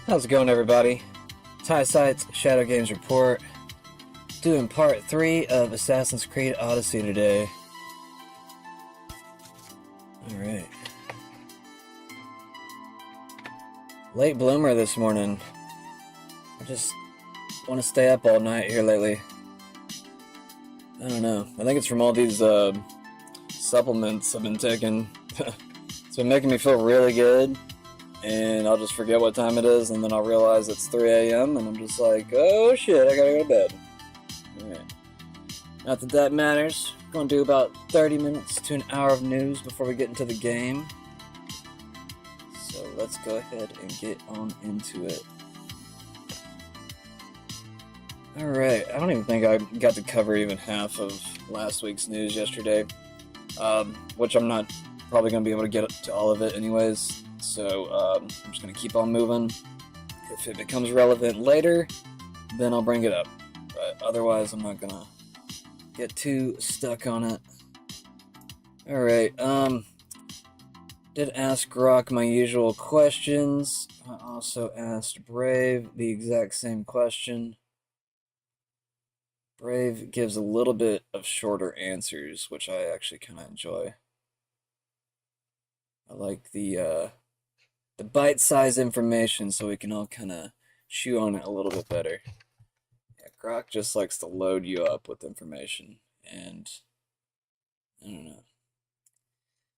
How's it going, everybody? TySights Shadow Games Report. Doing part 3 of Assassin's Creed Odyssey today. Alright. Late bloomer this morning. I just want to stay up all night here lately. I don't know. I think it's from all these supplements I've been taking. It's been making me feel really good. And I'll just forget what time it is, and then I'll realize it's 3 a.m., and I'm just like, oh shit, I gotta go to bed. Alright. Not that that matters. We're gonna do about 30 minutes to an hour of news before we get into the game. So let's go ahead and get on into it. Alright, I don't even think I got to cover even half of last week's news yesterday. Which I'm not probably gonna be able to get to all of it anyways. So I'm just going to keep on moving. If it becomes relevant later, then I'll bring it up. But otherwise, I'm not going to get too stuck on it. Alright, did ask Grok my usual questions. I also asked Brave the exact same question. Brave gives a little bit of shorter answers, which I actually kind of enjoy. I like the bite-sized information so we can all kind of chew on it a little bit better. Yeah, Grok just likes to load you up with information, and I don't know.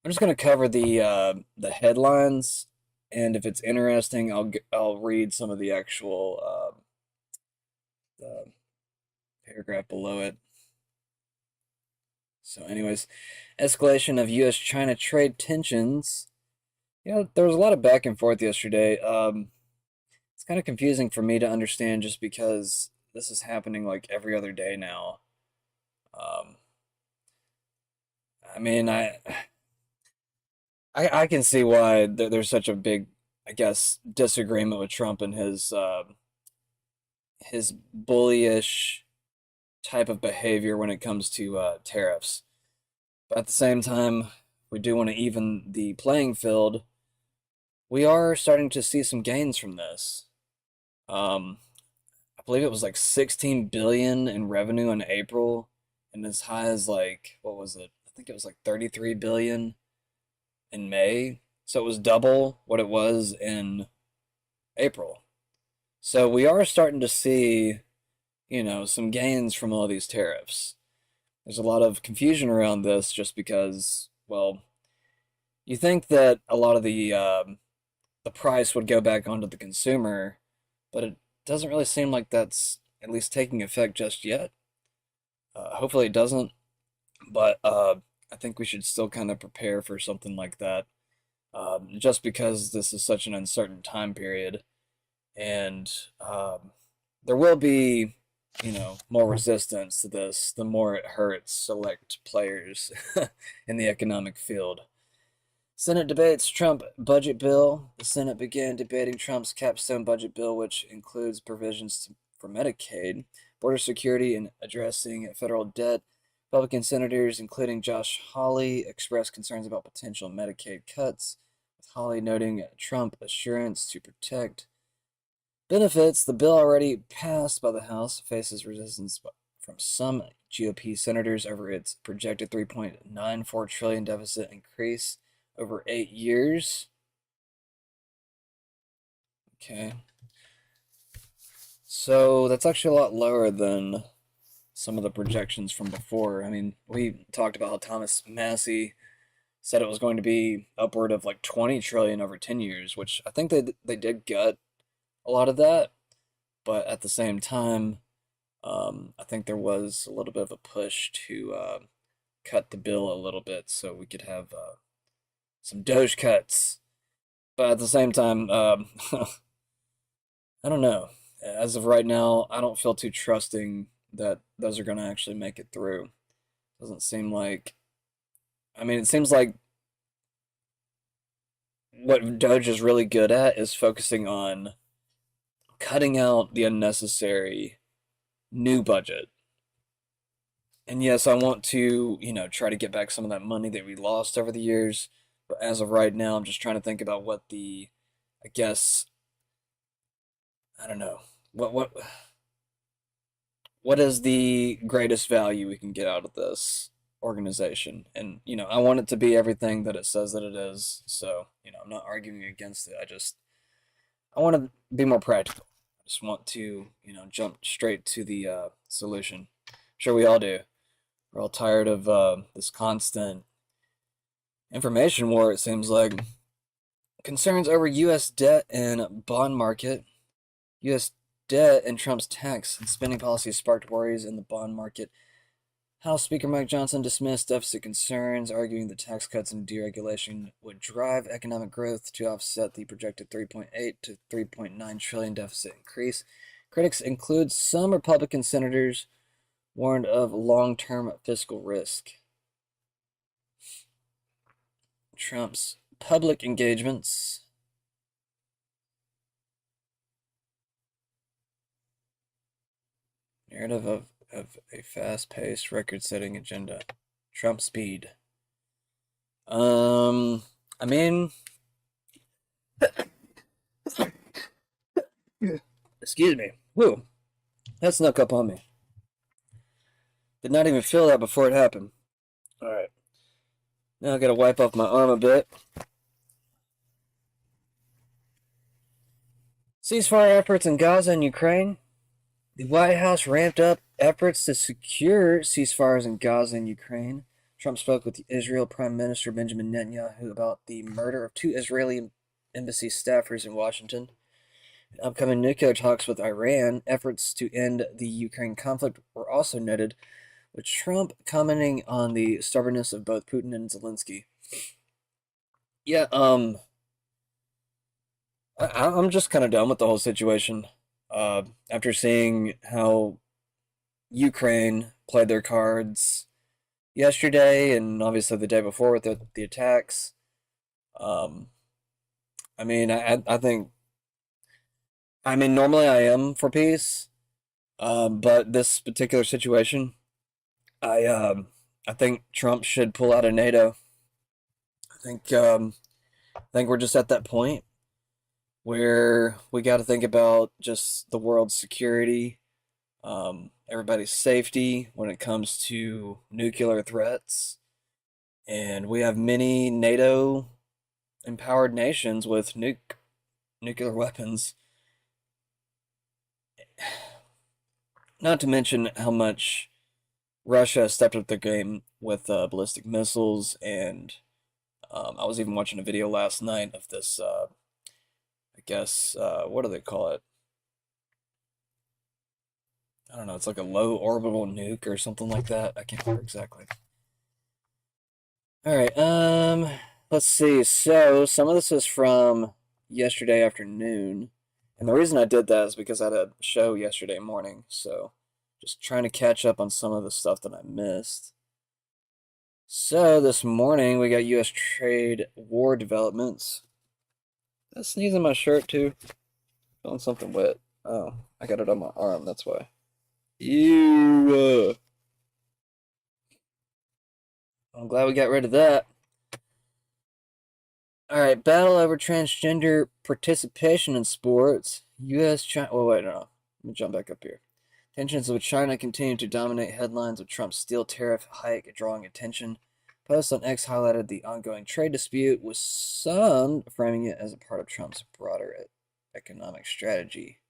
I'm just gonna cover the headlines, and if it's interesting, I'll read some of the actual the paragraph below it. So, anyways, escalation of U.S.-China trade tensions. There was a lot of back and forth yesterday. It's kind of confusing for me to understand just because this is happening like every other day now. Um, I mean, I can see why there's such a big, I guess, disagreement with Trump and his bullyish type of behavior when it comes to tariffs. But at the same time, we do want to even the playing field. We are starting to see some gains from this. I believe it was like 16 billion in revenue in April, and as high as like what was it? I think it was like 33 billion in May. So it was double what it was in April. So we are starting to see, some gains from all these tariffs. There's a lot of confusion around this just because, well, you think that a lot of the price would go back onto the consumer, but it doesn't really seem like that's at least taking effect just yet. Hopefully it doesn't, but I think we should still kind of prepare for something like that, just because this is such an uncertain time period, and there will be, more resistance to this the more it hurts select players in the economic field. Senate debates Trump budget bill. The Senate began debating Trump's capstone budget bill, which includes provisions for Medicaid, border security, and addressing federal debt. Republican senators, including Josh Hawley, expressed concerns about potential Medicaid cuts, with Hawley noting Trump assurance to protect benefits. The bill, already passed by the House, faces resistance from some GOP senators over its projected $3.94 trillion deficit increase over 8 years. Okay. So that's actually a lot lower than some of the projections from before. I mean, we talked about how Thomas Massey said it was going to be upward of like 20 trillion over 10 years, which I think they did gut a lot of that, but at the same time, I think there was a little bit of a push to cut the bill a little bit so we could have some Doge cuts. But at the same time, I don't know. As of right now, I don't feel too trusting that those are going to actually make it through. Doesn't seem like. I mean, it seems like what Doge is really good at is focusing on cutting out the unnecessary new budget. And yes, I want to, try to get back some of that money that we lost over the years. But as of right now, I'm just trying to think about what I guess, I don't know, what is the greatest value we can get out of this organization? And, I want it to be everything that it says that it is. So, I'm not arguing against it. I want to be more practical. I just want to, jump straight to the solution. I'm sure we all do. We're all tired of this constant information war, it seems like. Concerns over U.S. debt and bond market. U.S. debt and Trump's tax and spending policies sparked worries in the bond market. House Speaker Mike Johnson dismissed deficit concerns, arguing that tax cuts and deregulation would drive economic growth to offset the projected 3.8 to 3.9 trillion deficit increase. Critics include some Republican senators warned of long-term fiscal risk. Trump's public engagements. Narrative of a fast-paced, record-setting agenda. Trump speed. I mean, excuse me. Woo, that snuck up on me. Did not even feel that before it happened. All right. Now I gotta wipe off my arm a bit. Ceasefire efforts in Gaza and Ukraine. The White House ramped up efforts to secure ceasefires in Gaza and Ukraine. Trump spoke with Israel Prime Minister Benjamin Netanyahu about the murder of 2 Israeli embassy staffers in Washington. In upcoming nuclear talks with Iran, efforts to end the Ukraine conflict were also noted, with Trump commenting on the stubbornness of both Putin and Zelensky. Yeah, I'm just kind of done with the whole situation. After seeing how Ukraine played their cards yesterday and obviously the day before with the attacks. Um, I mean, I think, I mean, normally I am for peace, but this particular situation, I, um, I think Trump should pull out of NATO. I think we're just at that point where we got to think about just the world's security, everybody's safety when it comes to nuclear threats. And we have many NATO empowered nations with nuclear weapons. Not to mention how much Russia has stepped up their game with ballistic missiles. And I was even watching a video last night of this, I guess, what do they call it? I don't know, it's like a low orbital nuke or something like that. I can't remember exactly. All right, let's see. So some of this is from yesterday afternoon, and the reason I did that is because I had a show yesterday morning. So just trying to catch up on some of the stuff that I missed. So this morning we got U.S. trade war developments. Did I sneeze in my shirt too? Feeling something wet. Oh, I got it on my arm. That's why. Ew. I'm glad we got rid of that. All right, battle over transgender participation in sports. U.S. China. Oh wait, no. Let me jump back up here. Tensions with China continue to dominate headlines, with Trump's steel tariff hike drawing attention. Post on X highlighted the ongoing trade dispute, with some framing it as a part of Trump's broader economic strategy.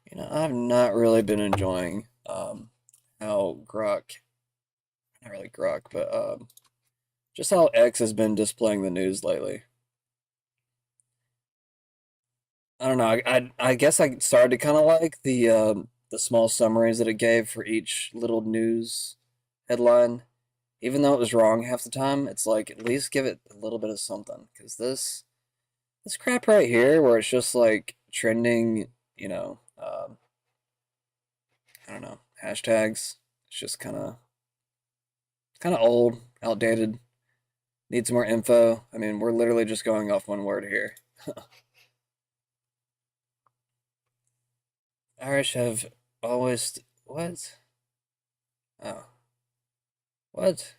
You know, I've not really been enjoying how Grok, not really Grok, but just how X has been displaying the news lately. I don't know. I guess I started to kind of like the small summaries that it gave for each little news headline, even though it was wrong half the time. It's like at least give it a little bit of something, because this crap right here, where it's just like trending, I don't know, hashtags. It's just kind of old, outdated. Needs more info. I mean, we're literally just going off one word here. Irish have always what? Oh, what?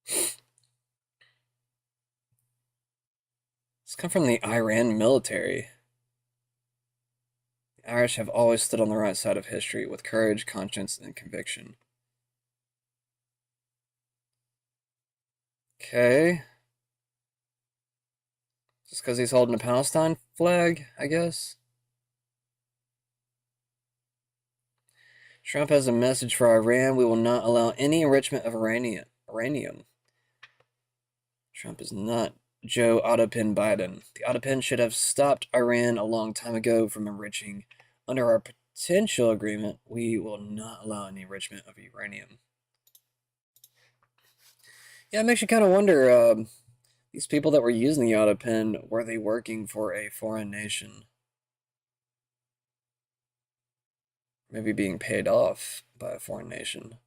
This come from the Iran military. The Irish have always stood on the right side of history with courage, conscience, and conviction. Okay. Just because he's holding a Palestine flag, I guess. Trump has a message for Iran. We will not allow any enrichment of uranium. Trump is not Joe Autopin Biden. The Autopin should have stopped Iran a long time ago from enriching. Under our potential agreement, we will not allow any enrichment of uranium. Yeah, it makes you kind of wonder, these people that were using the Autopin, were they working for a foreign nation? Maybe being paid off by a foreign nation.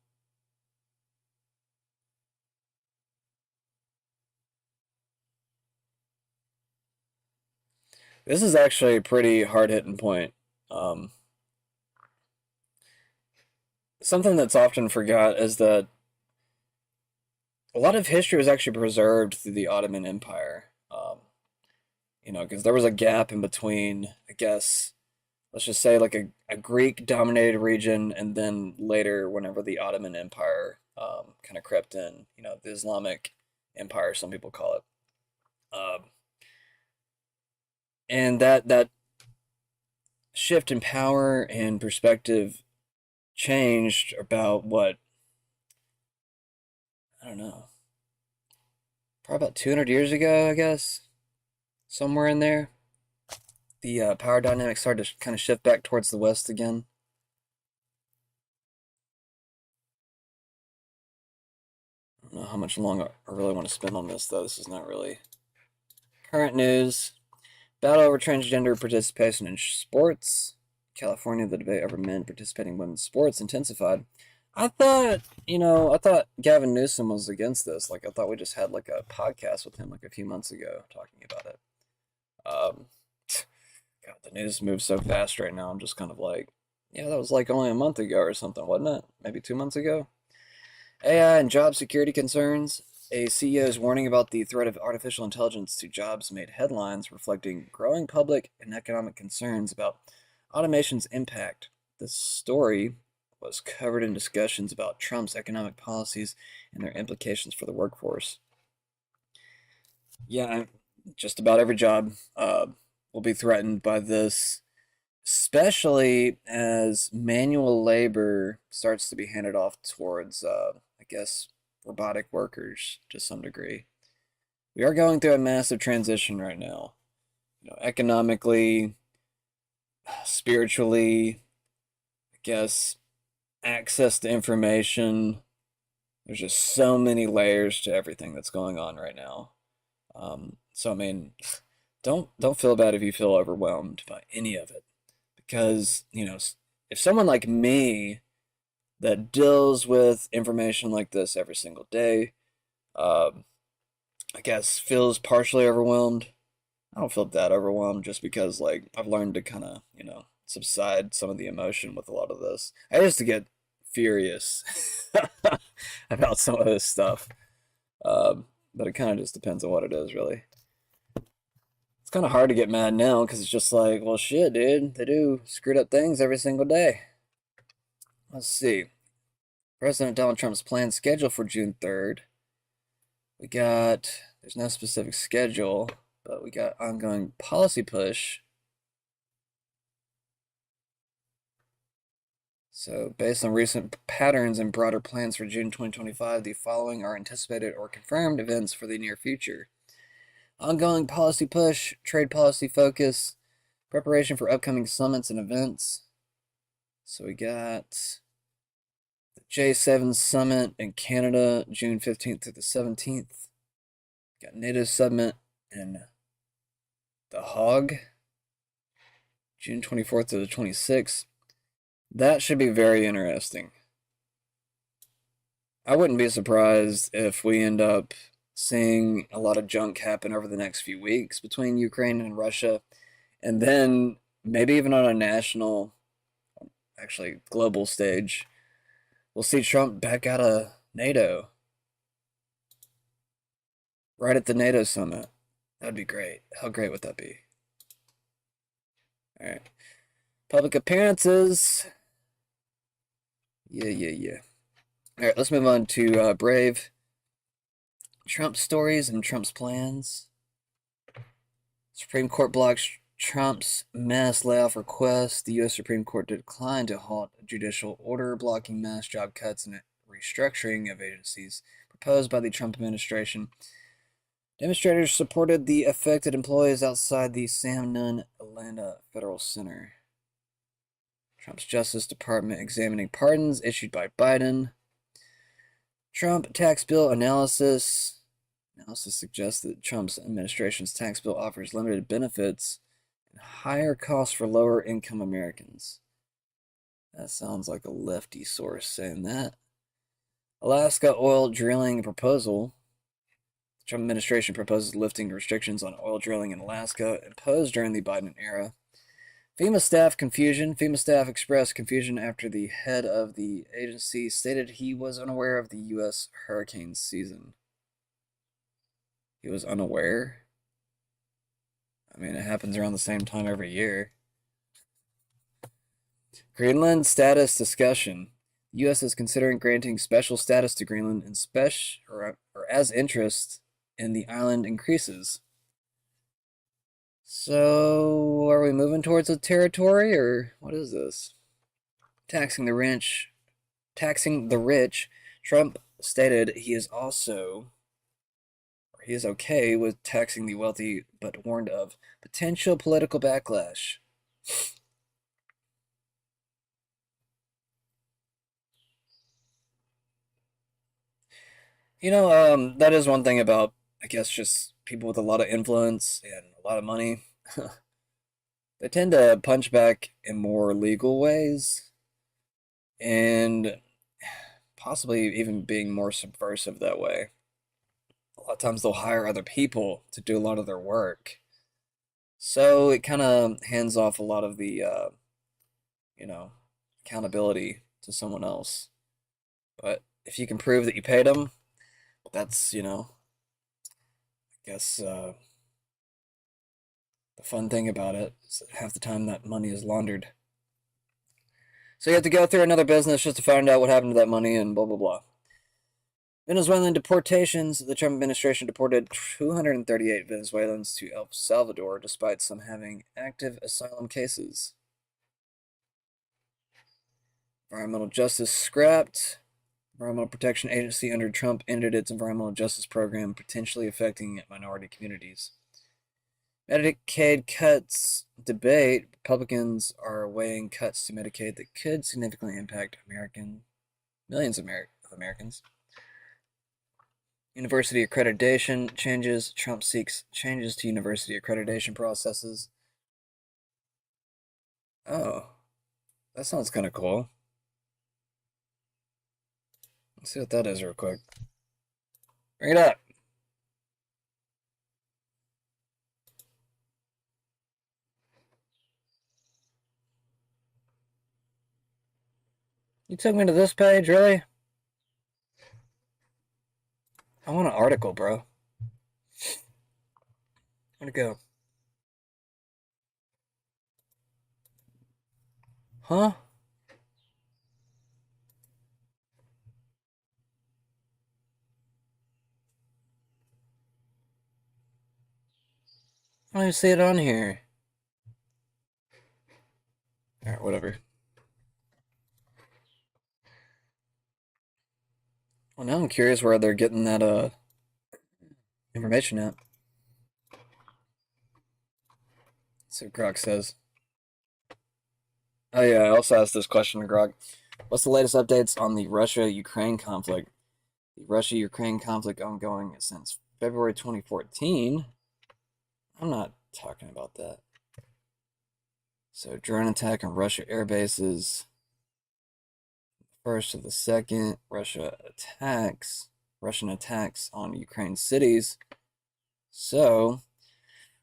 This is actually a pretty hard-hitting point. Um, Something that's often forgot is that a lot of history was actually preserved through the Ottoman Empire. Because there was a gap in between, I guess, let's just say like a Greek dominated region, and then later, whenever the Ottoman Empire kind of crept in, the Islamic Empire, some people call it. Um, and that shift in power and perspective changed about what, I don't know, probably about 200 years ago, I guess, somewhere in there. The power dynamics started to kind of shift back towards the west again. I don't know how much longer I really want to spend on this, though. This is not really current news. Battle over transgender participation in sports. California, the debate over men participating in women's sports intensified. I thought Gavin Newsom was against this. Like, I thought we just had like a podcast with him like a few months ago talking about it. God, the news moves so fast right now. I'm just kind of like, yeah, that was like only a month ago or something, wasn't it? Maybe 2 months ago. AI and job security concerns. A CEO is warning about the threat of artificial intelligence to jobs made headlines, reflecting growing public and economic concerns about automation's impact. This story was covered in discussions about Trump's economic policies and their implications for the workforce. Yeah, just about every job will be threatened by this, especially as manual labor starts to be handed off towards, I guess, robotic workers to some degree. We are going through a massive transition right now, economically, spiritually, I guess, access to information. There's just so many layers to everything that's going on right now. So I mean, don't feel bad if you feel overwhelmed by any of it, because if someone like me that deals with information like this every single day, I guess feels partially overwhelmed. I don't feel that overwhelmed just because like I've learned to kind of subside some of the emotion with a lot of this. I used to get furious about some of this stuff, but it kind of just depends on what it is, really. It's kind of hard to get mad now because it's just like, well, shit, dude, they do screwed up things every single day. Let's see. President Donald Trump's planned schedule for June 3rd. There's no specific schedule, but we got ongoing policy push. So, based on recent patterns and broader plans for June 2025, the following are anticipated or confirmed events for the near future. Ongoing policy push, trade policy focus, preparation for upcoming summits and events. So we got the J7 Summit in Canada, June 15th to the 17th. Got NATO Summit in The Hague, June 24th to the 26th. That should be very interesting. I wouldn't be surprised if we end up seeing a lot of junk happen over the next few weeks between Ukraine and Russia, and then maybe even on a national, actually global stage, we'll see Trump back out of NATO right at the NATO summit. That'd be great. How great would that be? All right. Public appearances. Yeah. All right, let's move on to Brave. Trump's stories and Trump's plans. Supreme Court blocks Trump's mass layoff request. The U.S. Supreme Court declined to halt a judicial order blocking mass job cuts and restructuring of agencies proposed by the Trump administration. Demonstrators supported the affected employees outside the Sam Nunn Atlanta Federal Center. Trump's Justice Department examining pardons issued by Biden. Trump tax bill analysis. Analysis suggests that Trump's administration's tax bill offers limited benefits and higher costs for lower income Americans. That sounds like a lefty source saying that. Alaska oil drilling proposal. The Trump administration proposes lifting restrictions on oil drilling in Alaska imposed during the Biden era. FEMA staff confusion. FEMA staff expressed confusion after the head of the agency stated he was unaware of the U.S. hurricane season. He was unaware? I mean, it happens around the same time every year. Greenland status discussion. The U.S. is considering granting special status to Greenland in or as interest in the island increases. So, are we moving towards a territory, or what is this? Taxing the rich. Taxing the rich. Trump stated he is okay with taxing the wealthy, but warned of potential political backlash. That is one thing about, I guess, just people with a lot of influence and a lot of money. They tend to punch back in more legal ways and possibly even being more subversive that way. A lot of times they'll hire other people to do a lot of their work. So it kind of hands off a lot of the, you know, accountability to someone else. But if you can prove that you paid them, that's, I guess the fun thing about it is that half the time that money is laundered. So you have to go through another business just to find out what happened to that money and blah, blah, blah. Venezuelan deportations. The Trump administration deported 238 Venezuelans to El Salvador despite some having active asylum cases. Environmental justice scrapped. Environmental Protection Agency under Trump ended its environmental justice program, potentially affecting minority communities. Medicaid cuts debate. Republicans are weighing cuts to Medicaid that could significantly impact millions of Americans. University accreditation changes. Trump seeks changes to university accreditation processes. Oh, that sounds kind of cool. Let's see what that is real quick. Bring it up. You took me to this page, really? I want an article, bro. Where'd it go? Huh? I don't even see it on here. Alright, whatever. Well, now I'm curious where they're getting that information at. Let's see what Grog says. Oh yeah, I also asked this question to Grog. What's the latest updates on the Russia-Ukraine conflict? The Russia-Ukraine conflict ongoing since February 2014. I'm not talking about that. So drone attack on Russia air bases. First to the second, Russian attacks on Ukraine cities. So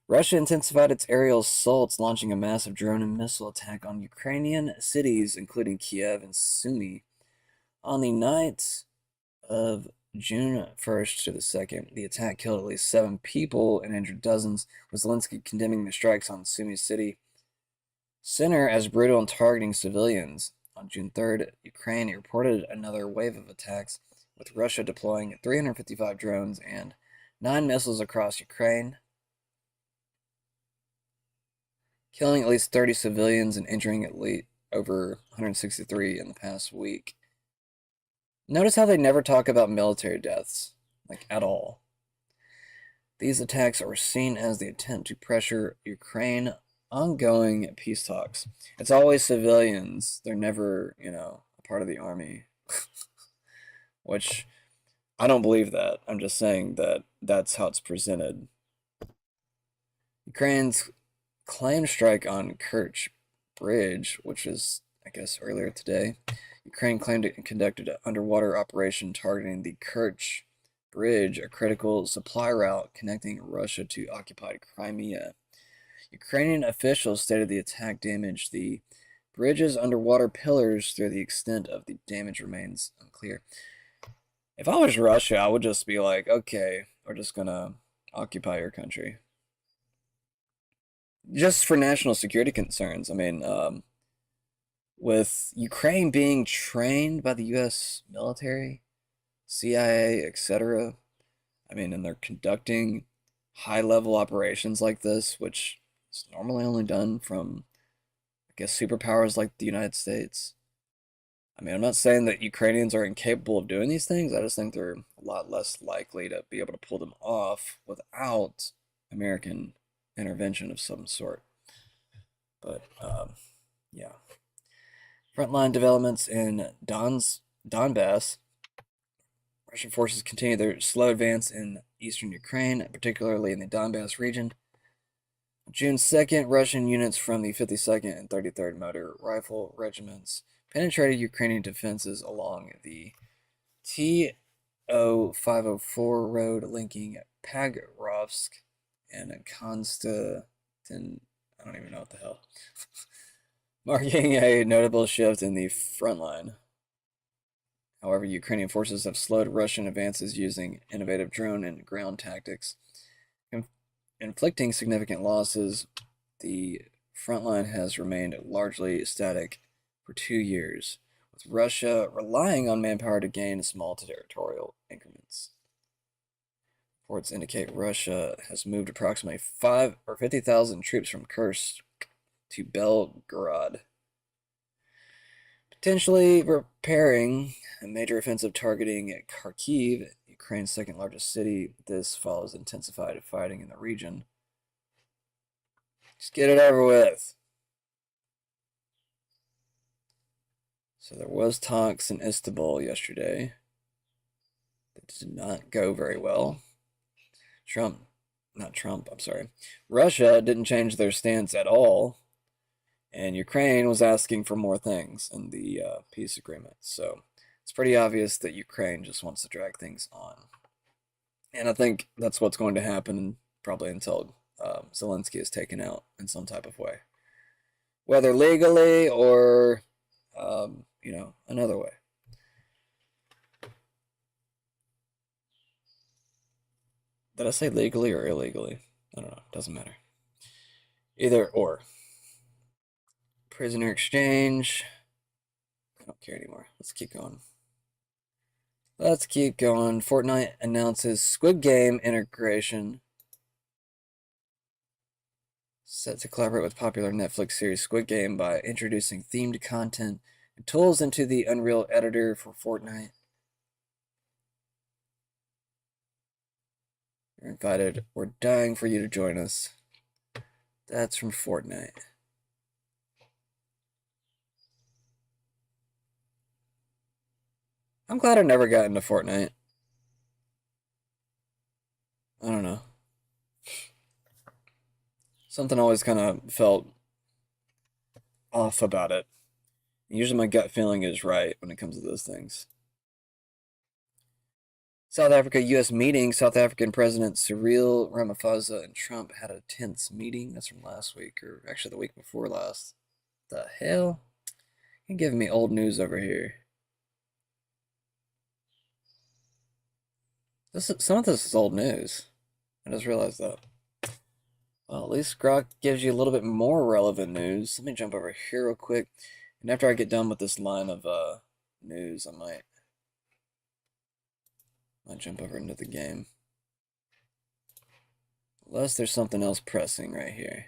Russia intensified its aerial assaults, launching a massive drone and missile attack on Ukrainian cities, including Kiev and Sumy. On the night of June 1st to the 2nd, the attack killed at least 7 people and injured dozens, with Zelensky condemning the strikes on Sumy city center as brutal and targeting civilians. On June 3rd, Ukraine reported another wave of attacks, with Russia deploying 355 drones and 9 missiles across Ukraine, killing at least 30 civilians and injuring at least over 163 in the past week. Notice how they never talk about military deaths, like at all. These attacks are seen as the attempt to pressure Ukraine ongoing peace talks. It's always civilians. They're never, a part of the army. Which I don't believe that. I'm just saying that that's how it's presented. Ukraine's claimed strike on Kerch Bridge, which is, I guess, earlier today. Ukraine claimed it conducted an underwater operation targeting the Kerch Bridge, a critical supply route connecting Russia to occupied Crimea. Ukrainian officials stated the attack damaged the bridge's underwater pillars, though the extent of the damage remains unclear. If I was Russia, I would just be like, okay, we're just gonna occupy your country. Just for national security concerns. I mean, with Ukraine being trained by the U.S. military, CIA, etc., I mean, and they're conducting high-level operations like this, which It's normally only done from, I guess, superpowers like the United States. I mean, I'm not saying that Ukrainians are incapable of doing these things. I just think they're a lot less likely to be able to pull them off without American intervention of some sort. But yeah, frontline developments in Donbass. Russian forces continue their slow advance in eastern Ukraine, particularly in the Donbass region. June 2nd, Russian units from the 52nd and 33rd Motor Rifle Regiments penetrated Ukrainian defenses along the TO-504 road linking Pagrovsk and Konstantin. I don't even know what the hell. Marking a notable shift in the front line. However, Ukrainian forces have slowed Russian advances using innovative drone and ground tactics, inflicting significant losses. The front line has remained largely static for 2 years, with Russia relying on manpower to gain small territorial increments. Reports indicate Russia has moved approximately 50,000 troops from Kursk to Belgorod, potentially preparing a major offensive targeting Kharkiv, Ukraine's second largest city. This follows intensified fighting in the region. Just get it over with. So there was talks in Istanbul yesterday that did not go very well. Russia didn't change their stance at all, and Ukraine was asking for more things in the peace agreement. So it's pretty obvious that Ukraine just wants to drag things on. And I think that's what's going to happen probably until Zelensky is taken out in some type of way. Whether legally or, another way. Did I say legally or illegally? I don't know. Doesn't matter. Either or. Prisoner exchange. I don't care anymore. Let's keep going. Fortnite announces Squid Game integration. Set to collaborate with popular Netflix series Squid Game by introducing themed content and tools into the Unreal editor for Fortnite. You're invited. We're dying for you to join us. That's from Fortnite. I'm glad I never got into Fortnite. I don't know. Something always kind of felt off about it. Usually my gut feeling is right when it comes to those things. South Africa-U.S. meeting. South African President Cyril Ramaphosa and Trump had a tense meeting. That's from last week, or actually the week before last. The hell? You're giving me old news over here. Some of this is old news. I just realized that. Well, at least Grok gives you a little bit more relevant news. Let me jump over here real quick. And after I get done with this line of news, I might jump over into the game. Unless there's something else pressing right here.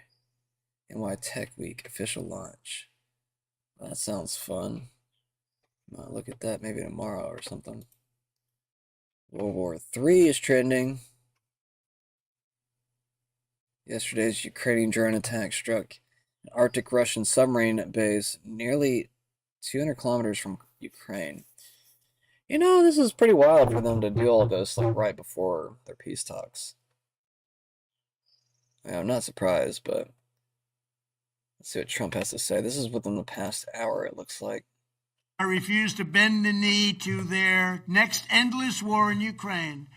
NY Tech Week official launch. Well, that sounds fun. Might look at that maybe tomorrow or something. World War III is trending. Yesterday's Ukrainian drone attack struck an Arctic Russian submarine base nearly 200 kilometers from Ukraine. You know, this is pretty wild for them to do all this like right before their peace talks. Yeah, I'm not surprised, but let's see what Trump has to say. This is within the past hour, it looks like. I refuse to bend the knee to their next endless war in Ukraine.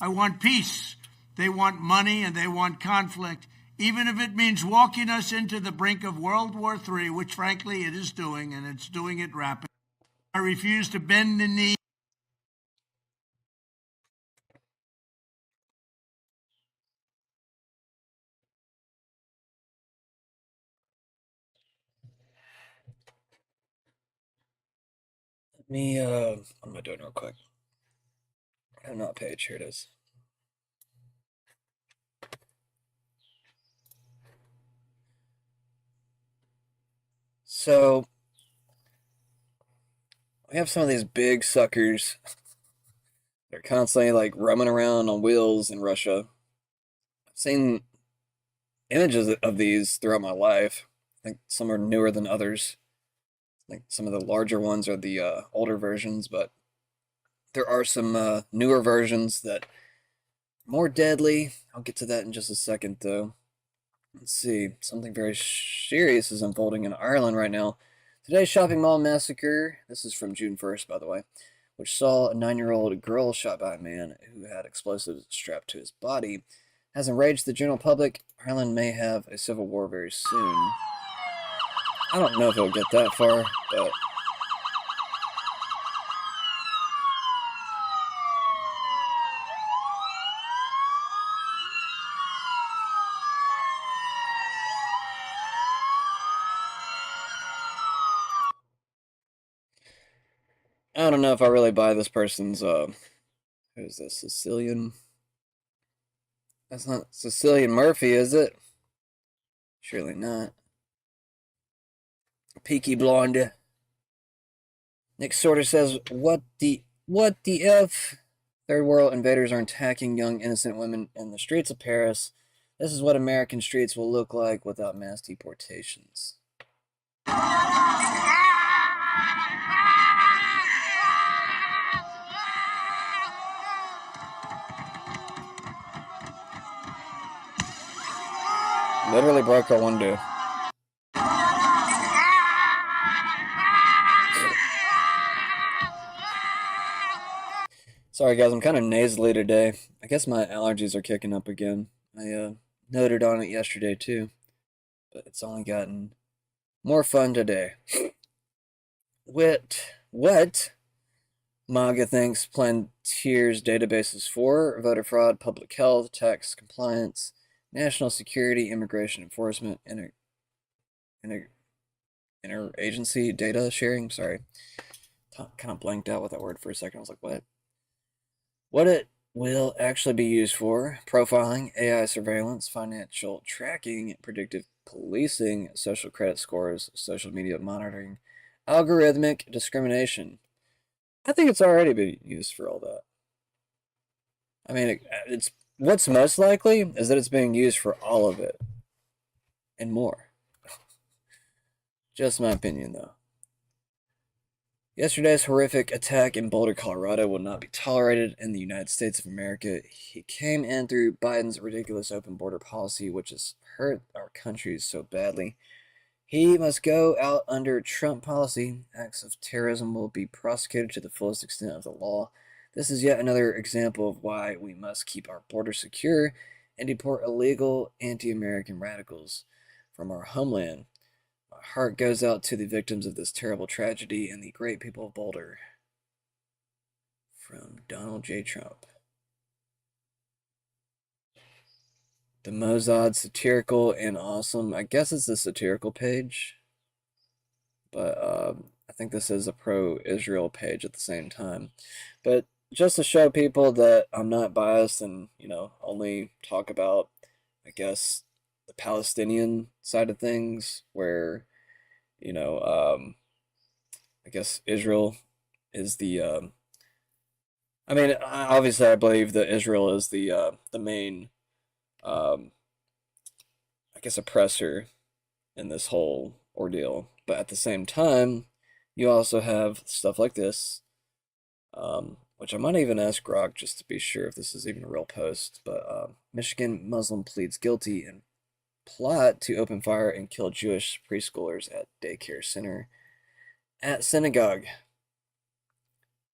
I want peace. They want money and they want conflict, even if it means walking us into the brink of World War III, which frankly it is doing, and it's doing it rapidly. I refuse to bend the knee. Let me, what am I doing real quick? Not page, here it is. So we have some of these big suckers. They're constantly like roaming around on wheels in Russia. I've seen images of these throughout my life. I think some are newer than others. I think some of the larger ones are the older versions, but there are some newer versions that are more deadly. I'll get to that in just a second, though. Let's see. Something very serious is unfolding in Ireland right now. Today's shopping mall massacre, this is from June 1st, by the way, which saw a 9-year-old girl shot by a man who had explosives strapped to his body, has enraged the general public. Ireland may have a civil war very soon. I don't know if it'll get that far, but I don't know if I really buy this person's, who's this, Sicilian? That's not Sicilian Murphy, is it? Surely not. Peaky Blonde. Nick Sorter says, what the F? Third world invaders are attacking young innocent women in the streets of Paris. This is what American streets will look like without mass deportations. Literally broke our window. Sorry guys, I'm kind of nasally today. I guess my allergies are kicking up again. I noted on it yesterday too, but it's only gotten more fun today. What? MAGA thinks Planteer's databases for voter fraud, public health, tax compliance, national security, immigration enforcement, interagency data sharing. Sorry, kind of blanked out with that word for a second. I was like, what? What it will actually be used for: profiling, AI surveillance, financial tracking, predictive policing, social credit scores, social media monitoring, algorithmic discrimination. I think it's already been used for all that. I mean, it's what's most likely is that it's being used for all of it and more. Just my opinion, though. Yesterday's horrific attack in Boulder, Colorado will not be tolerated in the United States of America. He came in through Biden's ridiculous open border policy, which has hurt our country so badly. He must go out under Trump policy. Acts of terrorism will be prosecuted to the fullest extent of the law. This is yet another example of why we must keep our border secure and deport illegal anti-American radicals from our homeland. My heart goes out to the victims of this terrible tragedy and the great people of Boulder. From Donald J. Trump. The Mossad satirical and awesome. I guess it's the satirical page. But I think this is a pro-Israel page at the same time. But just to show people that I'm not biased and, only talk about, I guess, the Palestinian side of things, where, I guess Israel is the, obviously I believe that Israel is the main, I guess, oppressor in this whole ordeal. But at the same time, you also have stuff like this, which I might even ask Grok just to be sure if this is even a real post. But Michigan Muslim pleads guilty in plot to open fire and kill Jewish preschoolers at daycare center at synagogue.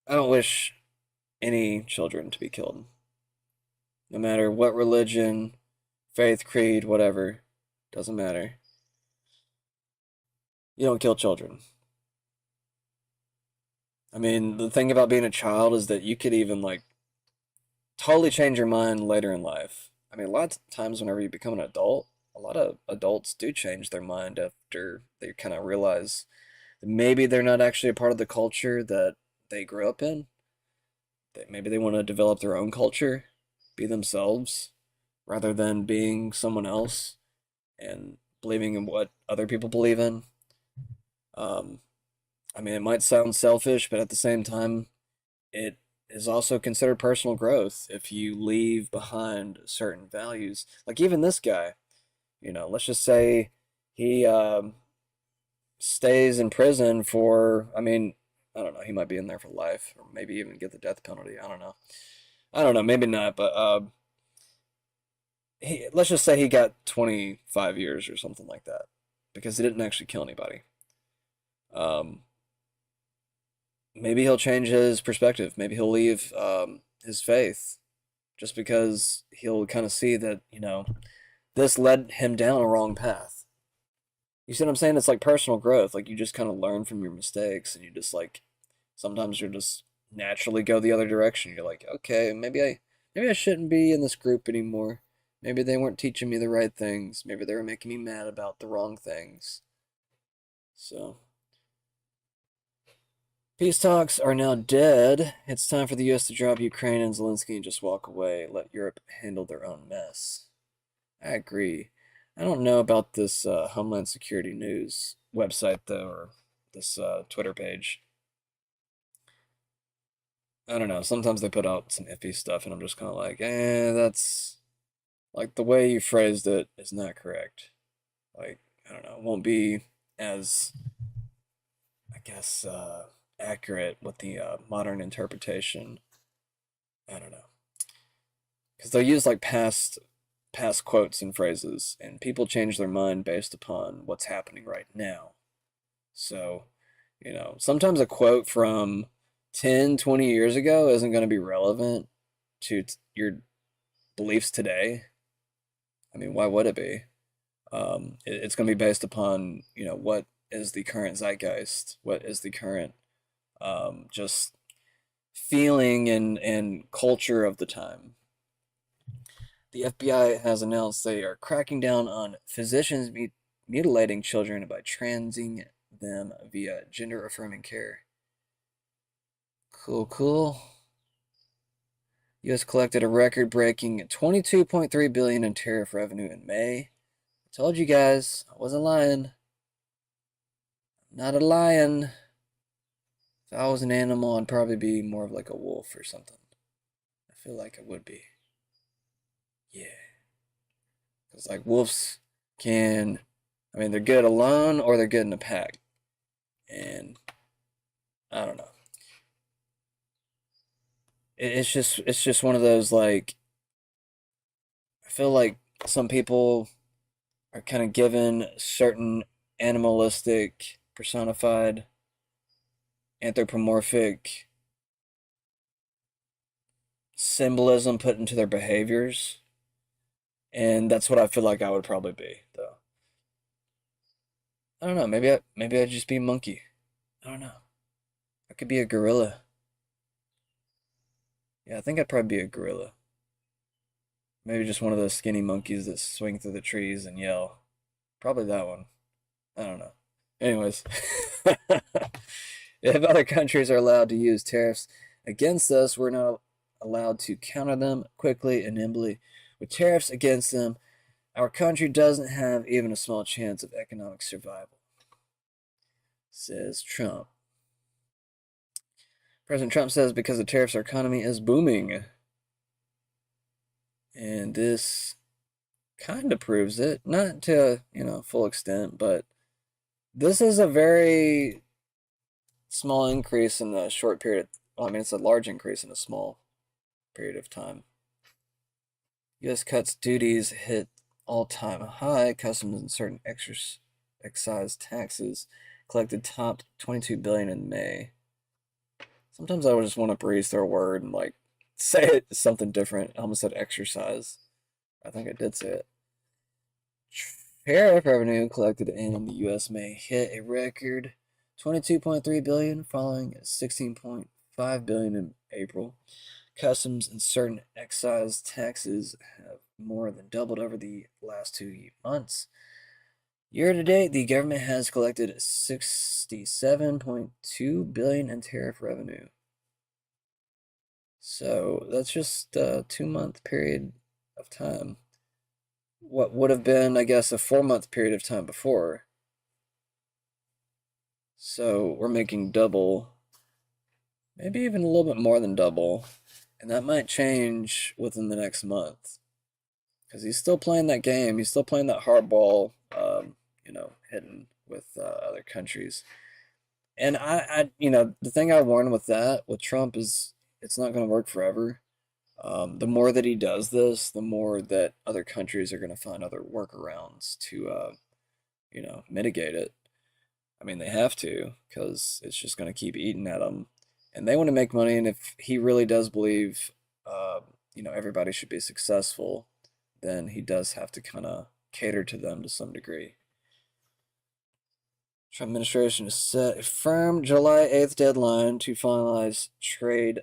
I don't wish any children to be killed. No matter what religion, faith, creed, whatever. Doesn't matter. You don't kill children. I mean, the thing about being a child is that you could even, totally change your mind later in life. I mean, a lot of times whenever you become an adult, a lot of adults do change their mind after they kind of realize that maybe they're not actually a part of the culture that they grew up in. That maybe they want to develop their own culture, be themselves, rather than being someone else and believing in what other people believe in. Um, I mean, it might sound selfish, but at the same time, it is also considered personal growth if you leave behind certain values. Like even this guy, let's just say he stays in prison for, I mean, I don't know, he might be in there for life or maybe even get the death penalty. I don't know. I don't know, maybe not, but let's just say he got 25 years or something like that because he didn't actually kill anybody. Um, Maybe he'll change his perspective. Maybe he'll leave his faith just because he'll kind of see that, this led him down a wrong path. You see what I'm saying? It's like personal growth. Like you just kind of learn from your mistakes and you just like sometimes you're just naturally go the other direction. You're like, okay, maybe I shouldn't be in this group anymore. Maybe they weren't teaching me the right things. Maybe they were making me mad about the wrong things. So, peace talks are now dead. It's time for the US to drop Ukraine and Zelensky and just walk away. Let Europe handle their own mess. I agree. I don't know about this Homeland Security News website, though, or this Twitter page. I don't know. Sometimes they put out some iffy stuff, and I'm just kind of like, that's like the way you phrased it is not correct. Like, I don't know. It won't be as, I guess, accurate with the modern interpretation. I don't know. Because they'll use like past quotes and phrases, and people change their mind based upon what's happening right now. So, sometimes a quote from 10, 20 years ago isn't going to be relevant to your beliefs today. I mean, why would it be? It's going to be based upon, what is the current zeitgeist? What is the current just feeling and culture of the time? The FBI has announced they are cracking down on physicians mutilating children by transing them via gender-affirming care. Cool, cool. U.S. collected a record-breaking $22.3 billion in tariff revenue in May. I told you guys, I wasn't lying. I'm not a lion. If I was an animal, I'd probably be more of like a wolf or something. I feel like it would be. Yeah. Because like wolves can, I mean, they're good alone or they're good in a pack. And I don't know. It's just one of those like I feel like some people are kind of given certain animalistic, personified, anthropomorphic symbolism put into their behaviors. And that's what I feel like I would probably be, though. I don't know. Maybe I'd just be a monkey. I don't know. I could be a gorilla. Yeah, I think I'd probably be a gorilla. Maybe just one of those skinny monkeys that swing through the trees and yell. Probably that one. I don't know. Anyways, if other countries are allowed to use tariffs against us, we're not allowed to counter them quickly and nimbly. With tariffs against them, our country doesn't have even a small chance of economic survival, says Trump. President Trump says because of tariffs, our economy is booming. And this kind of proves it. Not to, full extent, but this is a very small increase in a short period. Well, I mean, it's a large increase in a small period of time. U.S. cuts duties hit all-time high. Customs and certain excise taxes collected topped $22 billion in May. Sometimes I would just want to breeze through a word and like say it something different. I almost said exercise. I think I did say it. Tariff revenue collected in the U.S. May hit a record $22.3 billion, following $16.5 billion in April. Customs and certain excise taxes have more than doubled over the last 2 months. Year to date, the government has collected $67.2 billion in tariff revenue. So that's just a 2-month period of time. What would have been, I guess, a 4-month period of time before. So we're making double, maybe even a little bit more than double. And that might change within the next month. Because he's still playing that game. He's still playing that hardball, hitting with other countries. And the thing I warn with that, with Trump, is it's not going to work forever. The more that he does this, the more that other countries are going to find other workarounds to, mitigate it. I mean, they have to, because it's just going to keep eating at them. And they want to make money, and if he really does believe, everybody should be successful, then he does have to kind of cater to them to some degree. Trump administration has set a firm July 8th deadline to finalize trade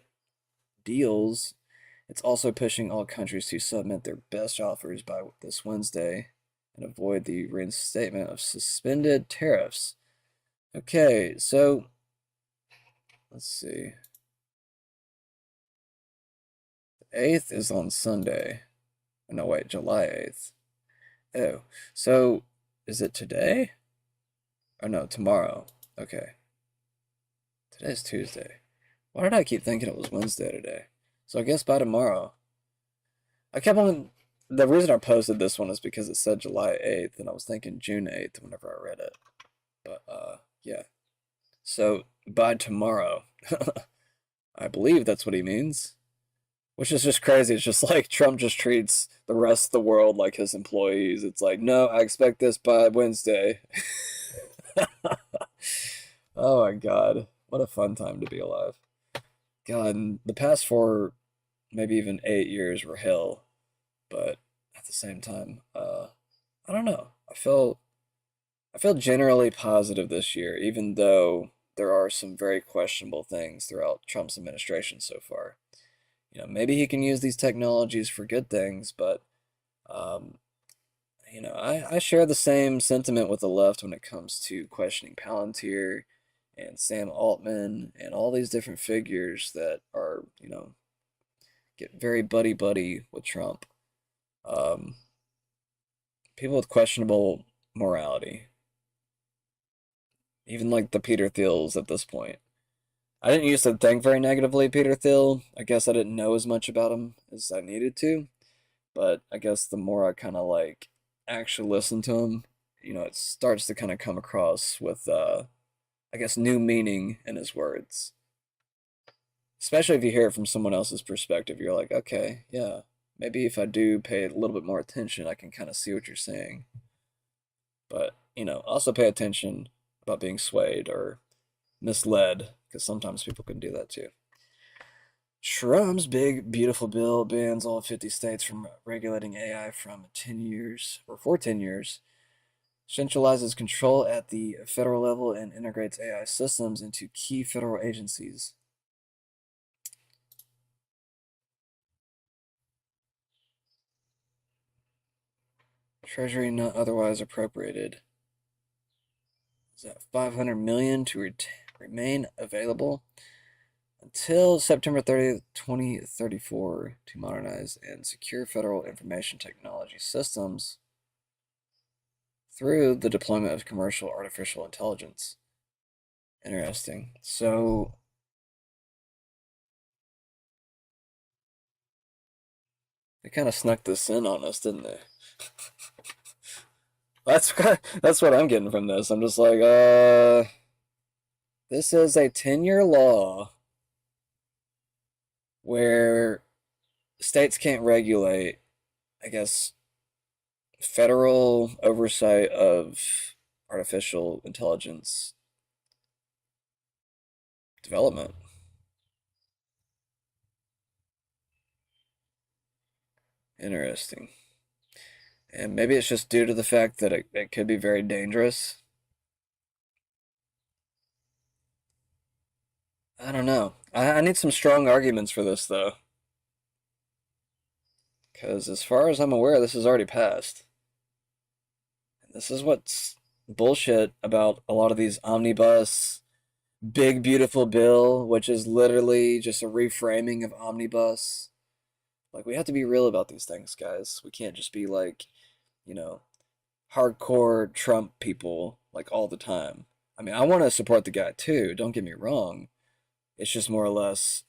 deals. It's also pushing all countries to submit their best offers by this Wednesday and avoid the reinstatement of suspended tariffs. Okay, so let's see. The 8th is on Sunday. No, wait, July 8th. Oh, so is it today? Oh, no, tomorrow. Okay. Today's Tuesday. Why did I keep thinking it was Wednesday today? So I guess by tomorrow. I kept on. The reason I posted this one is because it said July 8th, and I was thinking June 8th whenever I read it. But, yeah. So by tomorrow. I believe that's what he means. Which is just crazy. It's just like Trump just treats the rest of the world like his employees. It's like, no, I expect this by Wednesday. Oh my God. What a fun time to be alive. God, the past 4, maybe even 8 years were hell. But at the same time, I don't know. I feel generally positive this year, even though there are some very questionable things throughout Trump's administration so far. Maybe he can use these technologies for good things, but um, I share the same sentiment with the left when it comes to questioning Palantir and Sam Altman and all these different figures that are, get very buddy buddy with Trump. Um, People with questionable morality, even like the Peter Thiels at this point. I didn't used to think very negatively of Peter Thiel. I guess I didn't know as much about him as I needed to. But I guess the more I kind of like actually listen to him, it starts to kind of come across with, I guess, new meaning in his words. Especially if you hear it from someone else's perspective, you're like, okay, yeah, maybe if I do pay a little bit more attention, I can kind of see what you're saying. But, also pay attention about being swayed or misled, because sometimes people can do that too. Trump's big, beautiful bill bans all 50 states from regulating AI from 10 years, or for 10 years, centralizes control at the federal level, and integrates AI systems into key federal agencies. Treasury not otherwise appropriated. Is that 500 million to remain available until September 30th, 2034 to modernize and secure federal information technology systems through the deployment of commercial artificial intelligence. Interesting. So they kind of snuck this in on us, didn't they? That's what I'm getting from this. I'm just like, this is a 10-year law where states can't regulate, I guess, federal oversight of artificial intelligence development. Interesting. And maybe it's just due to the fact that it could be very dangerous. I don't know. I need some strong arguments for this, though. Because as far as I'm aware, this has already passed. And this is what's bullshit about a lot of these omnibus, big, beautiful bill, which is literally just a reframing of omnibus. Like, we have to be real about these things, guys. We can't just be like, you know, hardcore Trump people, like, all the time. I mean, I want to support the guy too, don't get me wrong. It's just more or less,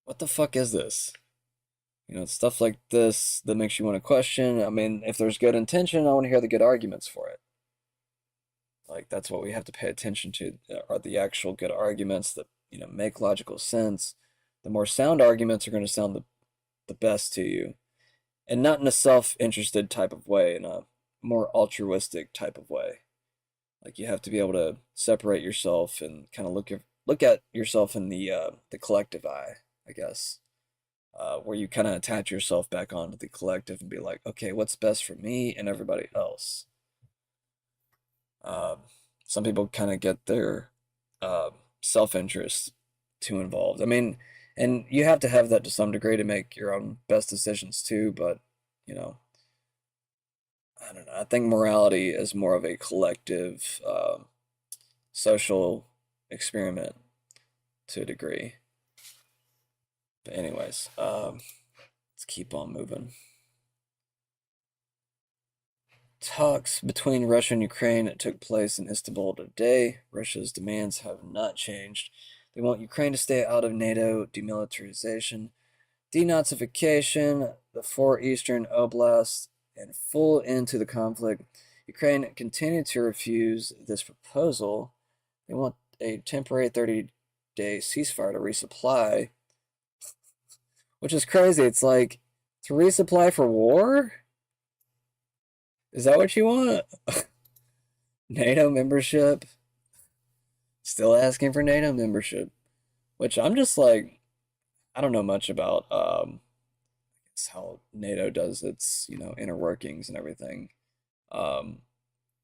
what the fuck is this? You know, stuff like this that makes you want to question. I mean, if there's good intention, I want to hear the good arguments for it. Like, that's what we have to pay attention to, are the actual good arguments that, you know, make logical sense. The more sound arguments are going to sound the best to you. And not in a self-interested type of way, in a more altruistic type of way. Like, you have to be able to separate yourself and kind of look at yourself in the collective eye, I guess, where you kind of attach yourself back onto the collective and be like, okay, what's best for me and everybody else? Um, some people kind of get their uh, self-interest too involved. I mean, and you have to have that to some degree to make your own best decisions too, but you know, I don't know. I think morality is more of a collective social experiment to a degree. But anyways, let's keep on moving. Talks between Russia and Ukraine took place in Istanbul today. Russia's demands have not changed. They want Ukraine to stay out of NATO, demilitarization, denazification, the four eastern oblasts, and full end to the conflict. Ukraine continued to refuse this proposal. They want a temporary 30-day ceasefire to resupply, which is crazy. It's like, to resupply for war? Is that what you want? NATO membership? Still asking for NATO membership. Which I'm just like, I don't know much about how NATO does its, you know, inner workings and everything. Um,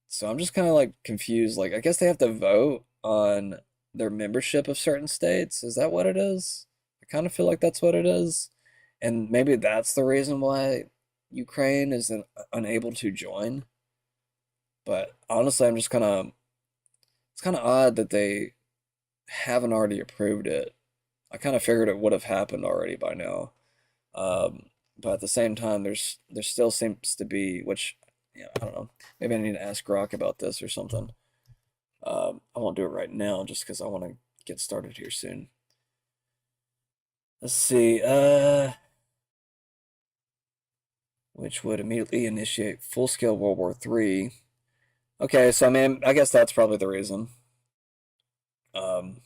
so I'm just kind of like confused. Like, I guess they have to vote on their membership of certain states. Is that what it is? I kind of feel like that's what it is. And maybe that's the reason why Ukraine is unable to join. But honestly, it's kind of odd that they haven't already approved it. I kind of figured it would have happened already by now. Um, but at the same time, there still seems to be, which, yeah, I don't know. Maybe I need to ask Grok about this or something. I won't do it right now just because I want to get started here soon. Let's see. Which would immediately initiate full-scale World War III. Okay, so I mean, I guess that's probably the reason. Um,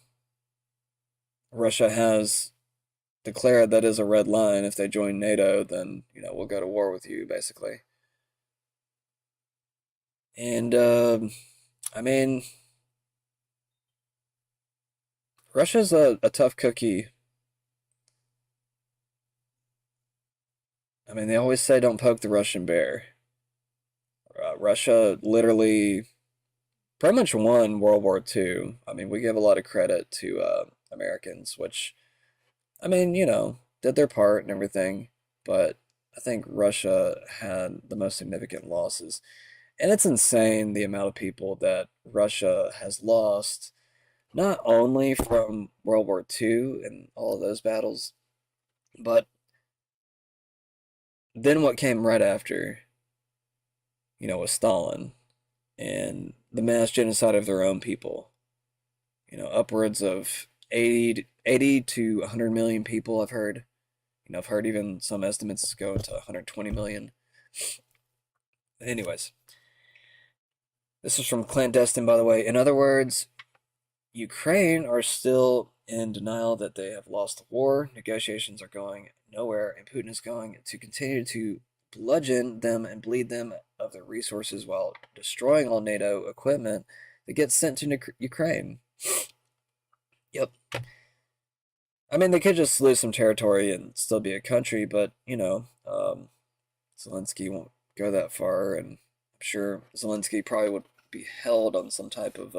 Russia has declared that is a red line. If they join NATO, then, you know, we'll go to war with you, basically. And, I mean, Russia's a tough cookie. I mean, they always say don't poke the Russian bear. Russia literally pretty much won World War II. I mean, we give a lot of credit to Americans, which, I mean, you know, did their part and everything, but I think Russia had the most significant losses. And it's insane the amount of people that Russia has lost, not only from World War II and all of those battles, but then what came right after, you know, was Stalin and the mass genocide of their own people. You know, upwards of 80 to 100 million people, I've heard. You know, I've heard even some estimates go to 120 million. Anyways, this is from Clandestine, by the way. In other words, Ukraine are still in denial that they have lost the war. Negotiations are going nowhere, and Putin is going to continue to bludgeon them and bleed them of their resources while destroying all NATO equipment that gets sent to Ukraine. Yep. I mean, they could just lose some territory and still be a country, but, you know, Zelensky won't go that far, and I'm sure Zelensky probably would be held on some type of,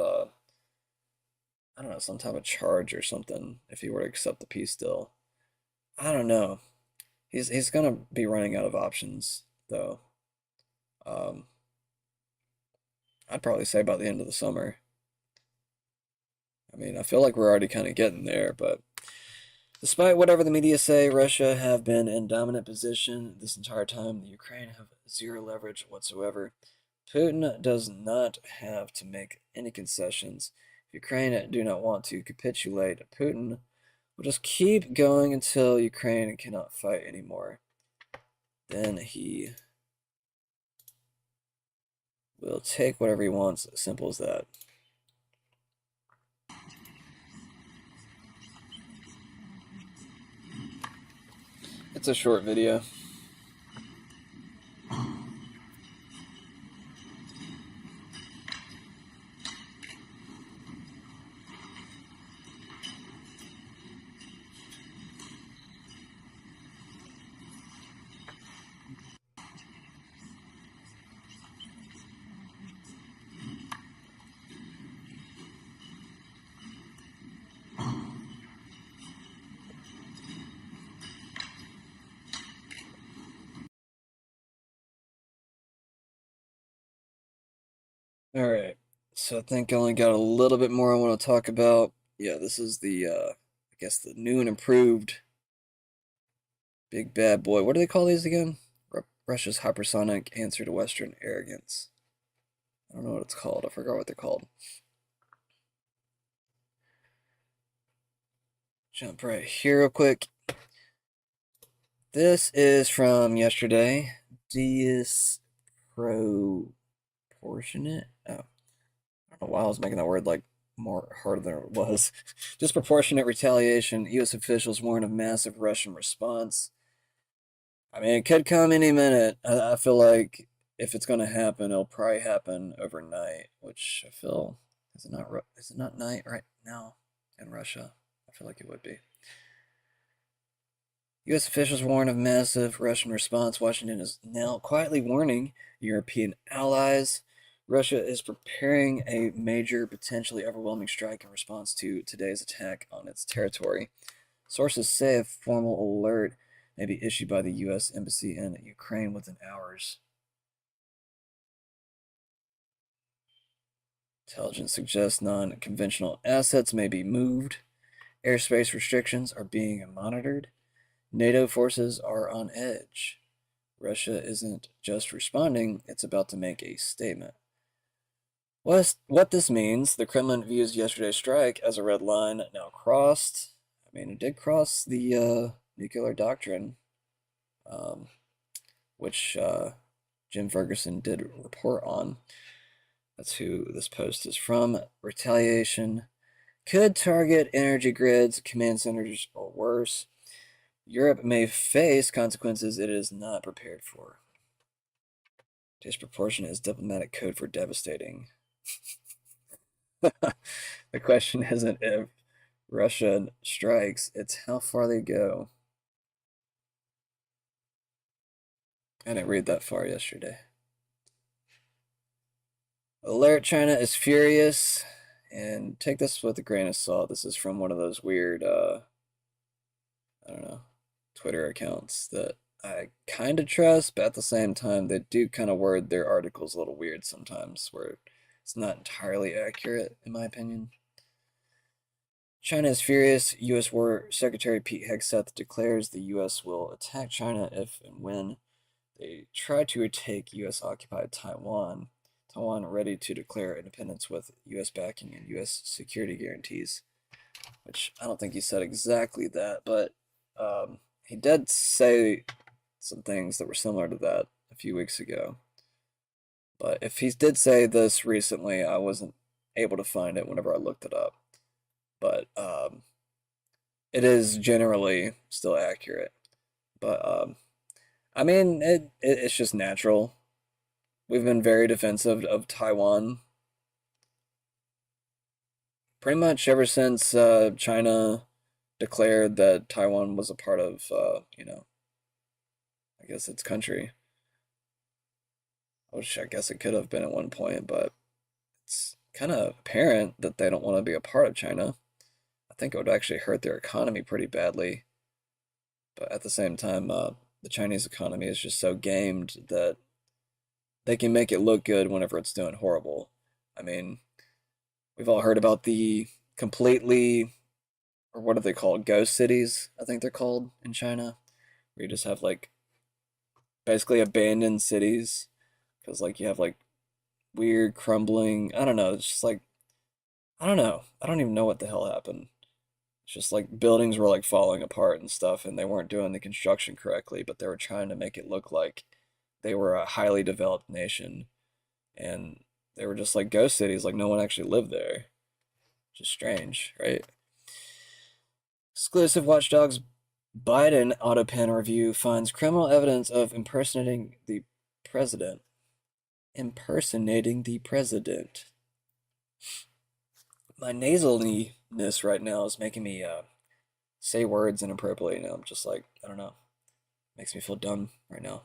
I don't know, some type of charge or something if he were to accept the peace deal. I don't know. He's gonna be running out of options, though. Um, I'd probably say by the end of the summer. I mean, I feel like we're already kind of getting there, but despite whatever the media say, Russia have been in dominant position this entire time. The Ukraine have zero leverage whatsoever. Putin does not have to make any concessions. If Ukraine do not want to capitulate, Putin will just keep going until Ukraine cannot fight anymore. Then he will take whatever he wants, as simple as that. It's a short video. All right, so I think I only got a little bit more I want to talk about. Yeah, this is the, I guess the new and improved big bad boy. What do they call these again? Russia's hypersonic answer to Western arrogance. I don't know what it's called. I forgot what they're called. Jump right here real quick. This is from yesterday. Disproportionate. Oh, I don't know why I was making that word like more harder than it was. Disproportionate retaliation. U.S. officials warn of massive Russian response. I mean, it could come any minute. I feel like if it's going to happen, it'll probably happen overnight. Which I feel is it not night right now in Russia? I feel like it would be. U.S. officials warn of massive Russian response. Washington is now quietly warning European allies. Russia is preparing a major, potentially overwhelming strike in response to today's attack on its territory. Sources say a formal alert may be issued by the U.S. Embassy in Ukraine within hours. Intelligence suggests non-conventional assets may be moved. Airspace restrictions are being monitored. NATO forces are on edge. Russia isn't just responding, it's about to make a statement. What this means, the Kremlin views yesterday's strike as a red line now crossed. I mean, it did cross the nuclear doctrine, which Jim Ferguson did report on. That's who this post is from. Retaliation could target energy grids, command centers, or worse. Europe may face consequences it is not prepared for. Disproportionate is diplomatic code for devastating. The question isn't if Russia strikes, it's how far they go. I didn't read that far yesterday. Alert, China is furious. And take this with a grain of salt. This is from one of those weird, I don't know, Twitter accounts that I kind of trust, but at the same time, they do kind of word their articles a little weird sometimes, where it's not entirely accurate, in my opinion. China is furious. U.S. War Secretary Pete Hegseth declares the U.S. will attack China if and when they try to retake U.S.-occupied Taiwan. Taiwan ready to declare independence with U.S. backing and U.S. security guarantees, which I don't think he said exactly that, but he did say some things that were similar to that a few weeks ago. But if he did say this recently, I wasn't able to find it whenever I looked it up. But it is generally still accurate. But I mean, it's just natural. We've been very defensive of Taiwan pretty much ever since China declared that Taiwan was a part of, I guess its country. Which I guess it could have been at one point, but it's kind of apparent that they don't want to be a part of China. I think it would actually hurt their economy pretty badly. But at the same time, the Chinese economy is just so gamed that they can make it look good whenever it's doing horrible. I mean, we've all heard about the completely, or what are they called? Ghost cities, I think they're called in China, where you just have like basically abandoned cities because like you have like weird crumbling. I don't know. It's just like, I don't know. I don't even know what the hell happened. It's just like buildings were like falling apart and stuff, and they weren't doing the construction correctly, but they were trying to make it look like they were a highly developed nation, and they were just like ghost cities, like no one actually lived there. Just strange, right? Exclusive Watch Dogs Biden Autopen review finds criminal evidence of impersonating the president. Impersonating the president. My nasaliness right now is making me say words inappropriately. Now I'm just like, I don't know. Makes me feel dumb right now.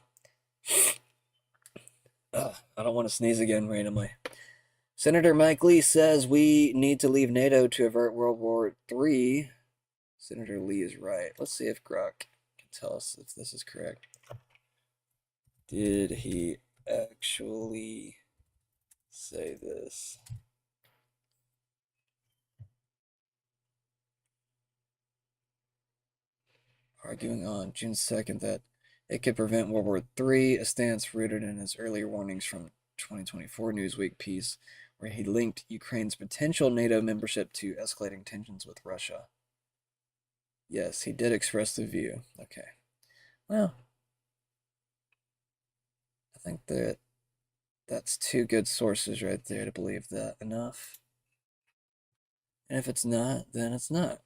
I don't want to sneeze again randomly. Senator Mike Lee says we need to leave NATO to avert World War III. Senator Lee is right. Let's see if Grok can tell us if this is correct. Did he actually say this? Arguing on June 2nd that it could prevent World War III, a stance rooted in his earlier warnings from 2024 Newsweek piece, where he linked Ukraine's potential NATO membership to escalating tensions with Russia. Yes, he did express the view. Okay. Well, I think that's two good sources right there to believe that enough. And if it's not, then it's not.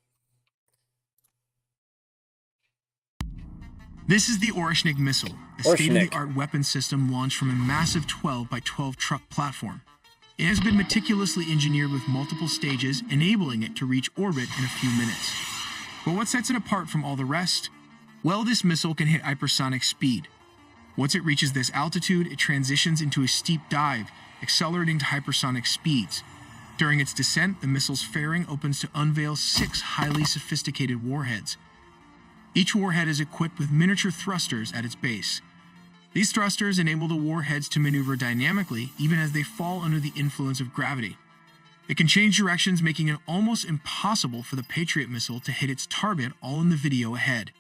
This is the Orishnik missile, a state-of-the-art weapon system launched from a massive 12 by 12 truck platform. It has been meticulously engineered with multiple stages, enabling it to reach orbit in a few minutes. But what sets it apart from all the rest? Well, this missile can hit hypersonic speed. Once it reaches this altitude, it transitions into a steep dive, accelerating to hypersonic speeds. During its descent, the missile's fairing opens to unveil 6 highly sophisticated warheads. Each warhead is equipped with miniature thrusters at its base. These thrusters enable the warheads to maneuver dynamically even as they fall under the influence of gravity. It can change directions, making it almost impossible for the Patriot missile to hit its target, all in the video ahead.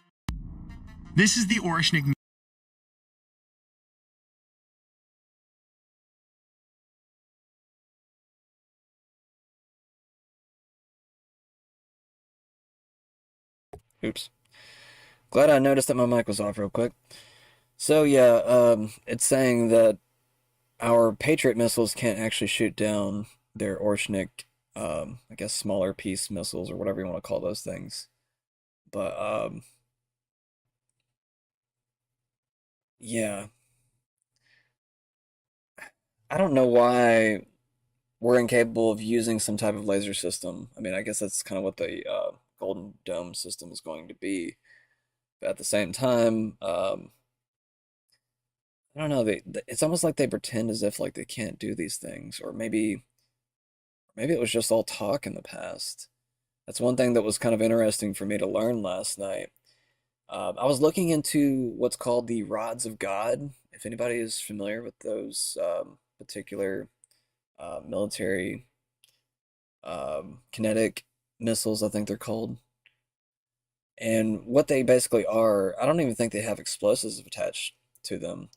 This is the Orishnik. Oops. Glad I noticed that my mic was off real quick. So yeah, it's saying that our Patriot missiles can't actually shoot down their Orishnik, I guess smaller piece missiles or whatever you want to call those things. But yeah, I don't know why we're incapable of using some type of laser system. I mean, I guess that's kind of what the Golden Dome system is going to be. But at the same time, I don't know. It's almost like they pretend as if like they can't do these things, or maybe it was just all talk in the past. That's one thing that was kind of interesting for me to learn last night. I was looking into what's called the rods of God. If anybody is familiar with those particular military kinetic missiles, I think they're called. And what they basically are, I don't even think they have explosives attached to them,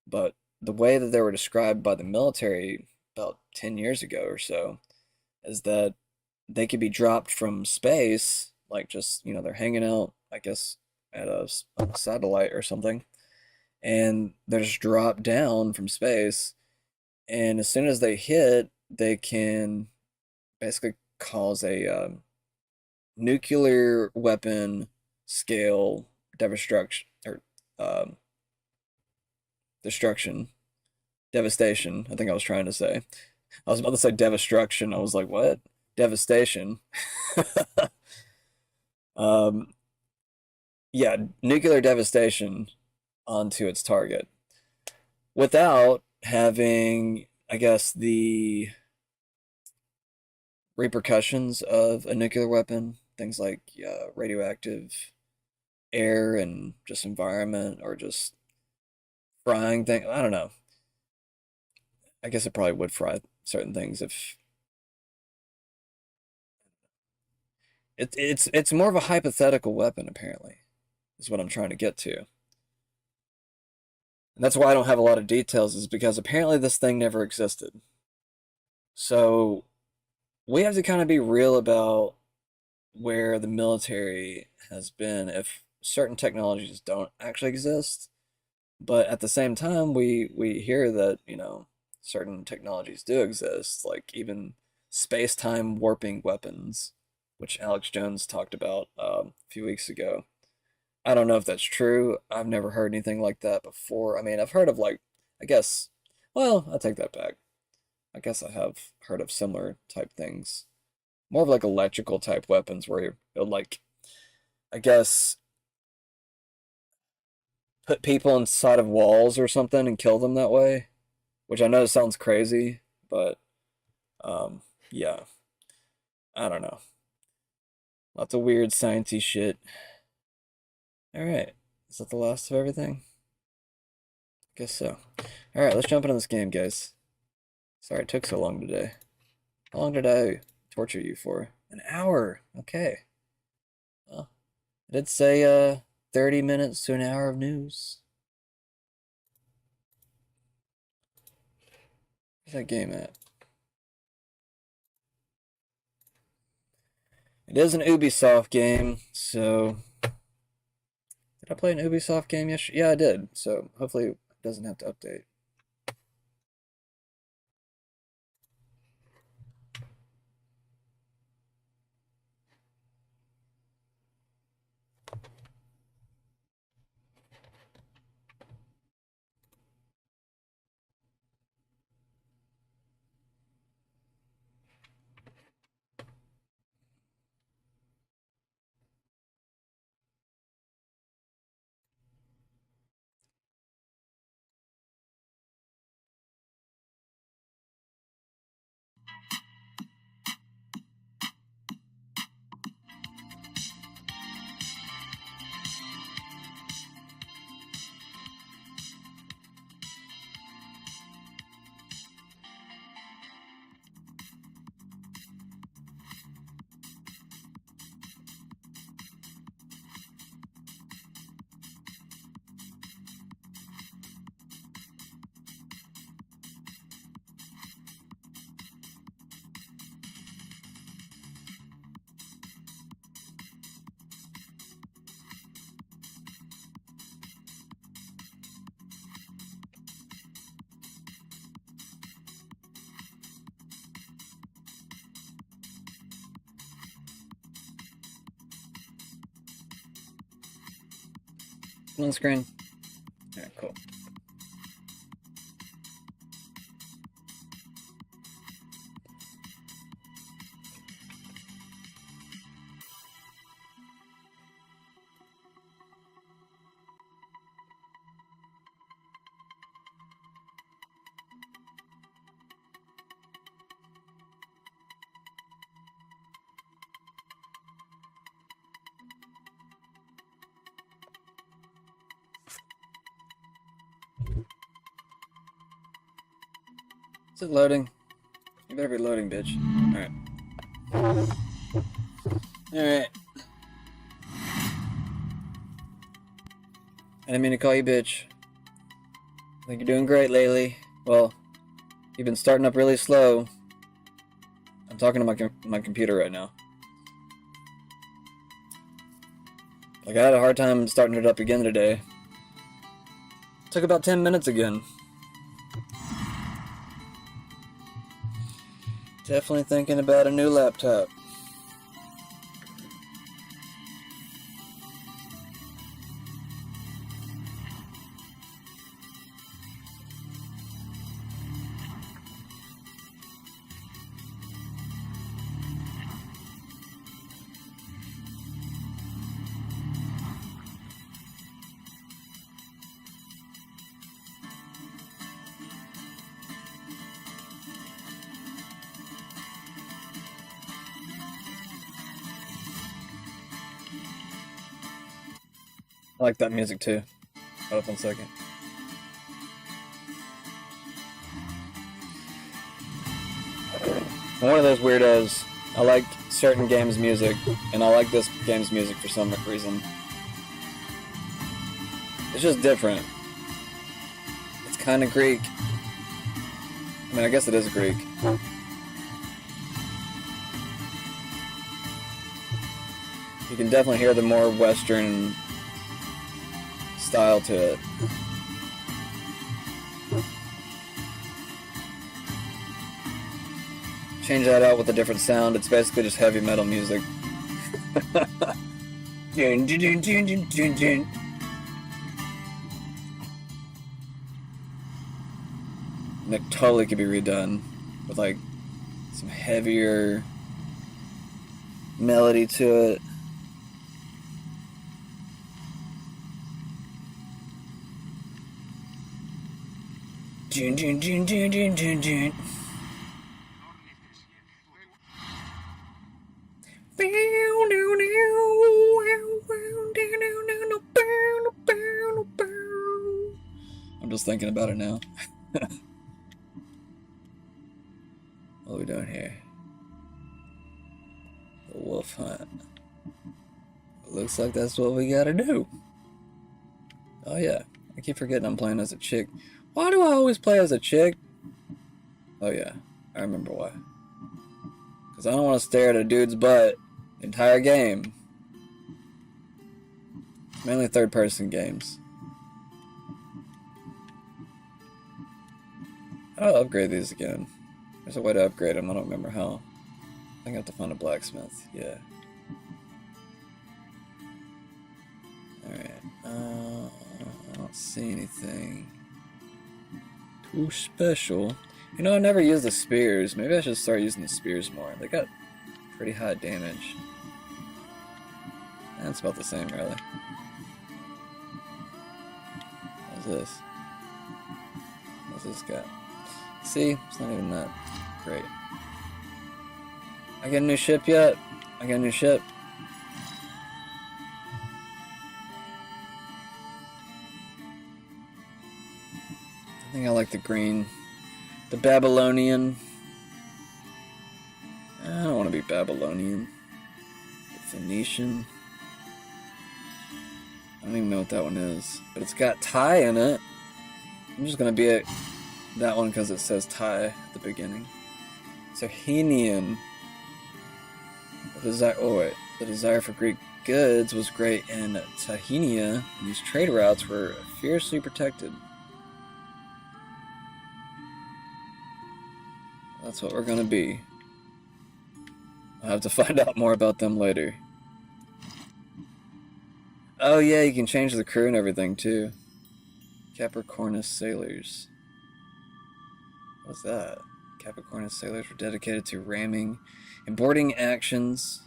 but the way that they were described by the military about 10 years ago or so is that they could be dropped from space, like just, they're hanging out, I guess, at a satellite or something, and they're just dropped down from space, and as soon as they hit, they can basically cause a nuclear weapon scale destruction, or devastation. I think I was trying to say. I was about to say destruction. I was like, what? Devastation. Yeah, nuclear devastation onto its target without having, I guess, the repercussions of a nuclear weapon, things like radioactive air and just environment, or just frying things. I don't know. I guess it probably would fry certain things if it's more of a hypothetical weapon, apparently, is what I'm trying to get to. And that's why I don't have a lot of details, is because apparently this thing never existed. So we have to kind of be real about where the military has been if certain technologies don't actually exist. But at the same time, we hear that, certain technologies do exist, like even space-time warping weapons, which Alex Jones talked about a few weeks ago. I don't know if that's true. I've never heard anything like that before. I mean, I've heard of I guess, well, I take that back. I guess I have heard of similar type things. More of like electrical type weapons where it'll I guess, put people inside of walls or something and kill them that way. Which I know sounds crazy, but yeah, I don't know. Lots of weird sciencey shit. All right, is that the last of everything? Guess so. All right, let's jump into this game, guys. Sorry it took so long today. How long did I torture you for? An hour. Okay. Well, I did say 30 minutes to an hour of news. Where's that game at? It is an Ubisoft game, so did I play an Ubisoft game yesterday? Yeah, I did. So hopefully it doesn't have to update. On screen. All right, cool. Is it loading? You better be loading, bitch. Alright. Alright. I didn't mean to call you bitch. I think you're doing great lately. Well, you've been starting up really slow. I'm talking to my computer right now. Like, I had a hard time starting it up again today. Took about 10 minutes again. Definitely thinking about a new laptop. I like that music too. Hold up 1 second. I'm one of those weirdos. I like certain games' music, and I like this game's music for some reason. It's just different. It's kind of Greek. I mean, I guess it is Greek. You can definitely hear the more Western style to it. Change that out with a different sound, it's basically just heavy metal music. Dun, dun, dun, dun, dun, dun, dun. And it totally could be redone with like some heavier melody to it. Dun, dun, dun, dun, dun, dun, dun. I'm just thinking about it now. What are we doing here? The wolf hunt. Looks like that's what we gotta do. Oh yeah, I keep forgetting I'm playing as a chick. Why do I always play as a chick? Oh yeah, I remember why. Because I don't want to stare at a dude's butt the entire game. Mainly third-person games. I'll upgrade these again. There's a way to upgrade them, I don't remember how. I think I have to find a blacksmith, yeah. Alright, I don't see anything too special. You know, I never used the spears. Maybe I should start using the spears more. They got pretty high damage. That's about the same, really. What's this? What's this got? See? It's not even that great. I get a new ship yet? I got a new ship. I think I like the green. The Babylonian. I don't want to be Babylonian. The Phoenician. I don't even know what that one is. But it's got Thai in it. I'm just going to be that one because it says Thai at the beginning. Sahinian. The desire for Greek goods was great in Tahinia, and these trade routes were fiercely protected. That's what we're gonna be. I'll have to find out more about them later. Oh yeah, you can change the crew and everything too. Capricornus sailors. What's that? Capricornus sailors were dedicated to ramming and boarding actions.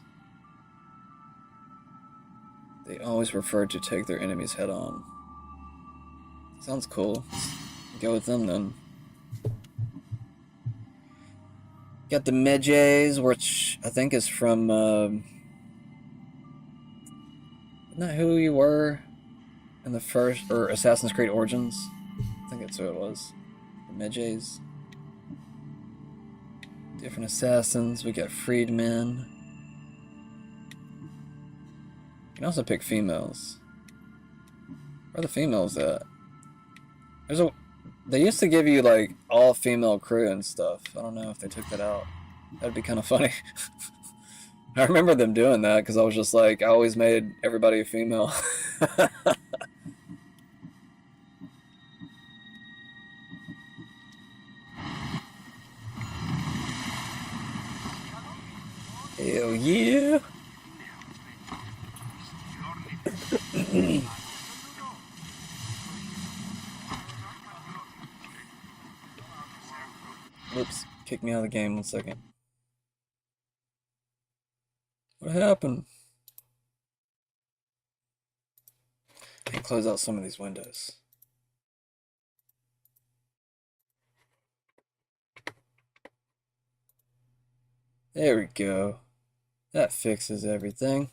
They always preferred to take their enemies head on. Sounds cool. Let's go with them then. Got the Medjays, which I think is from, isn't that who you were in the first, or Assassin's Creed Origins? I think that's who it was. The Medjays. Different assassins. We got freedmen. You can also pick females. Where are the females at? They used to give you like all female crew and stuff. I don't know if they took that out. That'd be kind of funny. I remember them doing that because I was just like, I always made everybody a female. Hell yeah! Whoops, kick me out of the game 1 second. What happened? Can't close out some of these windows. There we go. That fixes everything.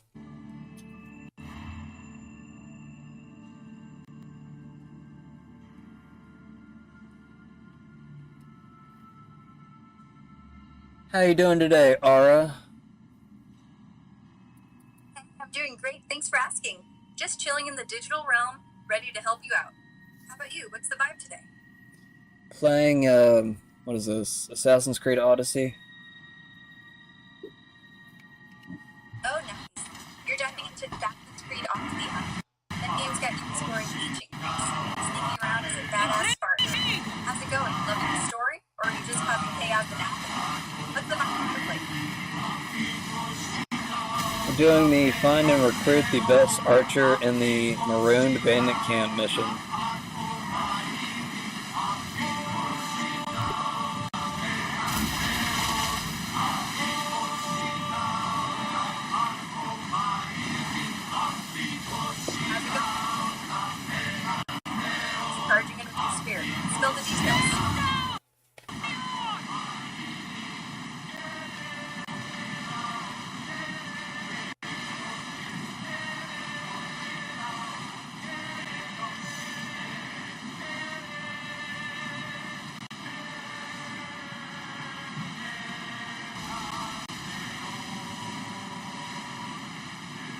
How you doing today, Ara? I'm doing great. Thanks for asking. Just chilling in the digital realm, ready to help you out. How about you? What's the vibe today? Playing, what is this? Assassin's Creed Odyssey? Oh, nice. You're diving back the screen off the island. Then games get you scoring each increase. Sneaking around as a badass Spartan. How's it going? Loving the story? Or are you just causing chaos and acting? What's the master play? We're doing the find and recruit the best archer in the marooned bandit camp mission. Charging in with the spear. Spill the details.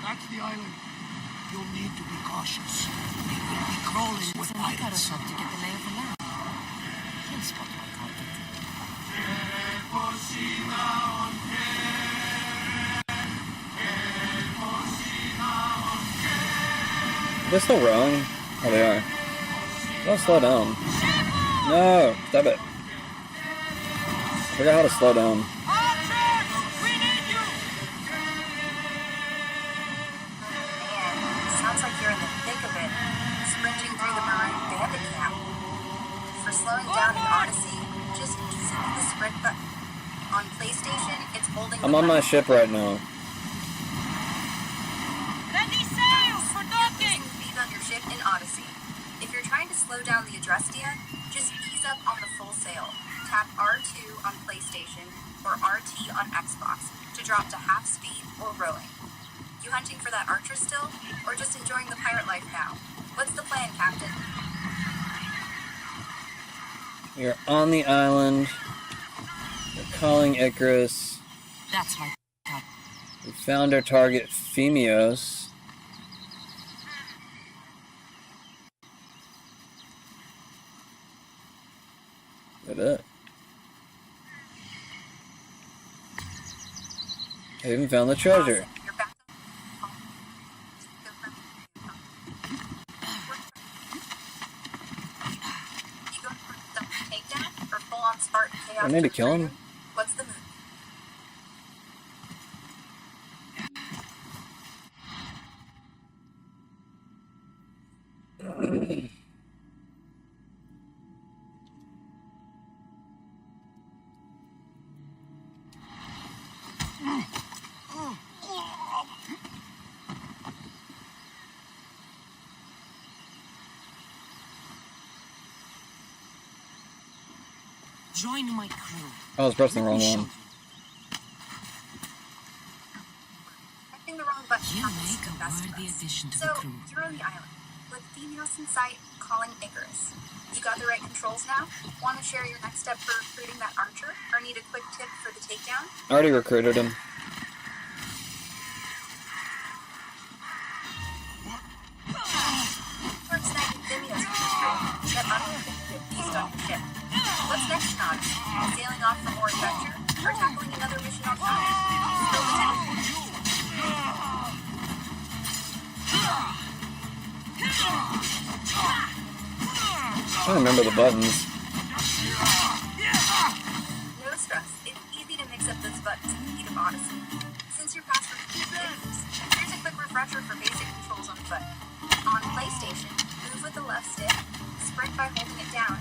That's the island. You'll need to be cautious. They will be crawling with pirates. To get the lay of the land. Can't spot my target. They're still wrong. Oh, they are. Don't slow down. No! Stop it. I forgot how to slow down. Sounds like you're in the thick of it, sprinting through the maroon bandit camp. For slowing down in Odyssey, just simply the sprint button. On PlayStation, it's holding the I'm on my button. ship right now. Ready sail for docking! Losing speed on your ship in Odyssey. If you're trying to slow down the Adrestia, just ease up on the full sail. Tap R2 on PlayStation or RT on Xbox to drop to half speed or rowing. You hunting for that archer still, or just enjoying the pirate life now? What's the plan, Captain? We're on the island. We're calling Icarus. That's my We found our target, Phemios. Look at that. I even found the treasure. You're back. You going for the takedown or full-on Spartan chaos? I need to kill him. What's the move? join my crew. I was pressing the wrong one. Pressing the wrong button You happens make to a the best of worthy us. addition to So, the crew. you're on the island, with females in sight, calling Icarus. You got the right controls now? Want to share your next step for recruiting that archer? Or need a quick tip for the takedown? I already recruited him. Or snagging Vimios with your crew. That unlimited beast on your ship. What's next, Nog? Sailing off for more adventure? Or tackling another mission on time? Spill the tip. I don't remember the buttons. No stress. It's easy to mix up those buttons in the heat of Odyssey. Since your password is Icarus, here's a quick refresher for basic controls on foot. On PlayStation, move with the left stick, sprint by holding it down,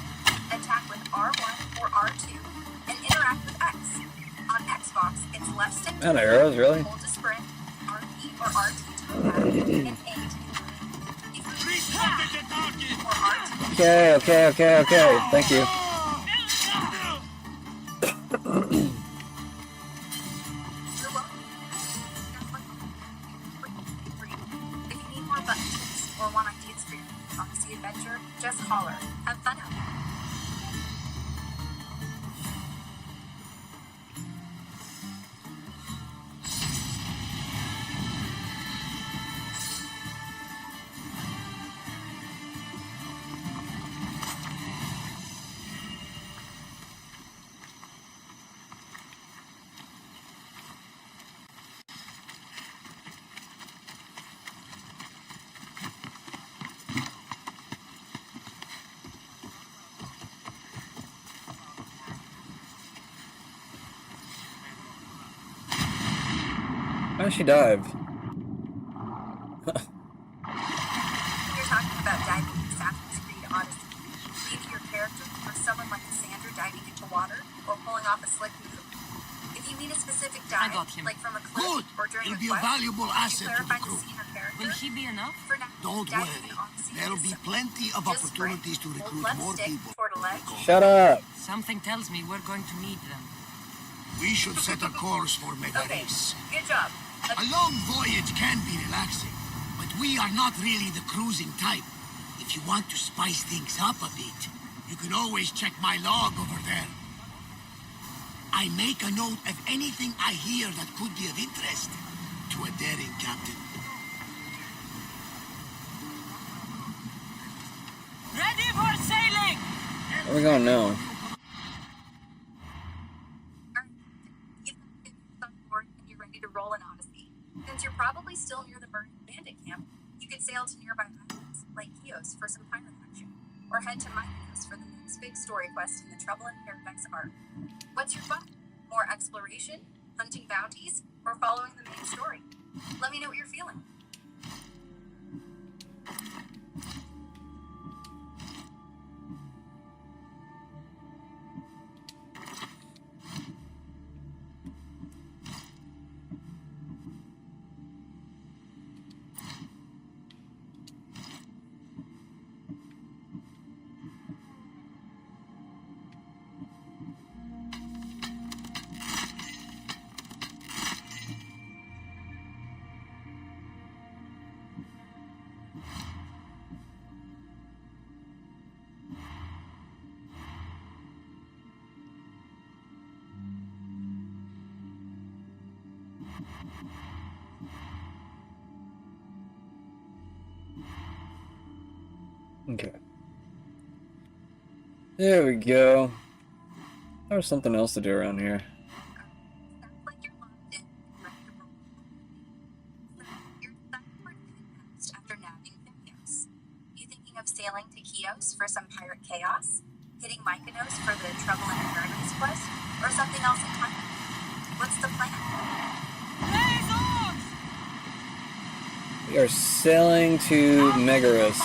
attack with R1 or R2, and interact with X. On Xbox, it's left stick to Not arrows, really? hold to sprint, RP or RT to attack, and A to move. If you or RT Okay. Thank you. You're welcome. If you need more button tips or want ideas for your Odyssey adventure, just holler. Have fun out there. How did she dive? You're talking about diving in Assassin's Creed Odyssey. Maybe your character or someone like Cassandra diving into water or pulling off a slick move. If you mean a specific dive, like from a cliff or during a He'll be a valuable asset to the clarify the crew. scene or character. Will he be enough? For now, Don't diving worry. in Odyssey There'll is be simple. plenty of Just opportunities to sprint, recruit hold left more stick people. toward a ledge. Shut up! Something tells me we're going to need them. We should set a course for Mega Okay, Race. good job. A long voyage can be relaxing, but we are not really the cruising type. If you want to spice things up a bit, you can always check my log over there. I make a note of anything I hear that could be of interest to a daring captain. Ready for sailing! Where are we going now? You've got on board and you're ready to roll an Odyssey. Since you're probably still near the Burning Bandit camp, you could sail to nearby islands like Chios for some pirate action, or head to Mykonos for the next big story quest in the Trouble in Paradise arc. What's your fun? More exploration, hunting bounties, or following the main story? Let me know what you're feeling. Okay. There we go. There's something else to do around here. Sounds like you're locked in and ready to roll. So you're deciding where to head next after nabbing Chios. You thinking of sailing to Chios for some pirate chaos? Hitting Mykonos for the Trouble in Paradise quest? Or something else entirely? What's the plan? We are sailing to Megaris.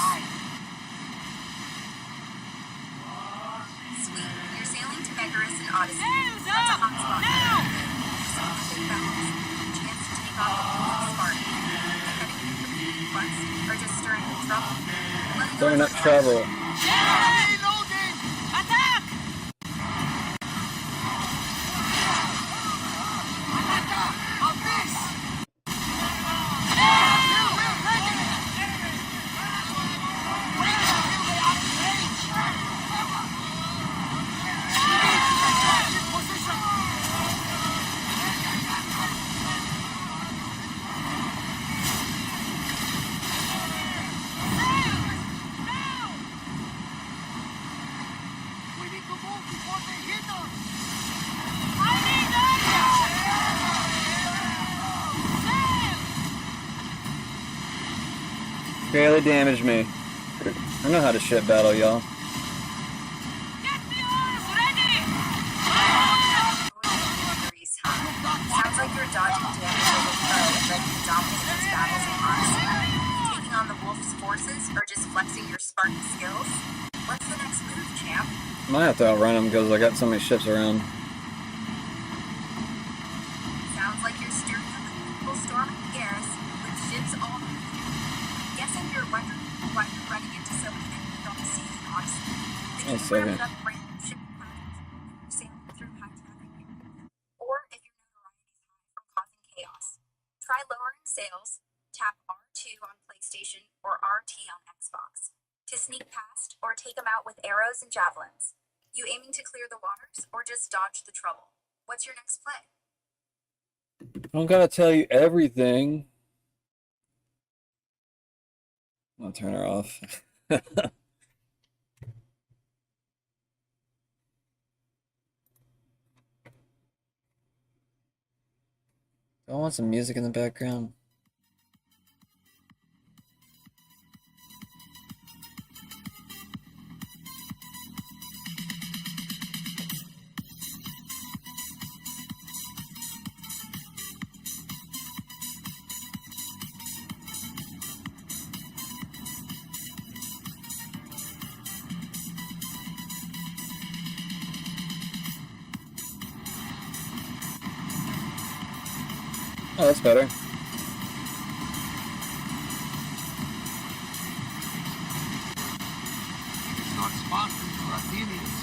Sweet. You're sailing to Megaris in Odyssey. That's a hot spot. Some big battles. Chance to take off a little spark. Heading into the big quest, or just stirring up trouble. Let me know Stirring up what's trouble. Attack! Barely damaged me. I know how to ship battle, y'all. Get the oars ready! Sounds like you're dodging damage with a pro and ready to dominate these battles in Odyssey. Taking on the Wolf's forces or just flexing your Spartan skills? What's the next move, champ? Might have to outrun them because I got so many ships around. Sounds like you're steering up an equal storm in Garrus with ships all over. Guessing you're wondering why you're running into so many enemies on the sea in Odyssey. Then you can round up random ship patterns and sailing through high traffic areas. Or if your notoriety is high from causing chaos, try lowering sails, tap R2 on PlayStation or RT on Xbox to sneak past or take them out with arrows and javelins. You aiming to clear the waters or just dodge the trouble? What's your next play? I don't gotta tell you everything. I'll turn her off. Do I want some music in the background? Oh, that's better. It's not Spartans or Athenians,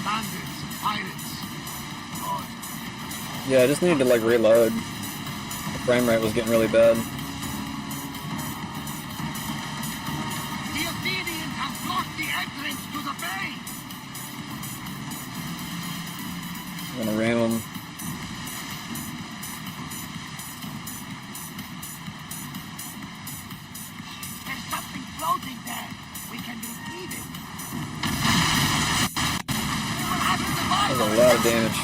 bandits, pirates. God. Yeah, I just needed to like reload. The frame rate was getting really bad. The Athenians have blocked the entrance to the bay. I'm gonna ram them. There's something floating there. We can retrieve it. That was a lot of damage.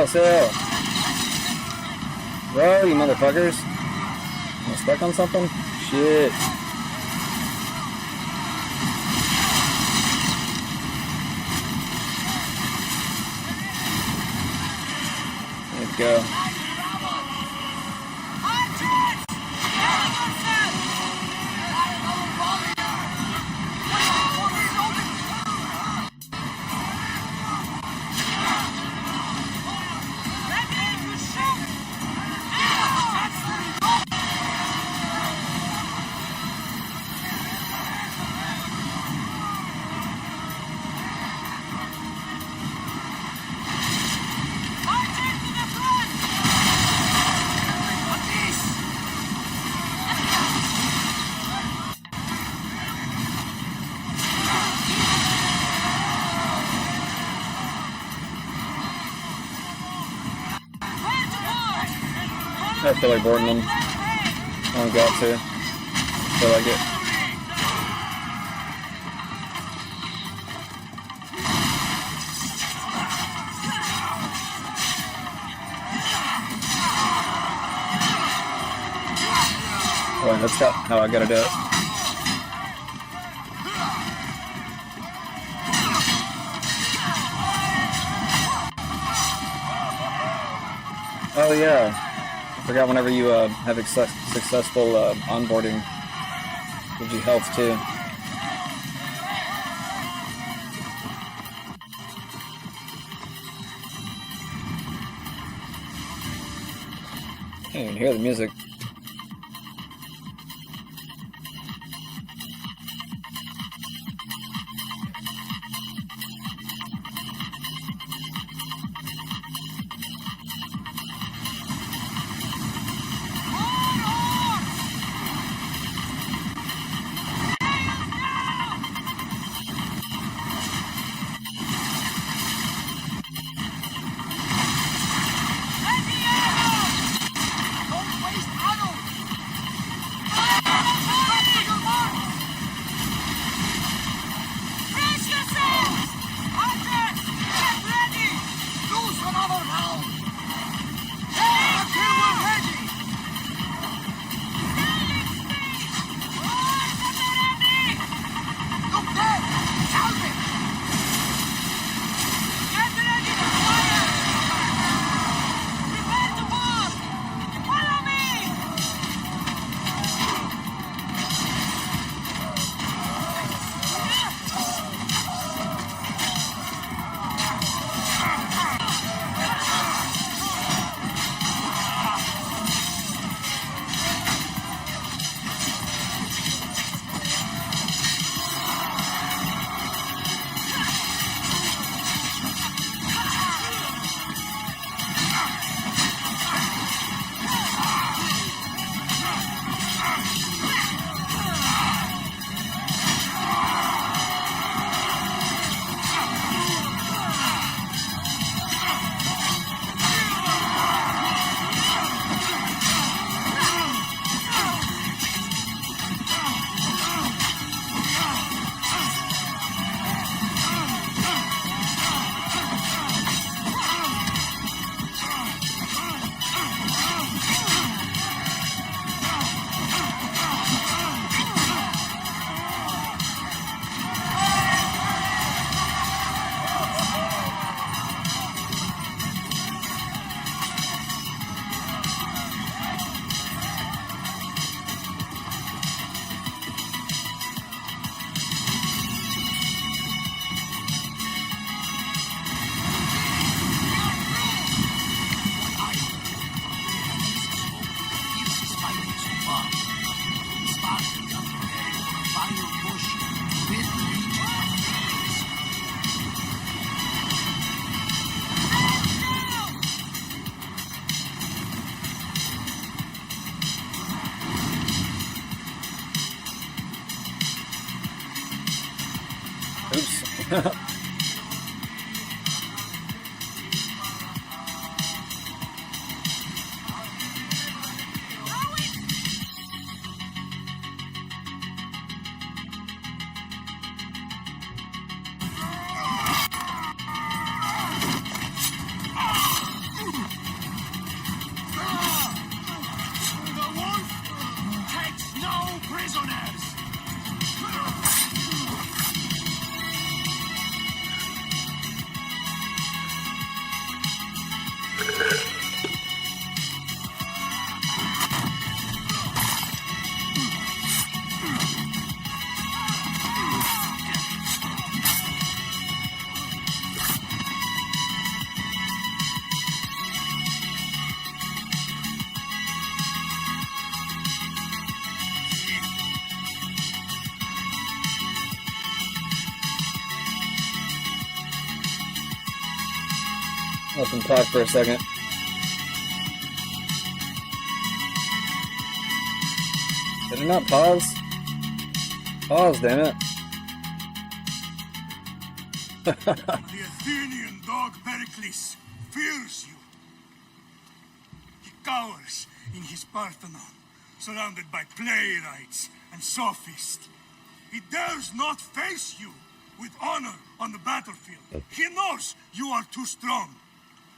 Sail! Bro, you motherfuckers. Am I stuck on something? Shit. There we go. I feel like boarding them. I don't got to. I feel like it. Well, that's how I gotta do it. Oh yeah. I forgot whenever you have successful onboarding, gives you health too. Can't even hear the music. Let them talk for a second. Did it not pause? Pause, damn it. The Athenian dog Pericles fears you. He cowers in his Parthenon, surrounded by playwrights and sophists. He dares not face you with honor on the battlefield. He knows you are too strong.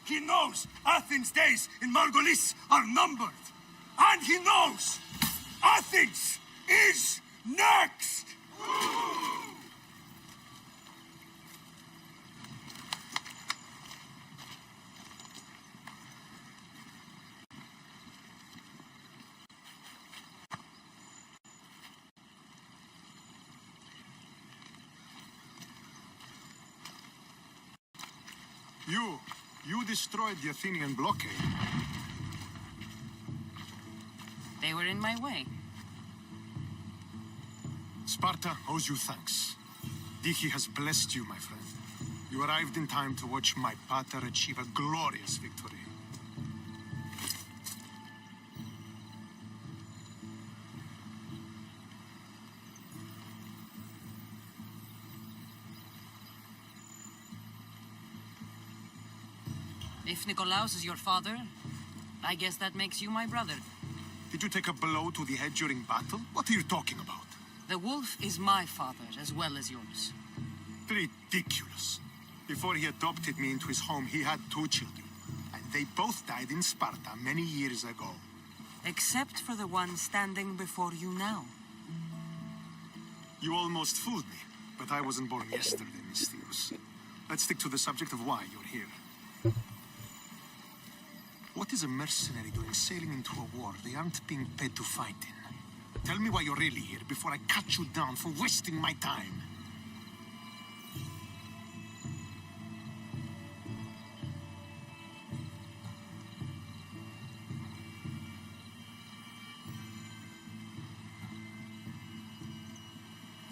He knows Athens' days in Margolis are numbered. And he knows Athens is next! You destroyed the Athenian blockade. They were in my way. Sparta owes you thanks. Dichi has blessed you, my friend. You arrived in time to watch my pater achieve a glorious victory. If Nikolaos is your father, I guess that makes you my brother. Did you take a blow to the head during battle? What are you talking about? The wolf is my father as well as yours. Ridiculous. Before he adopted me into his home, he had 2 children. And they both died in Sparta many years ago. Except for the one standing before you now. You almost fooled me, but I wasn't born yesterday, Mystios. Let's stick to the subject of why you're here. What is a mercenary doing sailing into a war they aren't being paid to fight in? Tell me why you're really here before I cut you down for wasting my time.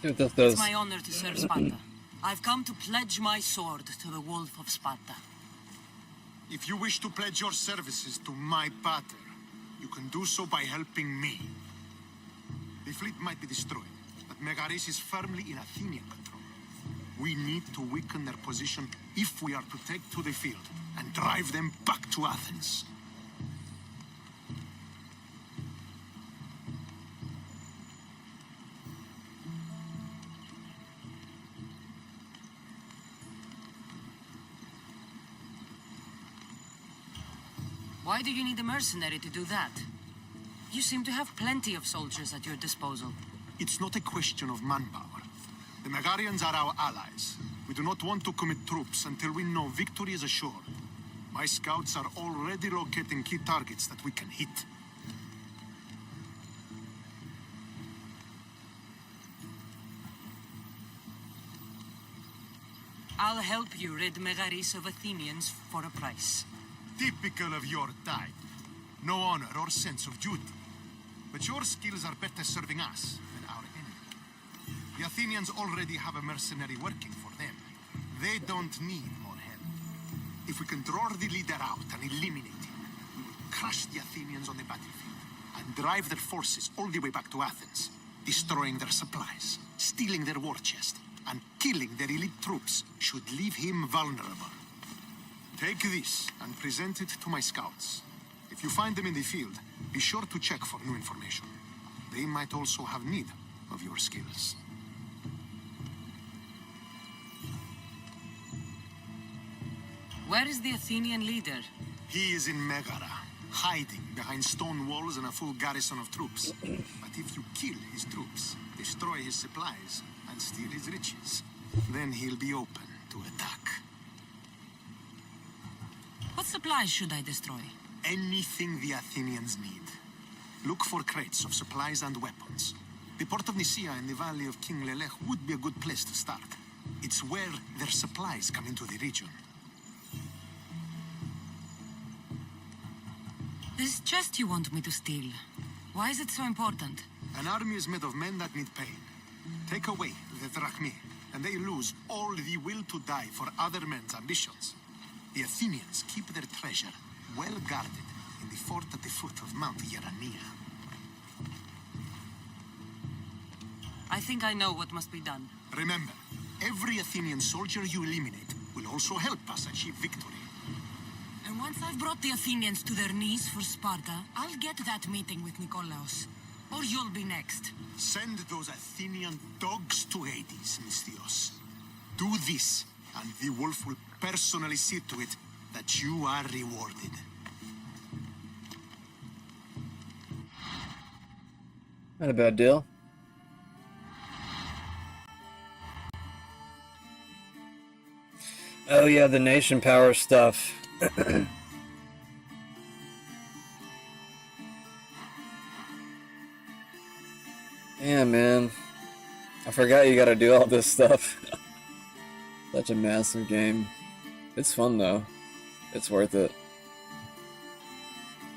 See what this does. It's my honor to serve Sparta. I've come to pledge my sword to the Wolf of Sparta. If you wish to pledge your services to my pater, you can do so by helping me. The fleet might be destroyed, but Megaris is firmly in Athenian control. We need to weaken their position if we are to take to the field and drive them back to Athens. Why do you need a mercenary to do that? You seem to have plenty of soldiers at your disposal. It's not a question of manpower. The Megarians are our allies. We do not want to commit troops until we know victory is assured. My scouts are already locating key targets that we can hit. I'll help you rid Megaris of Athenians for a price. Typical of your type. No honor or sense of duty. But your skills are better serving us than our enemy. The Athenians already have a mercenary working for them. They don't need more help. If we can draw the leader out and eliminate him, we will crush the Athenians on the battlefield and drive their forces all the way back to Athens, destroying their supplies, stealing their war chest, and killing their elite troops should leave him vulnerable. Take this and present it to my scouts. If you find them in the field, be sure to check for new information. They might also have need of your skills. Where is the Athenian leader? He is in Megara, hiding behind stone walls and a full garrison of troops. But if you kill his troops, destroy his supplies, and steal his riches, then he'll be open to attack. What supplies should I destroy? Anything the Athenians need. Look for crates of supplies and weapons. The port of Nicaea in the valley of King Lelech would be a good place to start. It's where their supplies come into the region. This chest you want me to steal. Why is it so important? An army is made of men that need pain. Take away the drachmi, and they lose all the will to die for other men's ambitions. The Athenians keep their treasure well guarded in the fort at the foot of Mount Yerania. I think I know what must be done. Remember, every Athenian soldier you eliminate will also help us achieve victory. And once I've brought the Athenians to their knees for Sparta, I'll get that meeting with Nikolaos. Or you'll be next. Send those Athenian dogs to Hades, Misthios. Do this, and the wolf will personally see to it that you are rewarded. Not a bad deal. Oh yeah, the nation power stuff. Yeah, man. I forgot you gotta do all this stuff. Such a massive game. It's fun though. It's worth it.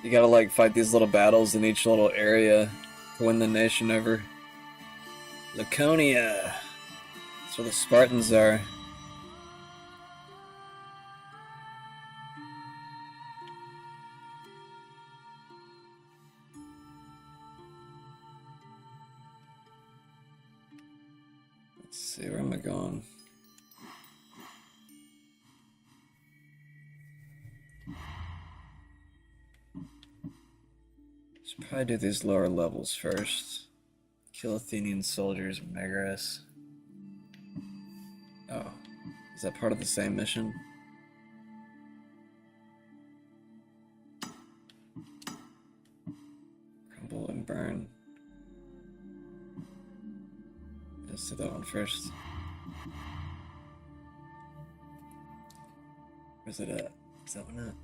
You gotta like fight these little battles in each little area to win the nation over. Laconia. That's where the Spartans are. Let's see, where am I going? Should probably do these lower levels first. Kill Athenian soldiers, Megaris. Oh, is that part of the same mission? Crumble and burn. Let's do that one first. Where's it at? Is that one at?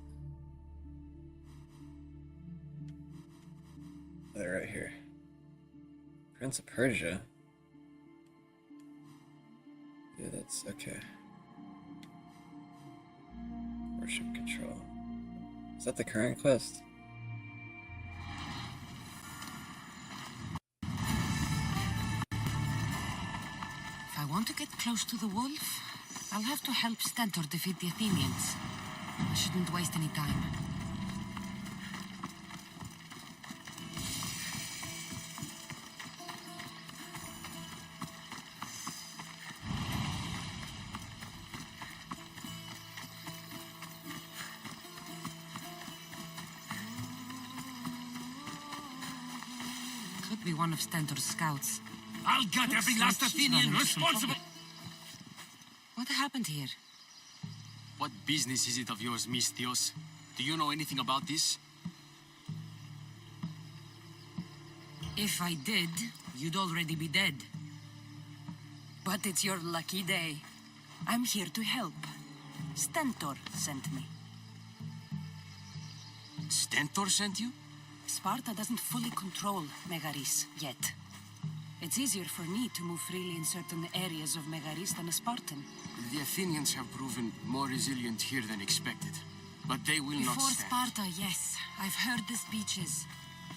Oh, they're right here. Prince of Persia? Yeah, that's okay. Worship control. Is that the current quest? If I want to get close to the wolf, I'll have to help Stentor defeat the Athenians. I shouldn't waste any time. Could be one of Stentor's scouts. I'll get every last Athenian responsible! What happened here? What business is it of yours, Misthios? Do you know anything about this? If I did, you'd already be dead. But it's your lucky day. I'm here to help. Stentor sent me. Stentor sent you? Sparta doesn't fully control Megaris yet. It's easier for me to move freely in certain areas of Megaris than a Spartan. The Athenians have proven more resilient here than expected. But they will not Before stand. Sparta, yes. I've heard the speeches.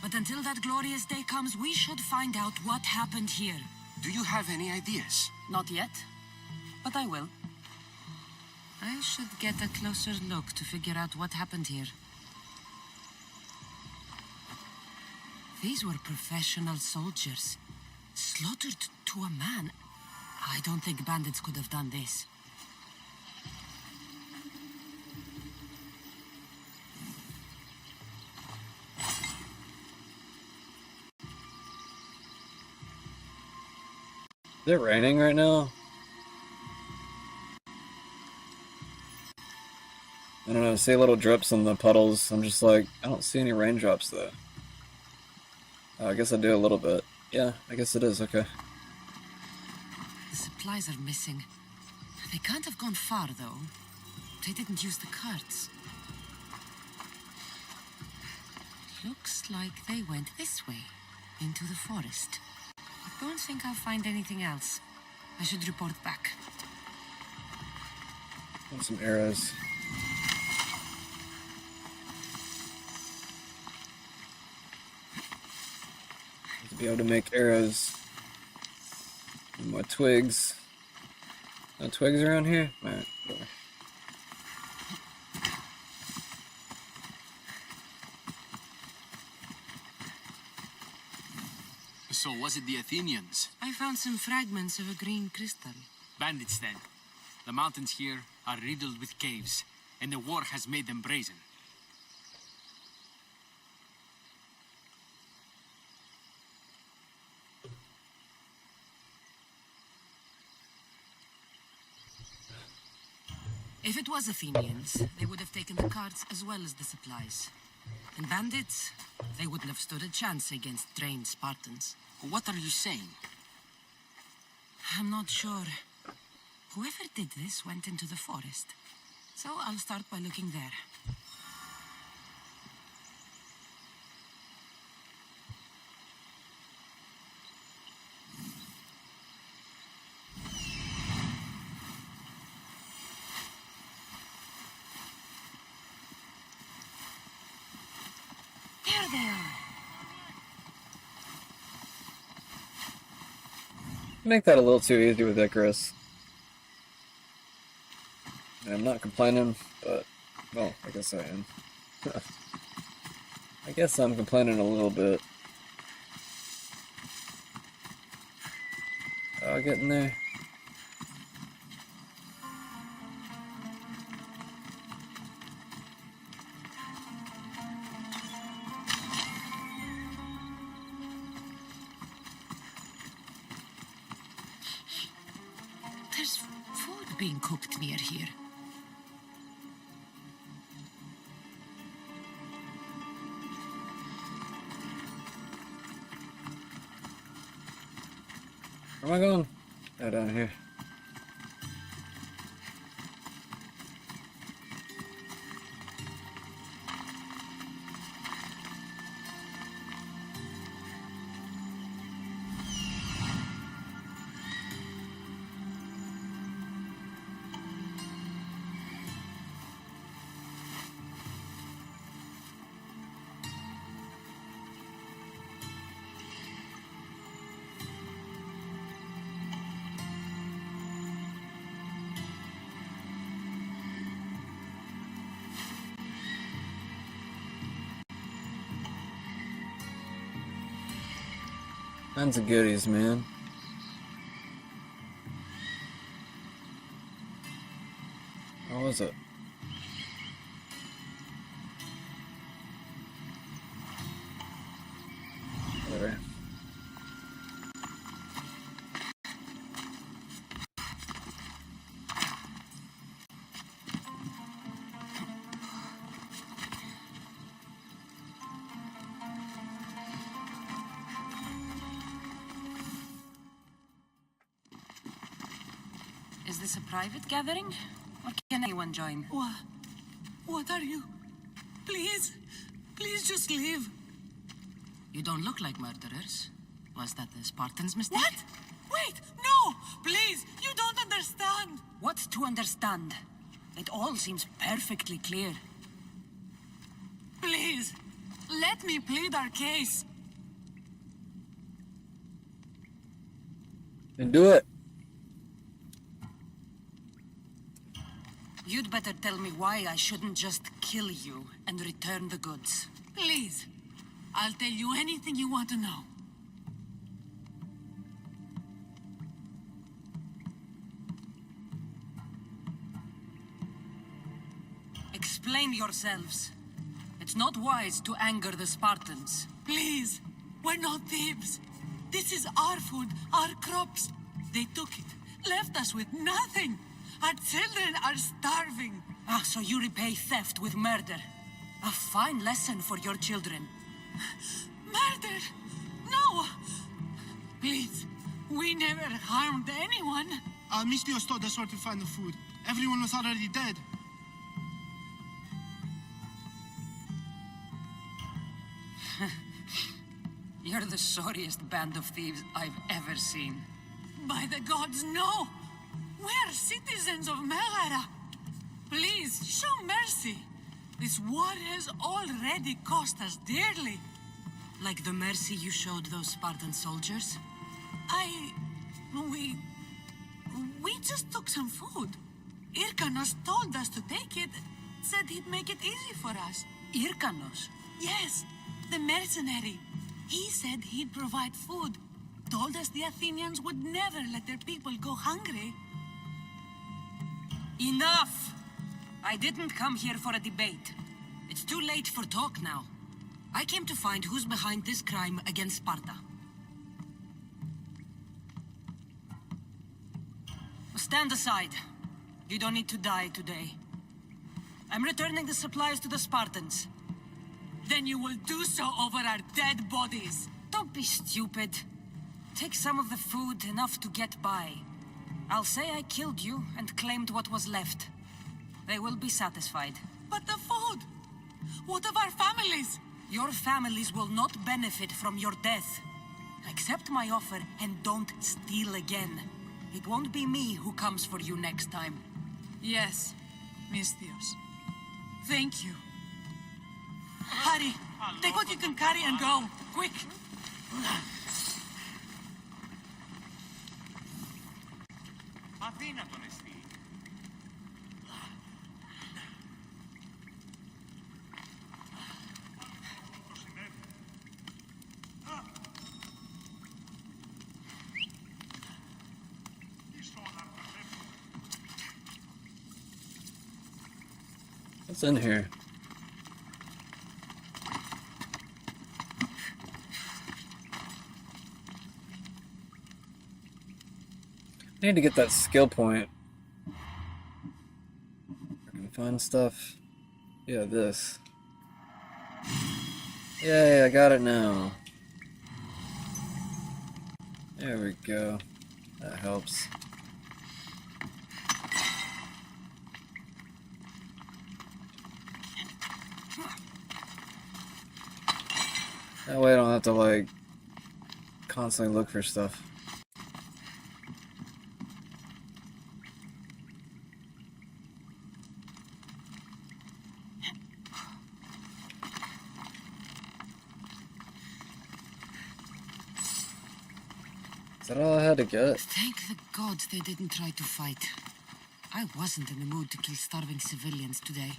But until that glorious day comes, we should find out what happened here. Do you have any ideas? Not yet, but I will. I should get a closer look to figure out what happened here. These were professional soldiers, slaughtered to a man. I don't think bandits could have done this. Is it raining right now? I don't know, I see little drips on the puddles. I'm just like, I don't see any raindrops though. Oh, I guess I do a little bit. Yeah, I guess it is, okay. The supplies are missing. They can't have gone far though. They didn't use the carts. Looks like they went this way, into the forest. I don't think I'll find anything else. I should report back. Want some arrows. To be able to make arrows. More twigs. No twigs around here? Alright, whatever. So was it the Athenians? I found some fragments of a green crystal. Bandits then. The mountains here are riddled with caves, and the war has made them brazen. If it was Athenians, they would have taken the carts as well as the supplies. And bandits, they wouldn't have stood a chance against trained Spartans. What are you saying? I'm not sure. Whoever did this went into the forest. So I'll start by looking there. There they are. Make that a little too easy with Icarus. And I'm not complaining, but, well, I guess I am. I guess I'm complaining a little bit. Oh, getting there. There's food being cooked near here. Where am I going? Oh, down here. Tons of goodies, man. What was it? Whatever. Is this a private gathering? Or can anyone join? What are you? Please, please just leave. You don't look like murderers. Was that the Spartans' mistake? What? Wait, no! Please, you don't understand. What to understand? It all seems perfectly clear. Please, let me plead our case. Then do it. You'd better tell me why I shouldn't just kill you and return the goods. Please, I'll tell you anything you want to know. Explain yourselves. It's not wise to anger the Spartans. Please, we're not thieves. This is our food, our crops. They took it, left us with nothing. Our children are starving. Ah, so you repay theft with murder. A fine lesson for your children. Murder? No! Please, we never harmed anyone. Mistios told us where to find the food. Everyone was already dead. You're the sorriest band of thieves I've ever seen. By the gods, no! We're citizens of Megara. Please, show mercy. This war has already cost us dearly. Like the mercy you showed those Spartan soldiers? We just took some food. Irkanos told us to take it, said he'd make it easy for us. Irkanos? Yes, the mercenary. He said he'd provide food. Told us the Athenians would never let their people go hungry. Enough! I didn't come here for a debate. It's too late for talk now. I came to find who's behind this crime against Sparta. Stand aside. You don't need to die today. I'm returning the supplies to the Spartans. Then you will do so over our dead bodies. Don't be stupid. Take some of the food, enough to get by. I'll say I killed you and claimed what was left. They will be satisfied. But the food! What of our families? Your families will not benefit from your death. Accept my offer and don't steal again. It won't be me who comes for you next time. Yes, Mistios. Thank you. Hurry! Take what you can carry and go! Quick! What's in here? I need to get that skill point. I can find stuff. Yeah, this. Yay, I got it now. There we go. That helps. That way I don't have to, like, constantly look for stuff. Is that all I had to get? Thank the gods they didn't try to fight. I wasn't in the mood to kill starving civilians today.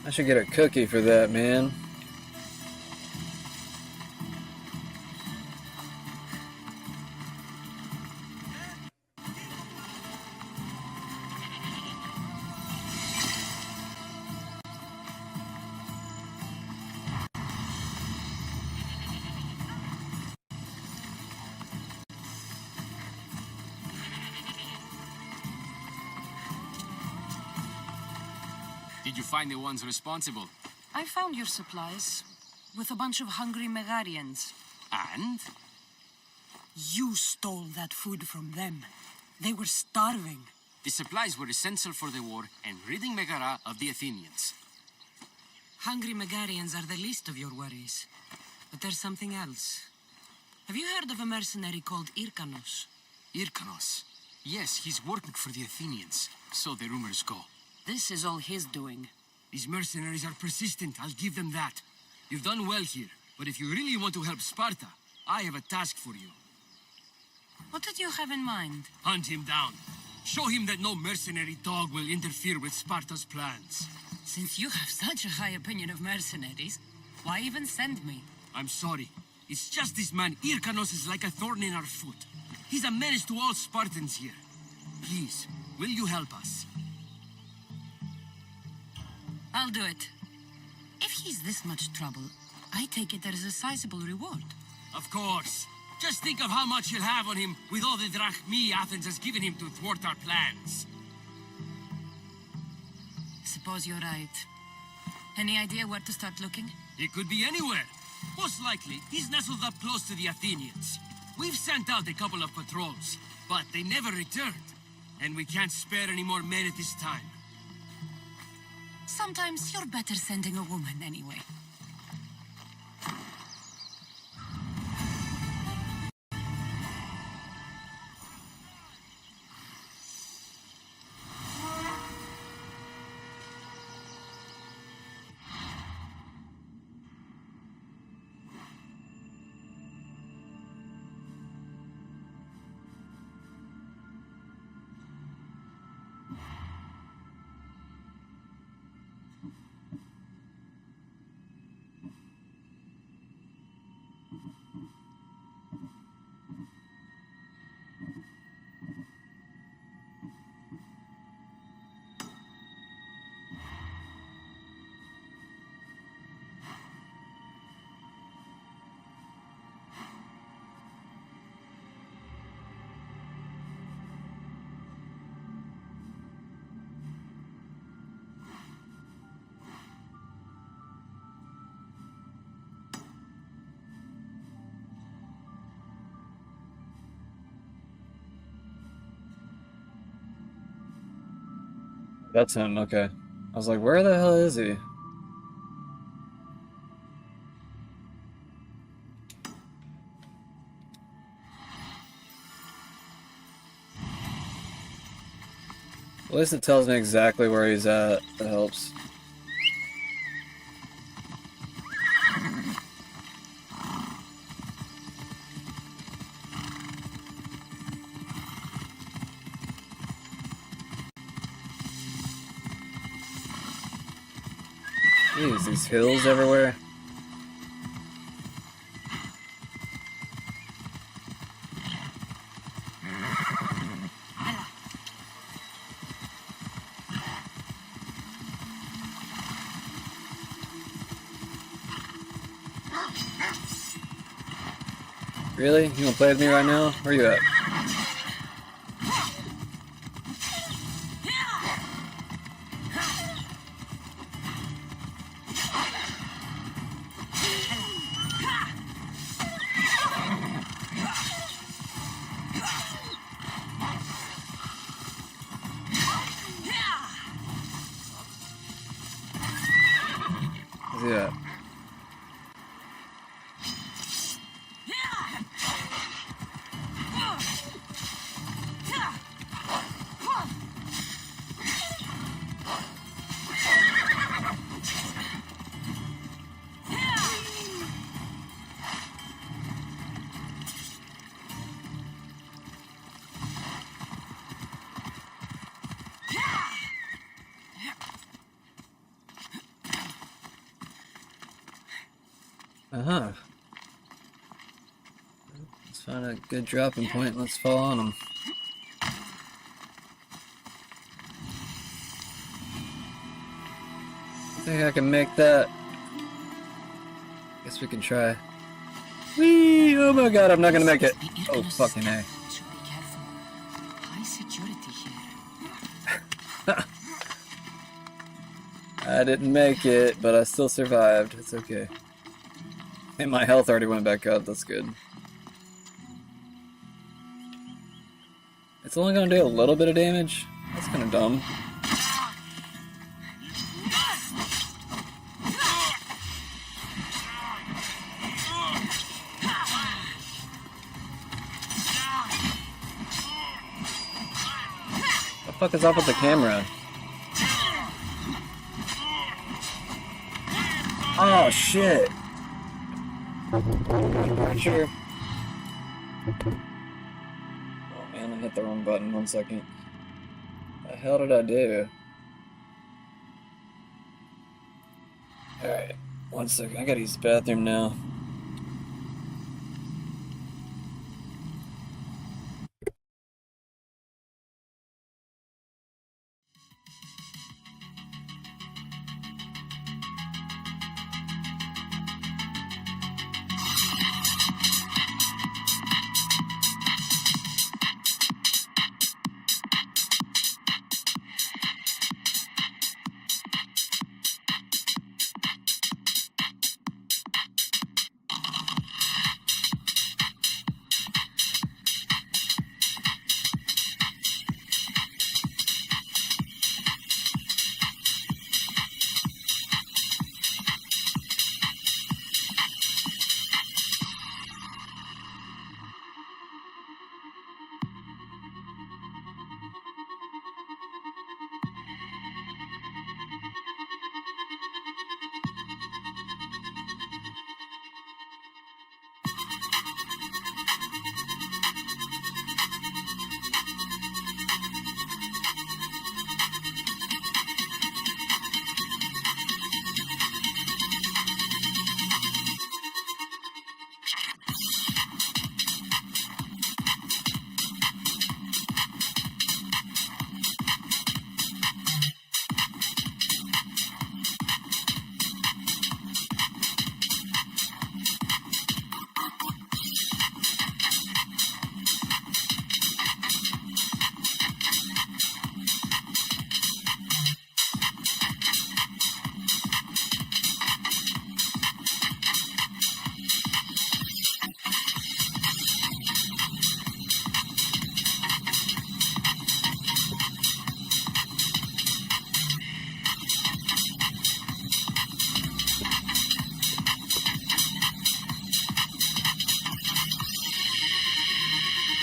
I should get a cookie for that, man. Did you find the ones responsible? I found your supplies with a bunch of hungry Megarians. And? You stole that food from them. They were starving. The supplies were essential for the war and ridding Megara of the Athenians. Hungry Megarians are the least of your worries. But there's something else. Have you heard of a mercenary called Irkanos? Irkanos? Yes, he's working for the Athenians. So the rumors go. This is all his doing. These mercenaries are persistent, I'll give them that. You've done well here, but if you really want to help Sparta, I have a task for you. What did you have in mind? Hunt him down. Show him that no mercenary dog will interfere with Sparta's plans. Since you have such a high opinion of mercenaries, why even send me? I'm sorry. It's just this man, Irkanos, is like a thorn in our foot. He's a menace to all Spartans here. Please, will you help us? I'll do it. If he's this much trouble, I take it there is a sizable reward. Of course. Just think of how much you'll have on him with all the drachmi Athens has given him to thwart our plans. Suppose you're right. Any idea where to start looking? He could be anywhere. Most likely, he's nestled up close to the Athenians. We've sent out a couple of patrols, but they never returned. And we can't spare any more men at this time. Sometimes you're better sending a woman anyway. That's him, okay. I was like, where the hell is he? At least it tells me exactly where he's at. That helps. Jeez, these hills everywhere. Really? You gonna play with me right now? Where you at? Where's he at? Uh-huh. Let's find a good dropping point and let's fall on them. Think I can make that? Guess we can try. Whee! Oh my god, I'm not gonna make it. Oh, fucking A. Should be careful. High security here. I didn't make it, but I still survived. It's okay. And my health already went back up, that's good. It's only gonna do a little bit of damage? That's kinda dumb. What the fuck is up with the camera? Oh shit! Sure. Oh man, I hit the wrong button. 1 second. What the hell did I do? Alright, 1 second. I gotta use the bathroom now.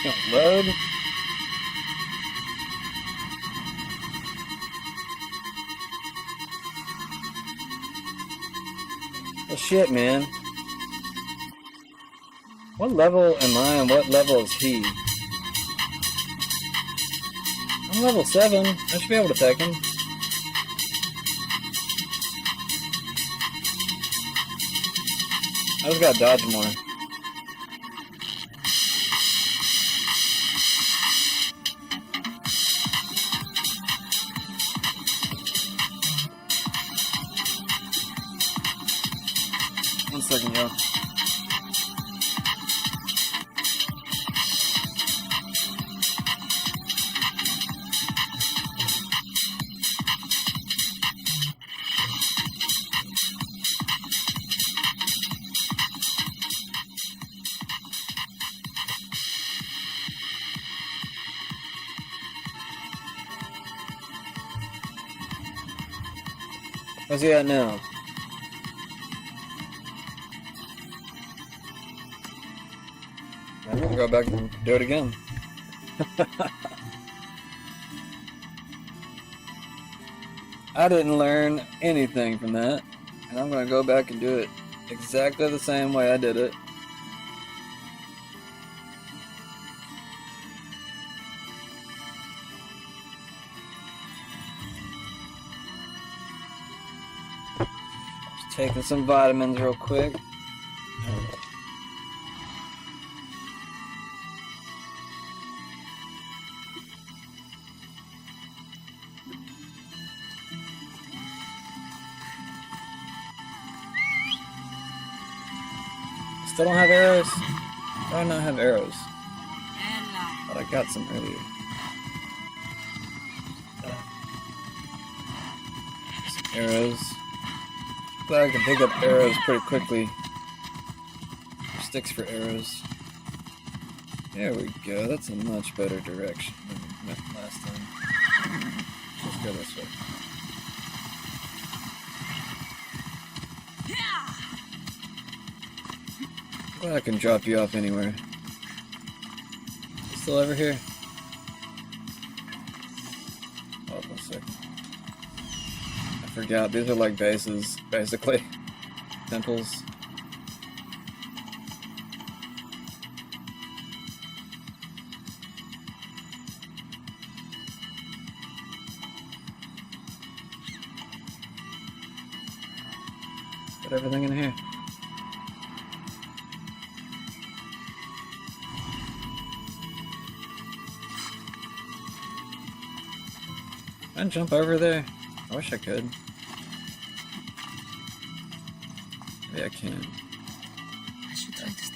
Don't load. Well, shit, man. What level am I and what level is he? I'm level 7. I should be able to take him. I just gotta dodge more. One second, yo. Where's he at now? I'm gonna go back and do it again. I didn't learn anything from that, and I'm gonna go back and do it exactly the same way I did it. Just taking some vitamins real quick. Still don't have arrows? Why do I not have arrows? But I got some earlier. Some arrows. Glad I can pick up arrows pretty quickly. Sticks for arrows. There we go. That's a much better direction than we went last time. Let's go this way. Well, I can drop you off anywhere. Still over here? Hold on a second. I forgot, these are like bases, basically. Temples. Put everything in here. Can I jump over there? I wish I could. Maybe I can.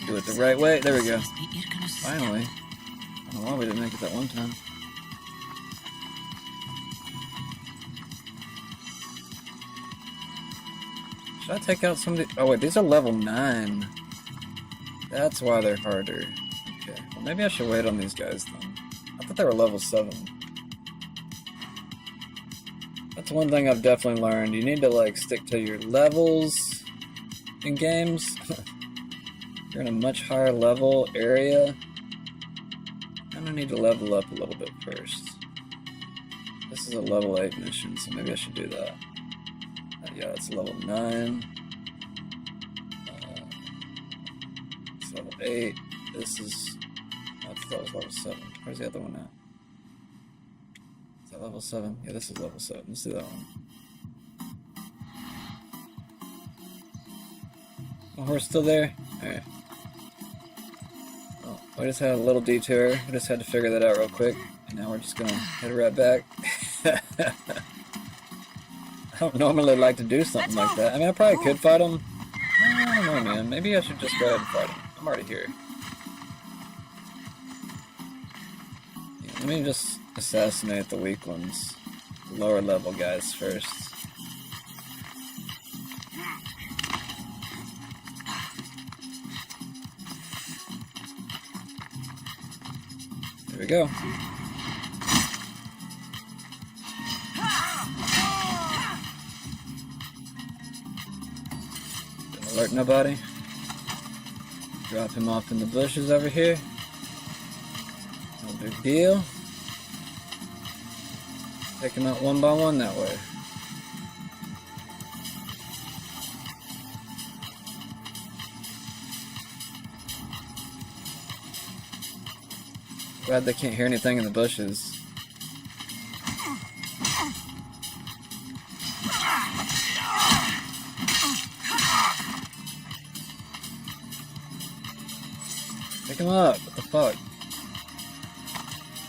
Do it the right way. There we go. Finally. I don't know why we didn't make it that one time. Should I take out some of the... Oh wait, these are level 9. That's why they're harder. Okay. Well, maybe I should wait on these guys then. I thought they were level 7. That's one thing I've definitely learned. You need to like stick to your levels in games. You're in a much higher level area. I'm gonna need to level up a little bit first. This is a level 8 mission, so maybe I should do that. Yeah, it's level 9. It's level 8. This is... I thought it was level 7. Where's the other one at? Level 7? Yeah, this is level 7. Let's do that one. My horse still there? Alright. Well, we just had a little detour. We just had to figure that out real quick. And now we're just gonna head right back. I don't normally like to do something like that. I mean, I probably could fight him. I don't know, man. Maybe I should just go ahead and fight him. I'm already here. Yeah, let me just assassinate the weak ones. Lower level guys first. There we go. Didn't alert nobody. Drop him off in the bushes over here. No big deal. Take them out one by one that way. Glad they can't hear anything in the bushes. Pick him up. What the fuck?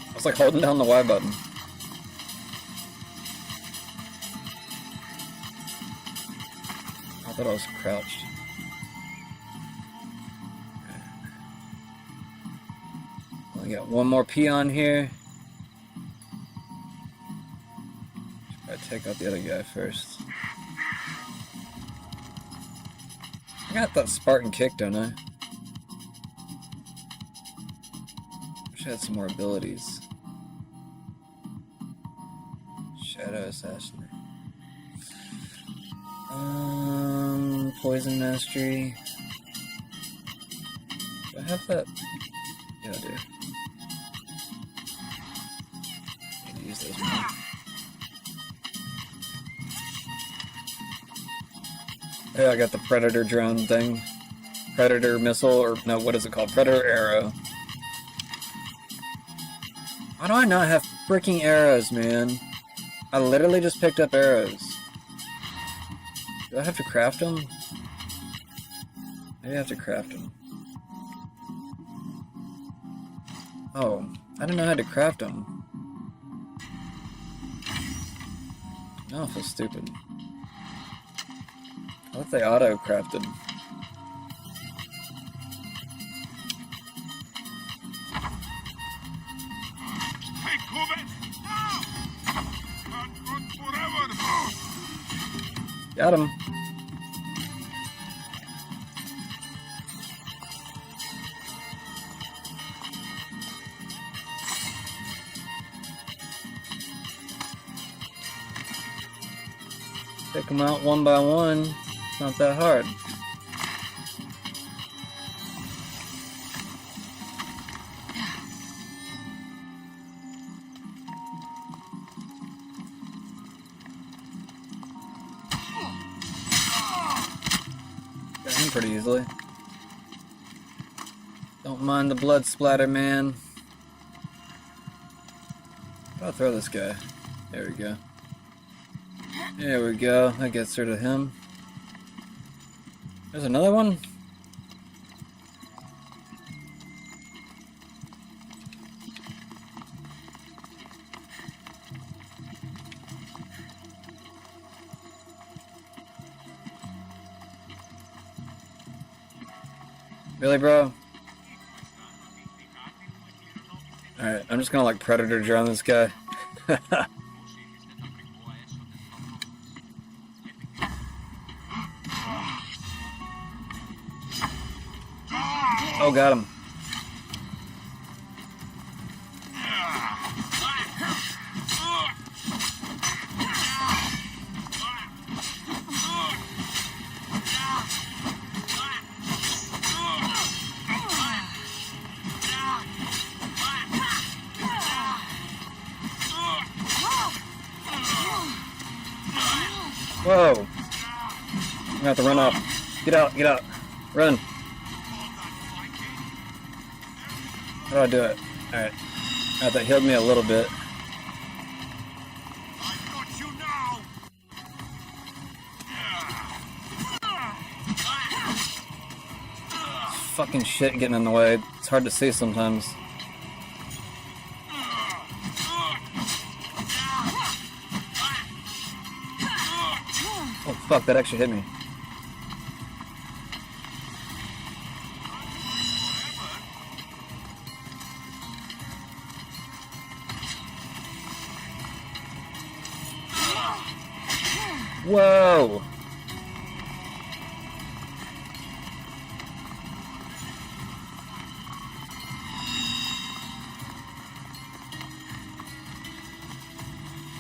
I was like holding down the Y button. I thought I was crouched. I got one more peon here. Should I take out the other guy first? I got that Spartan kick, don't I? Wish I had some more abilities. Shadow Assassin. Poison Mastery. Do I have that? Yeah, I do. Need to use those more. Yeah, I got the Predator drone thing. Predator missile, or no, what is it called? Predator arrow. Why do I not have freaking arrows, man? I literally just picked up arrows. Do I have to craft them? Maybe I have to craft them. Oh, I didn't know how to craft them. Now I feel stupid. I thought they auto-crafted. Hey, Corbett! No! Can't run forever! Got him. Take them out one by one. It's not that hard. Got him pretty easily. Don't mind the blood splatter, man. I'll throw this guy. There we go. There we go. That gets rid of him. There's another one. Really, bro? Alright, I'm just gonna like Predator drone this guy. Oh, got him. Whoa. I'm gonna have to run up. Get out, run. How do I do it? Alright. Alright, that healed me a little bit. I've got you now! Fucking shit getting in the way. It's hard to see sometimes. Oh fuck, that actually hit me. Whoa!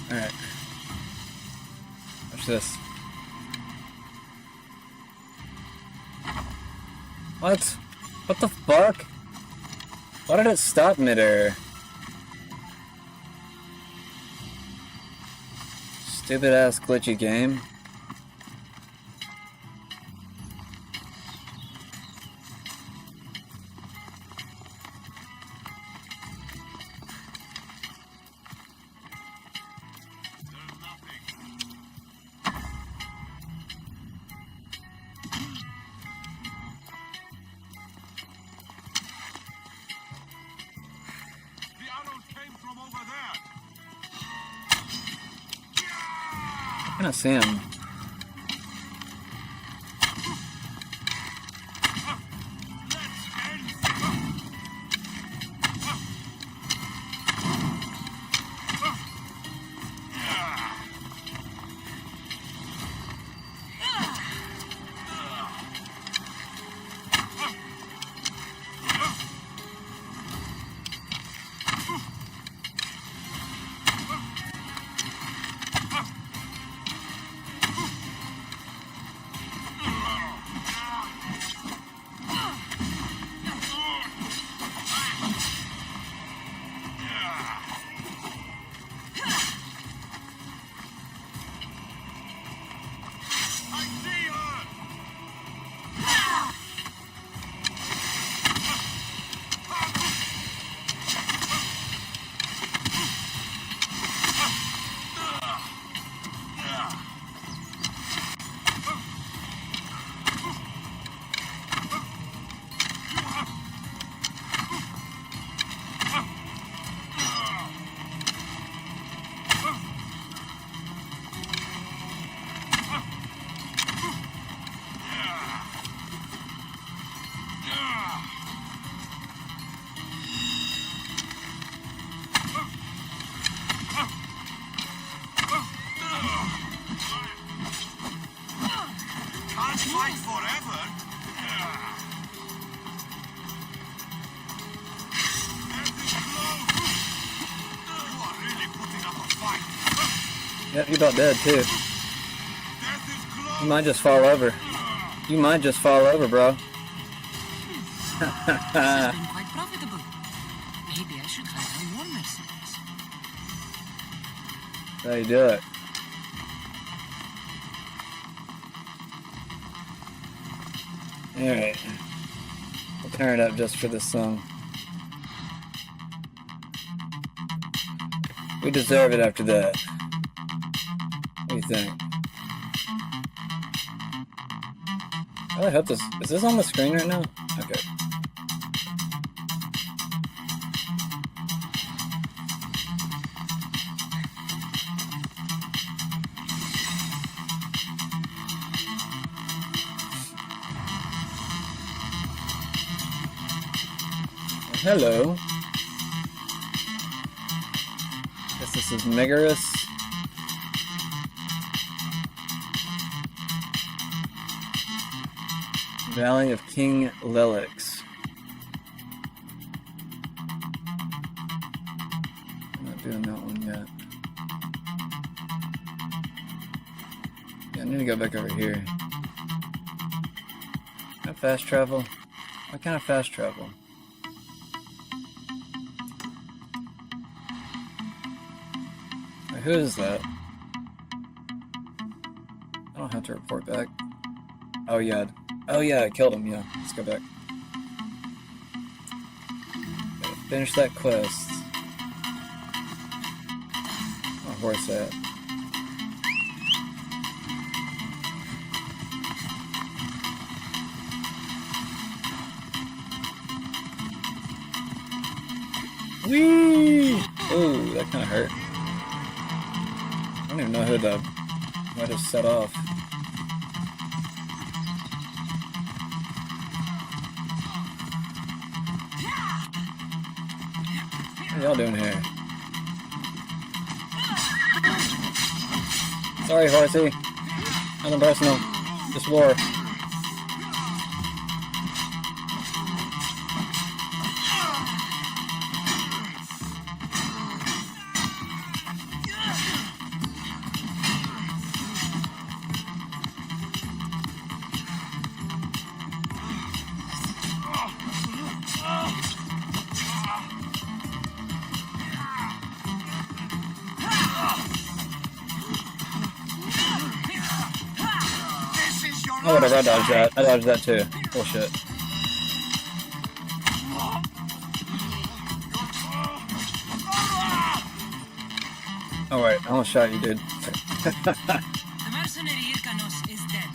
Alright. Watch this. What? What the fuck? Why did it stop midair? Stupid ass glitchy game. I can't see him. Yep, you're about dead too. You might just fall over. You might just fall over, bro. This has been quite profitable. Maybe I should try some more mercenaries. That's how you do it. Alright. We'll turn it up just for this song. We deserve it after that. What do you think? I really hope this... Is this on the screen right now? Okay. Hello. Guess this is Megaris. Valley of King Lelix. I'm not doing that one yet. Yeah, I need to go back over here. Can I fast travel? Why can't I fast travel? Wait, who is that? I don't have to report back. Oh yeah. Oh yeah, I killed him, yeah. Let's go back. Gotta finish that quest. My horse at? Whee! Ooh, that kinda hurt. I don't even know who I just set off. What are y'all doing here? Sorry, horsey. Nothing personal. Just war. Oh, whatever, I dodged that. I dodged that too. Bullshit. Alright, I almost shot you, dude. The mercenary Irkanos is dead.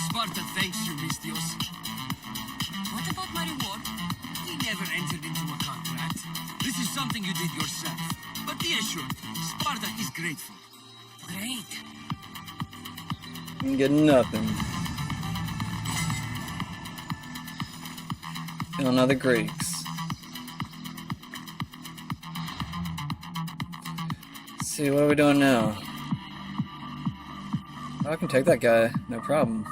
Sparta thanks you, Mistios. What about my reward? We never entered into a contract. This is something you did yourself. But be assured, Sparta is grateful. Great. I'm getting nothing. Killing other Greeks. Let's see, what are we doing now? Oh, I can take that guy, no problem.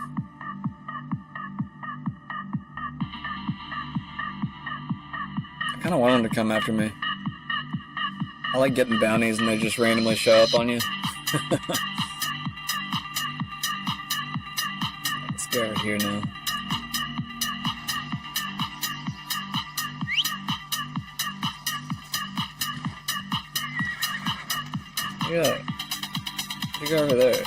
I kind of want him to come after me. I like getting bounties and they just randomly show up on you. Let's go out here now. Yeah. You go over there.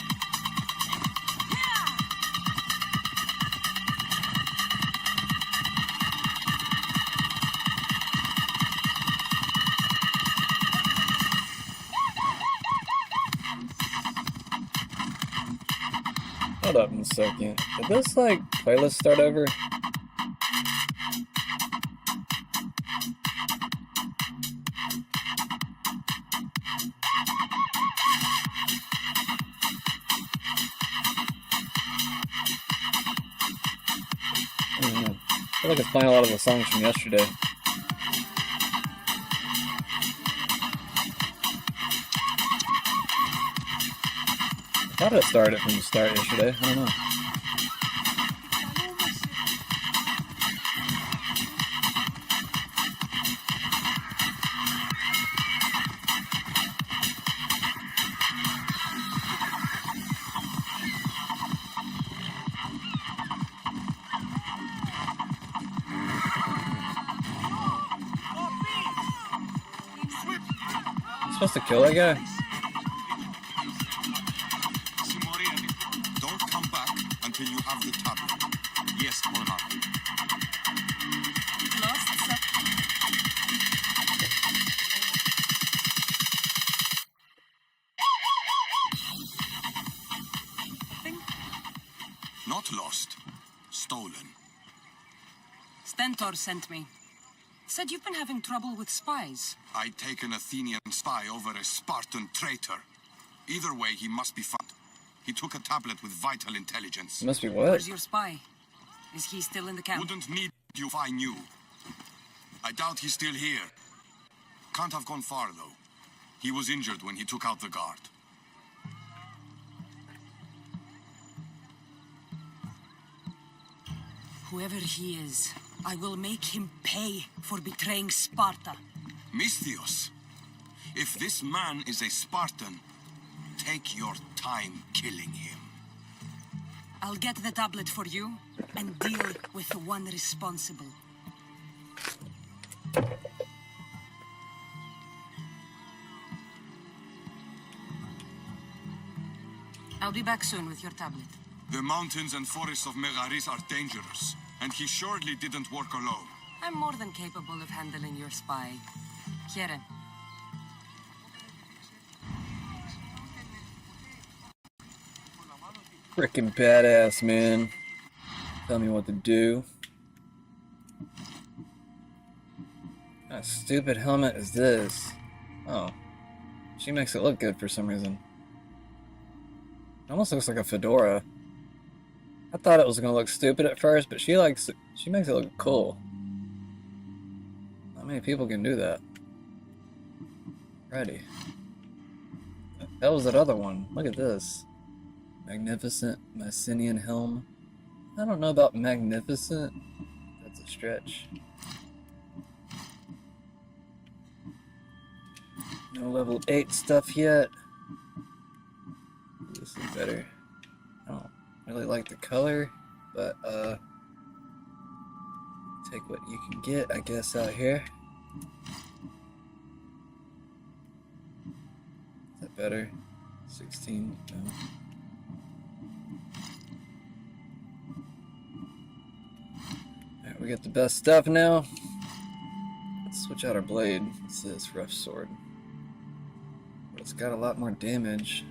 Hold up a second. Did this, like, playlist start over? I don't know. I feel like it's playing a lot of the songs from yesterday. I thought it started from the start yesterday. I don't know. Supposed to kill that guy? Don't come back until you have the tablet. Yes, Monarch. Not lost. Stolen. Stentor sent me. Said you've been having trouble with spies. I take an Athenian spy over a Spartan traitor. Either way, he must be found. He took a tablet with vital intelligence. He must be what? Where's your spy? Is he still in the camp? Wouldn't need you if I knew. I doubt he's still here. Can't have gone far, though. He was injured when he took out the guard. Whoever he is, I will make him pay for betraying Sparta. Misthios, if this man is a Spartan, take your time killing him. I'll get the tablet for you and deal with the one responsible. I'll be back soon with your tablet. The mountains and forests of Megaris are dangerous, and he surely didn't work alone. I'm more than capable of handling your spy. Quiere. Frickin' badass, man. Tell me what to do. What a stupid helmet is this? Oh. She makes it look good for some reason. It almost looks like a fedora. I thought it was gonna look stupid at first, but she makes it look cool. Not many people can do that. Ready. That was that other one. Look at this. Magnificent Mycenaean helm. I don't know about magnificent. That's a stretch. No level 8 stuff yet. This is better. I don't really like the color, but take what you can get, I guess, out here. Is that better? 16? No. We get the best stuff now. Let's switch out our blade. What's this? Rough sword. But it's got a lot more damage.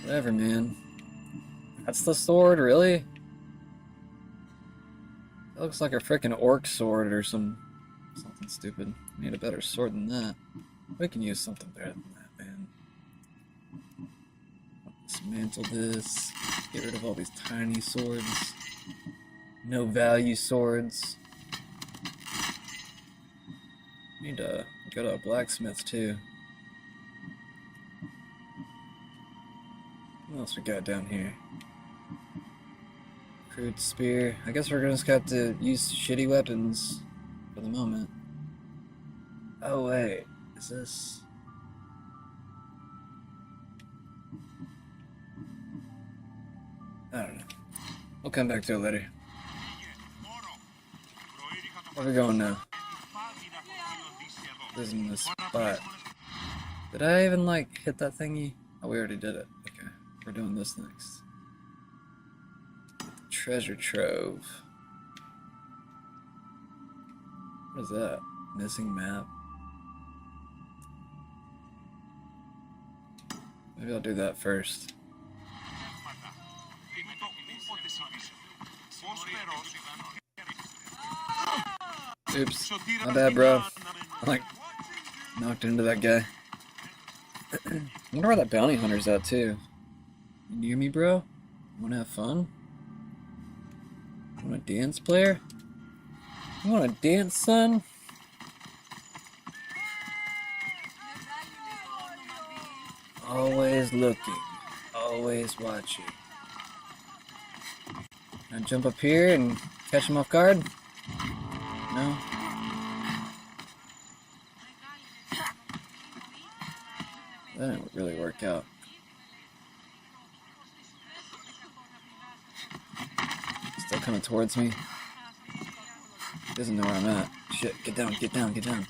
Whatever, man. That's the sword, really? That looks like a freaking orc sword or something stupid. We need a better sword than that. We can use something better than that, man. Dismantle this. Get rid of all these tiny swords. No value swords. Need to go to a blacksmith too. What else we got down here? Crude spear. I guess we're gonna just have to use shitty weapons for the moment. Oh wait, is this? I don't know. We'll come back to it later. Where are we going now? Losing this spot. Did I even like hit that thingy? Oh, we already did it. Okay, we're doing this next. Treasure trove. What is that? Missing map. Maybe I'll do that first. Oops, my bad, bro. I like knocked into that guy. I wonder where that bounty hunter's at too. You near me, bro? Wanna have fun? Want a dance, player? You wanna dance, son? Always looking, always watching. Can I jump up here and catch him off guard? No? That didn't really work out. Still coming towards me. He doesn't know where I'm at. Shit, get down, get down, get down.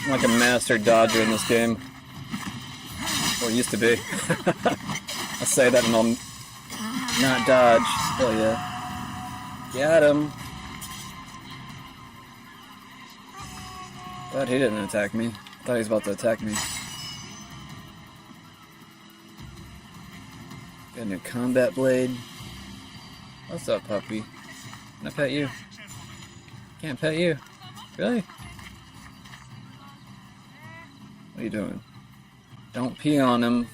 I'm like a master dodger in this game. Or used to be. I say that and I'll not dodge. Hell yeah. Got him. Glad he didn't attack me. I thought he was about to attack me. Got a new combat blade. What's up, puppy? Can I pet you? Can't pet you. Really? What are you doing? Don't pee on him.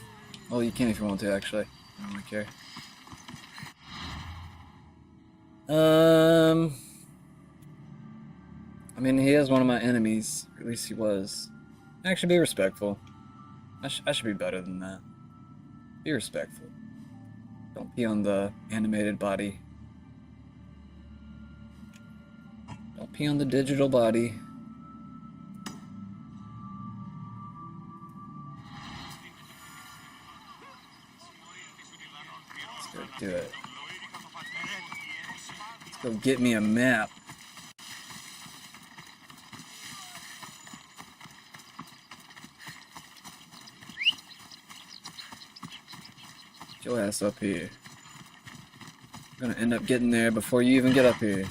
Well, you can if you want to, actually. I don't really care. I mean, he is one of my enemies. Or at least he was. Actually, be respectful. I should be better than that. Be respectful. Don't pee on the animated body. Don't pee on the digital body. Let's go do it. Let's go get me a map. Get your ass up here. You're gonna end up getting there before you even get up here.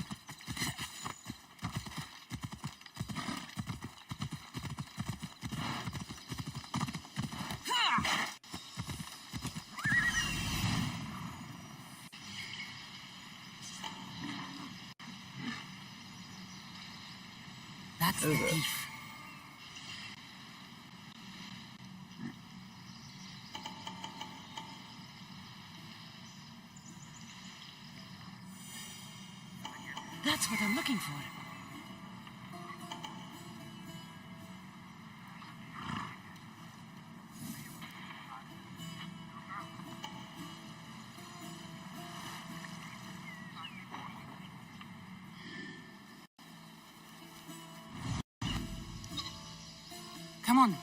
That's the thief. That's what I'm looking for. Come on. Of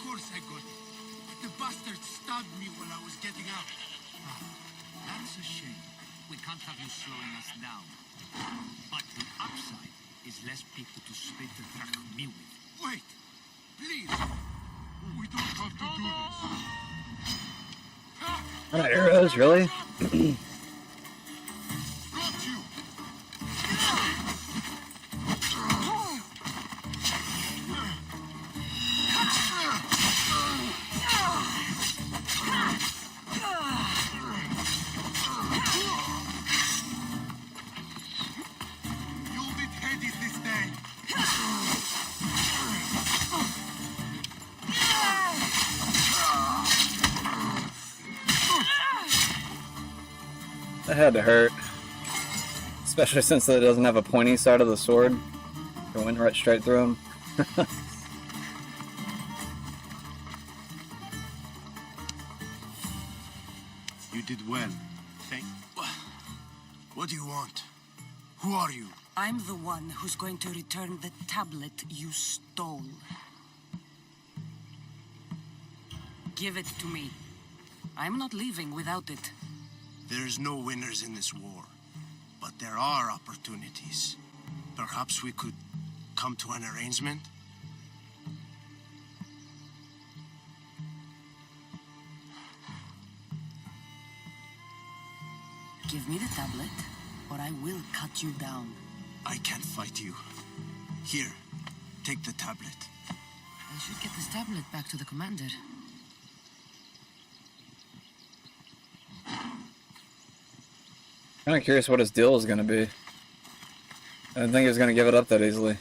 course I got it. The bastard stabbed me while I was getting out. That's a shame. We can't have you slowing us down. But the upside is less people to split the track of me with. Wait! Please! We don't have to do this. Arrows, really? Got you! You'll be Hades this day. That had to hurt. Especially since it doesn't have a pointy side of the sword. It went right straight through him. You did well. Thank. What do you want? Who are you? I'm the one who's going to return the tablet you stole. Give it to me. I'm not leaving without it. There's no winners in this war, but there are opportunities. Perhaps we could come to an arrangement? Give me the tablet, or I will cut you down. I can't fight you. Here, take the tablet. I should get this tablet back to the commander. Kind of curious what his deal is going to be. I didn't think he was going to give it up that easily.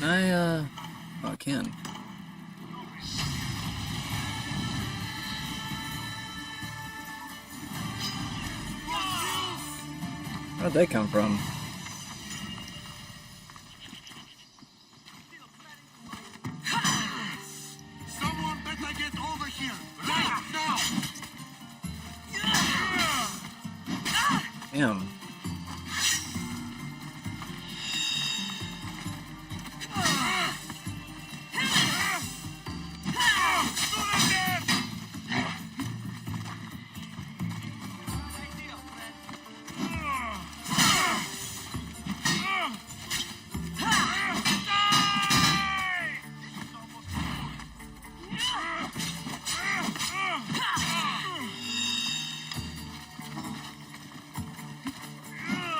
Oh, I can. Where'd they come from? Someone better get over here! Right now! Damn.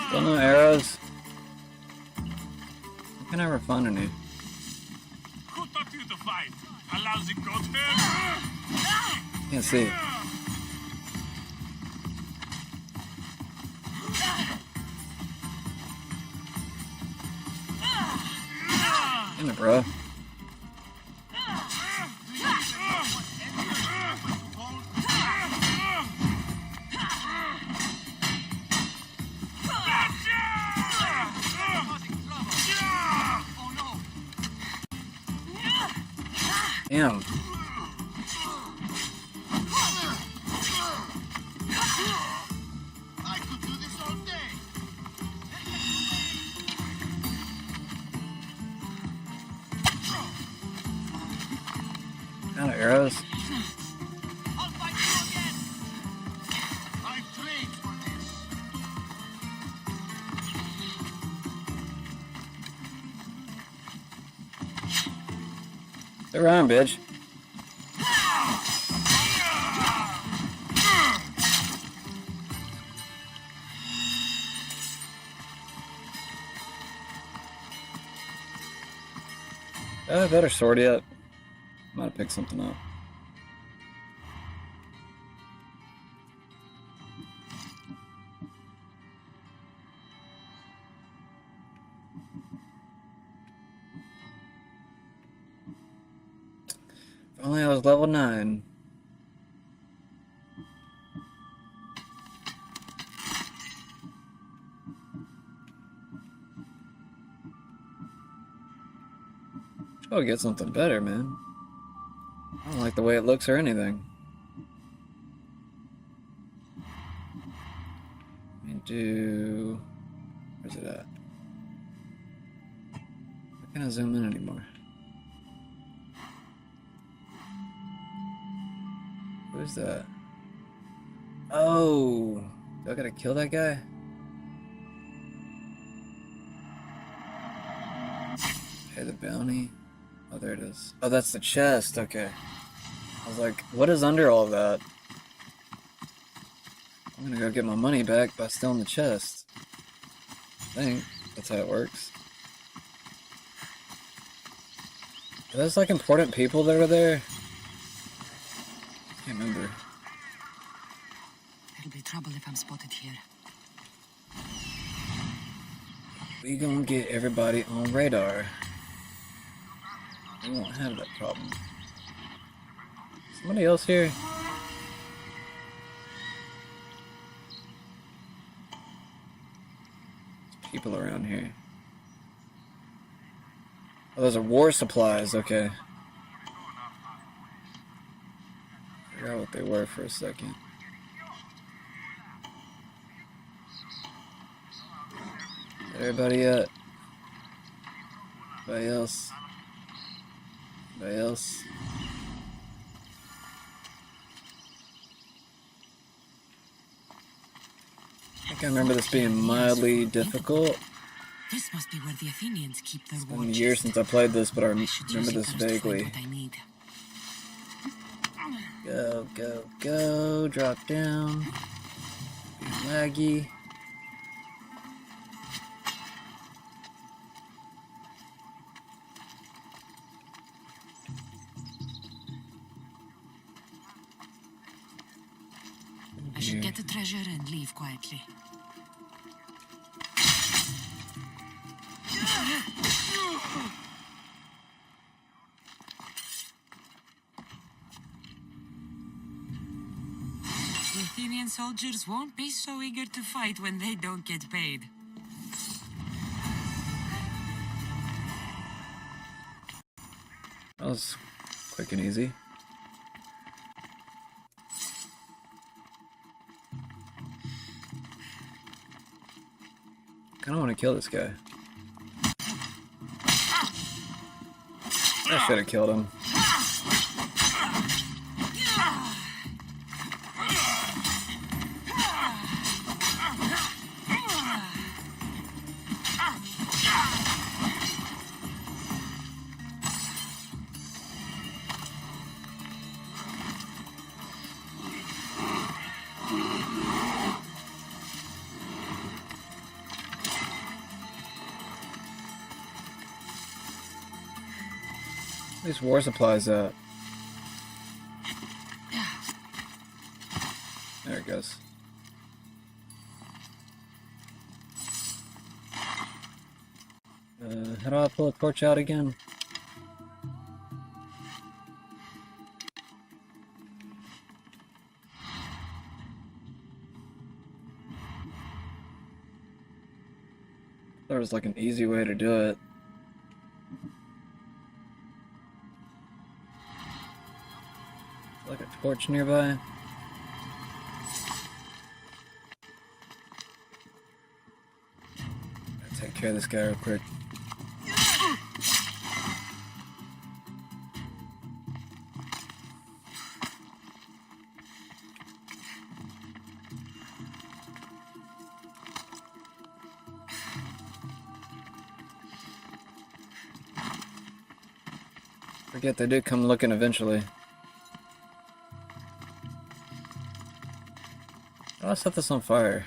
Still no arrows? I can never find any. Who taught you to fight? A lousy goat herd? Can't see. Damn it, bro. Damn. I could do this all day. Out of arrows. I'll fight you again. I've trained for this. They're around, bitch. Do I have a better sword yet? Might have picked something up. If only I was level 9. Oh, get something better, man. I don't like the way it looks or anything. Let me do... Where's it at? I can't zoom in anymore. Who's that? Oh! Do I gotta kill that guy? Pay the bounty. Oh, there it is. Oh, that's the chest. Okay. I was like, what is under all that? I'm gonna go get my money back by stealing the chest. I think that's how it works. Are those like important people that are there? I can't remember. There'll be trouble if I'm spotted here. We gonna get everybody on radar. We won't have that problem. Somebody else here? There's people around here. Oh, those are war supplies, okay. I forgot what they were for a second. Everybody at? Anybody else? Anybody else? I think I remember this being mildly difficult. This must be where the Athenians keep their It's been war years chest. since I played this, but I remember Use it this first to find vaguely. what I need. Go, go, go, drop down. Be laggy. I should get the treasure and leave quietly. The Athenian soldiers won't be so eager to fight when they don't get paid. That was quick and easy. I kinda wanna kill this guy. I should have killed him. These war supplies at? There it goes. How do I pull a torch out again? There was like an easy way to do it. Like a torch nearby. I'll take care of this guy real quick. Forget they do come looking eventually. I'll set this on fire.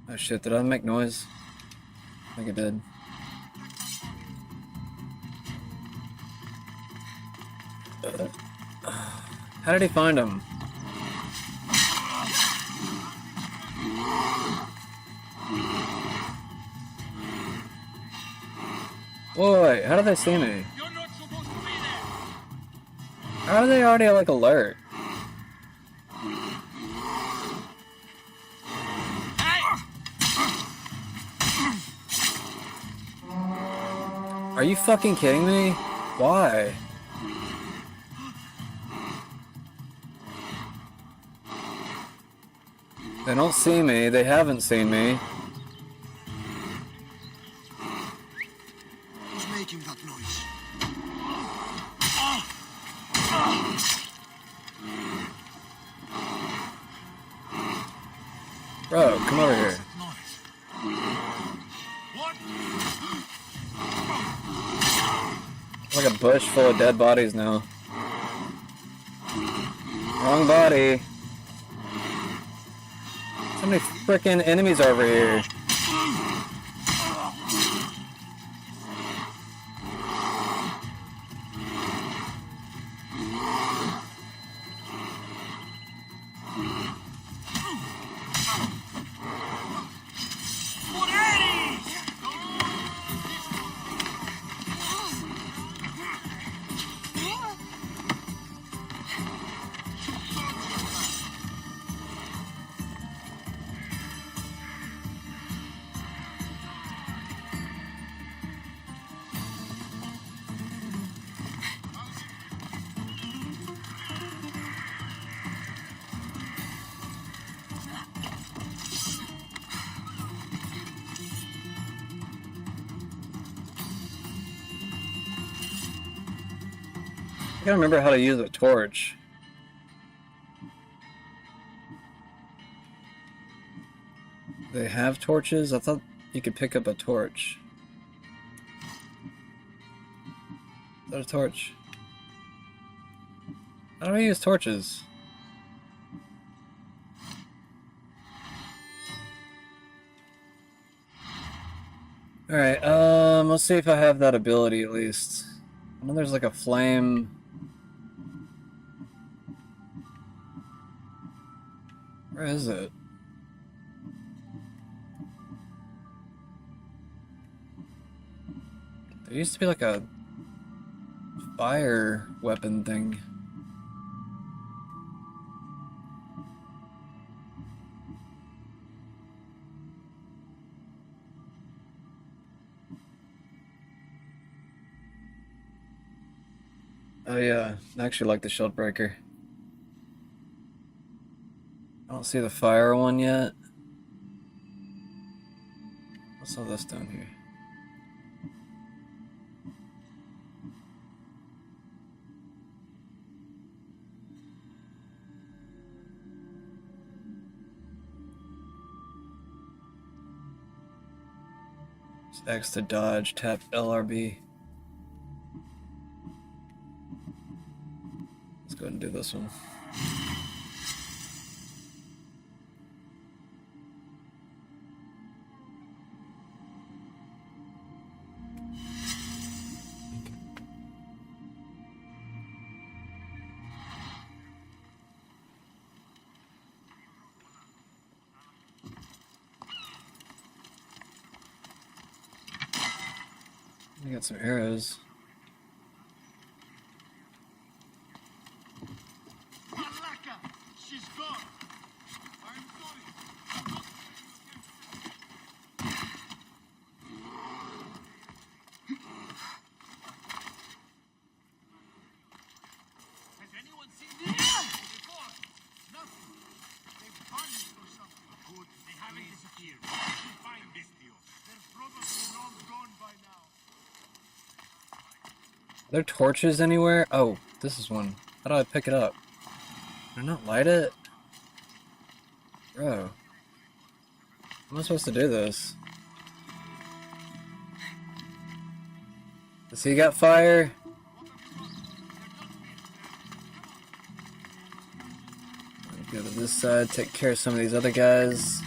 Oh shit, did I make noise? I think I did. How did he find him? Wait, how did they see me? How are they already like alert? Are you fucking kidding me? Why? They don't see me. They haven't seen me. Who's making that noise? Bro, come over here. It's like a bush full of dead bodies now. Wrong body. So many freaking enemies over here. I gotta remember how to use a torch. They have torches? I thought you could pick up a torch. Is that a torch? How do I use torches? Alright, let's see if I have that ability at least. I know there's like a flame. Where is it? There used to be like a fire weapon thing. Oh yeah, I actually like the shield breaker. I don't see the fire one yet. What's all this down here? It's X to dodge, tap LRB. Let's go ahead and do this one. I got some arrows. She's gone. I'm sorry. Has anyone seen this before? Nothing. They've vanished or something. Good. They haven't disappeared. We find this deal. They're probably long gone by now. Are there torches anywhere? Oh, this is one. How do I pick it up? Did I not light it? Bro. How am I supposed to do this? Does he got fire? Go to this side, take care of some of these other guys.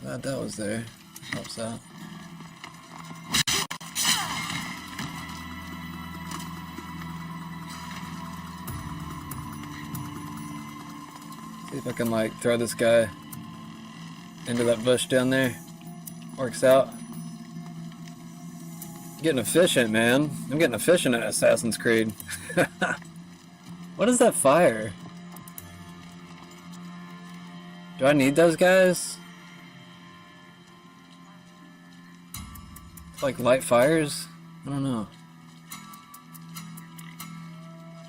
Glad that was there. Helps out. See if I can like throw this guy into that bush down there. Works out. Getting efficient, man. I'm getting efficient at Assassin's Creed. What is that fire? Do I need those guys? Like light fires? I don't know.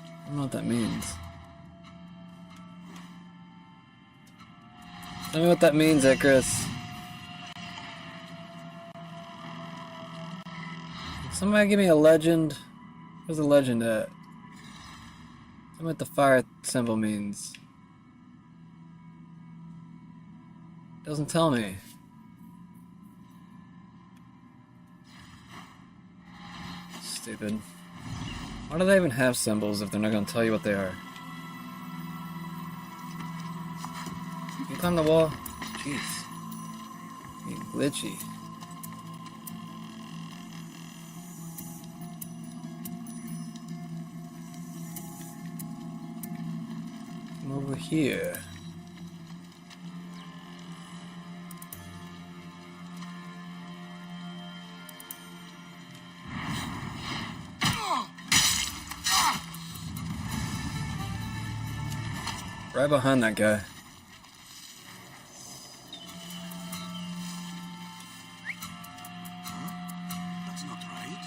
I don't know what that means. Tell me what that means, Icarus. Somebody give me a legend. Where's the legend at? Tell me what the fire symbol means. Doesn't tell me. Stupid. Why do they even have symbols if they're not going to tell you what they are? You climb the wall? Jeez. You glitchy. Come over here. Right behind that guy. That's not right.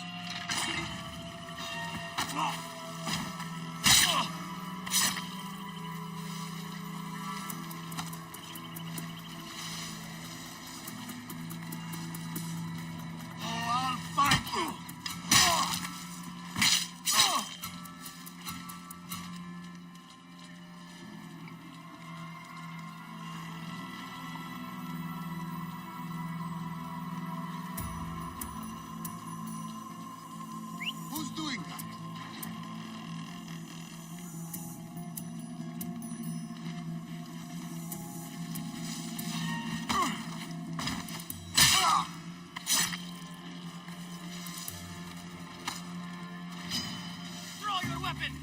I'll find you. Who's doing that? Draw your weapon!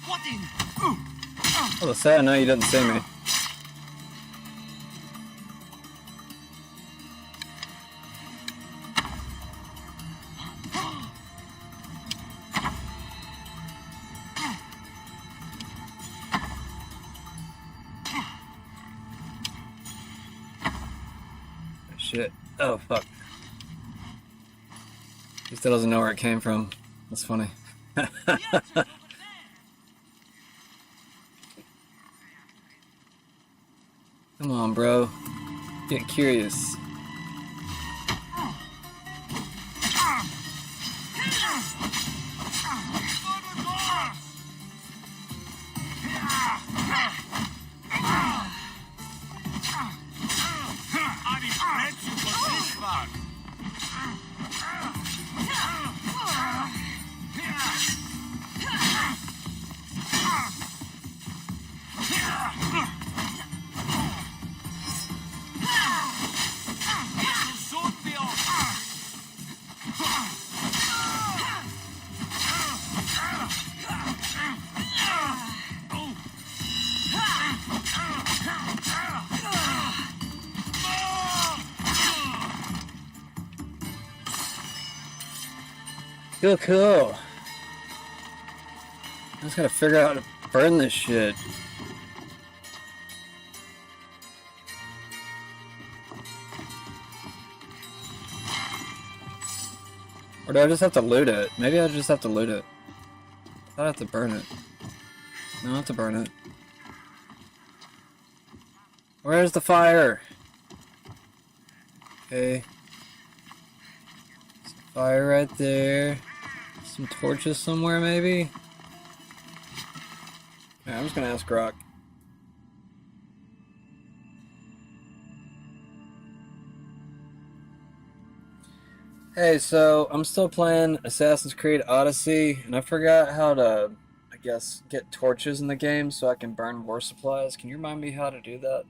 What in? Oh, sad. No, you didn't see me. Shit. Oh, fuck. He still doesn't know where it came from. That's funny. Come on, bro. Get curious. I'm impressed you got this far. It'll soon be over. Cool, cool. I just gotta figure out how to burn this shit. Or do I just have to loot it? Maybe I just have to loot it. I thought I have to burn it. No, I have to burn it. Where's the fire? Okay. Some fire right there. Some torches somewhere, maybe? Yeah, I'm just gonna ask Rock. Hey, so I'm still playing Assassin's Creed Odyssey, and I forgot how to, I guess, get torches in the game so I can burn war supplies. Can you remind me how to do that?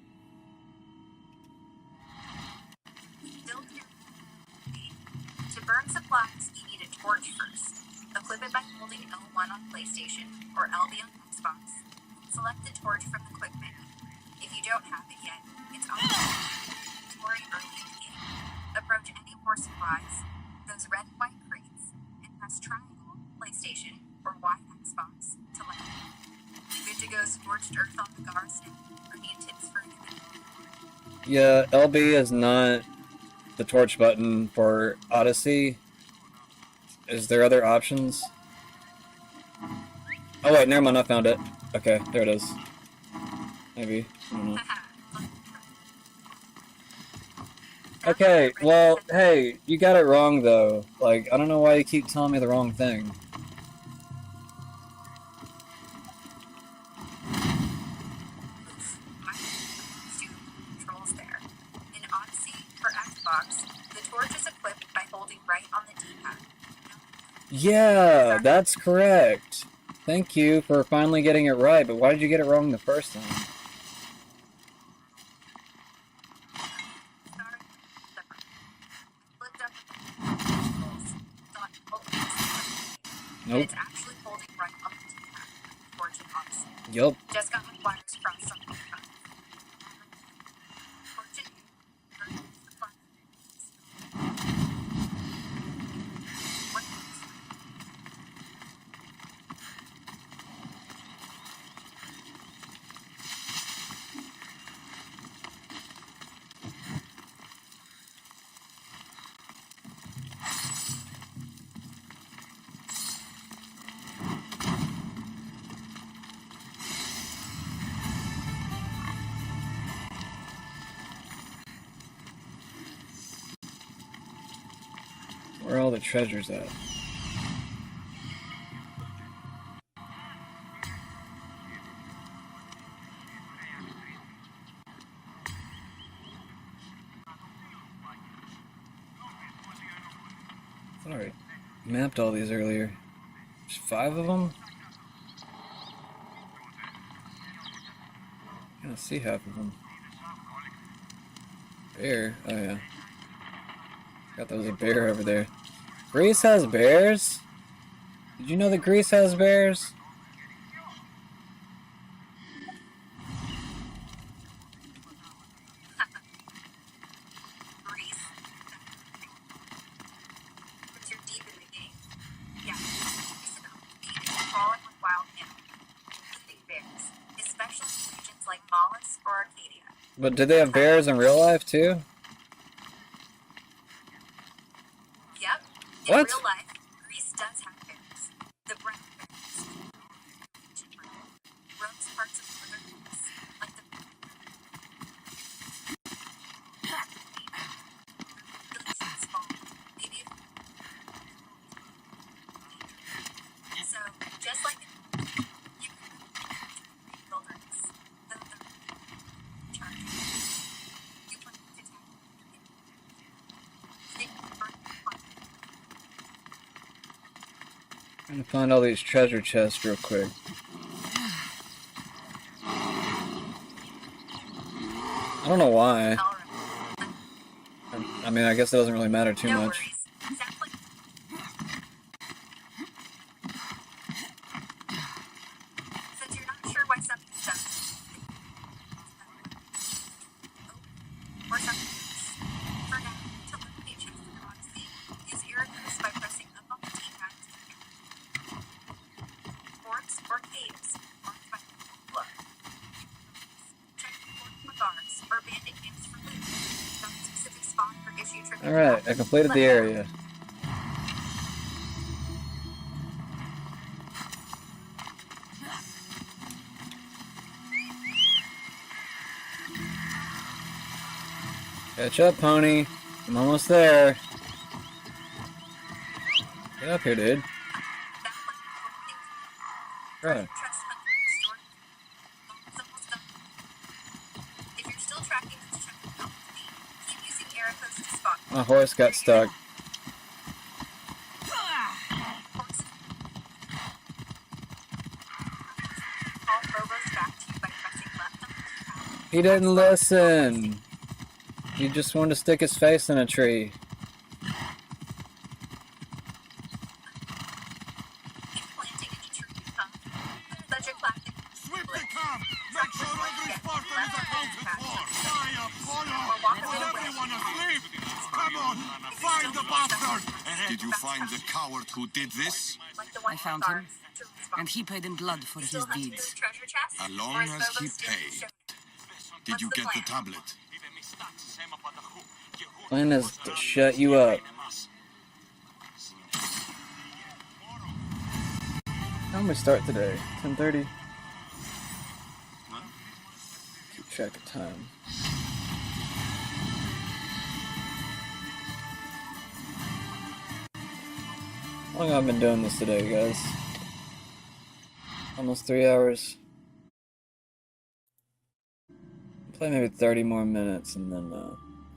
To burn supplies, you need a torch first. Equip it by holding L1 on PlayStation or LB on Xbox. Select the torch from the quick menu. If you don't have it yet, it's on the inventory early in the game. Approach any war supplies, those red and white crates, and press triangle, PlayStation, or Y Xbox to land. Good to go scorched earth on the Gar stick, or need tips for anything? Yeah, LB is not the torch button for Odyssey. Is there other options? Oh wait, never mind, I found it. Okay, there it is. Maybe. I don't know. Okay, well, hey, you got it wrong though. Like, I don't know why you keep telling me the wrong thing. Controls there. In Odyssey for Xbox, the torch is equipped by holding right on the D-pad. Yeah, that's correct. Thank you for finally getting it right, but why did you get it wrong the first time? Nope. It's actually holding right on the D-pad. Torch and Odyssey. Yup. Just got my wires from something. Where are all the treasures at? Sorry, mapped all these earlier. There's 5 of them? I can't see half of them. Bear? Oh yeah. Forgot there was a bear over there. Greece has bears? Did you know that Greece has bears? Greece. But you're deep in the game. Yeah. Greece is crawling with wild animals, including bears, especially in regions like Mollusk or Arcadia. But did they have bears in real life too? Yep. In What? real life, Greece does have bears. The brown bears. Roams parts of northern Greece, like the maybe so just like you can wilderness, the charge. You put it to Trying to find all these treasure chests real quick. I don't know why. I mean, I guess it doesn't really matter too No much. worries. Exactly. Since you're not sure why something's done, or something for now, to locate checks in Odyssey, use Ericus by pressing up on the D-pad to forts or caves marked by blood. Check the bars or bandit names for loot. Found specific spot for issue trivia. Alright, I completed the area. Catch up, pony. I'm almost there. Get up here, dude. Right. Trust Hunter restored. It's almost done. If you're still tracking this check out, keep using Ericos to spot. My horse got stuck. Call Phobos back to you by pressing left on the keypad. He didn't listen. He just wanted to stick his face in a tree. Planting any trees, huh? Such a classic. Sweep the curve! Make sure every Spartan is accounted for! Fire, follow! Is everyone asleep? Come on! Find the bastard! Did you find the coward who did this? Like the one I found with him. guards to respawn. And he paid in blood for his Still hunting deeds. those treasure chests? As long Or is as he Phobos still paid. showing? Did you What's the get the plan? tablet? Plan is to shut you up. How do we start today? 10:30? Keep track of time. How long have I been doing this today, guys? Almost 3 hours. Play maybe 30 more minutes and then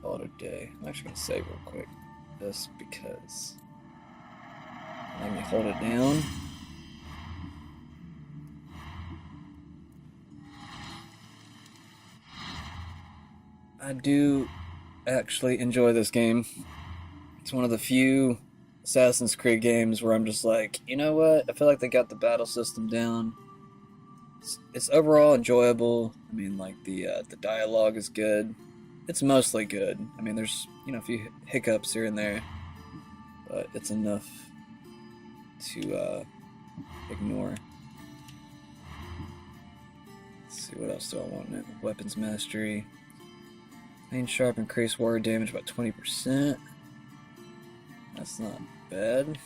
call it a day. I'm actually gonna save real quick, just because. Let me hold it down. I do actually enjoy this game. It's one of the few Assassin's Creed games where I'm just like, you know what? I feel like they got the battle system down. It's overall enjoyable. I mean, like the dialogue is good. It's mostly good. I mean, there's a few hiccups here and there, but it's enough to ignore. Let's see, what else do I want now? Weapons mastery. Main sharp, increase warrior damage by 20%. That's not bad.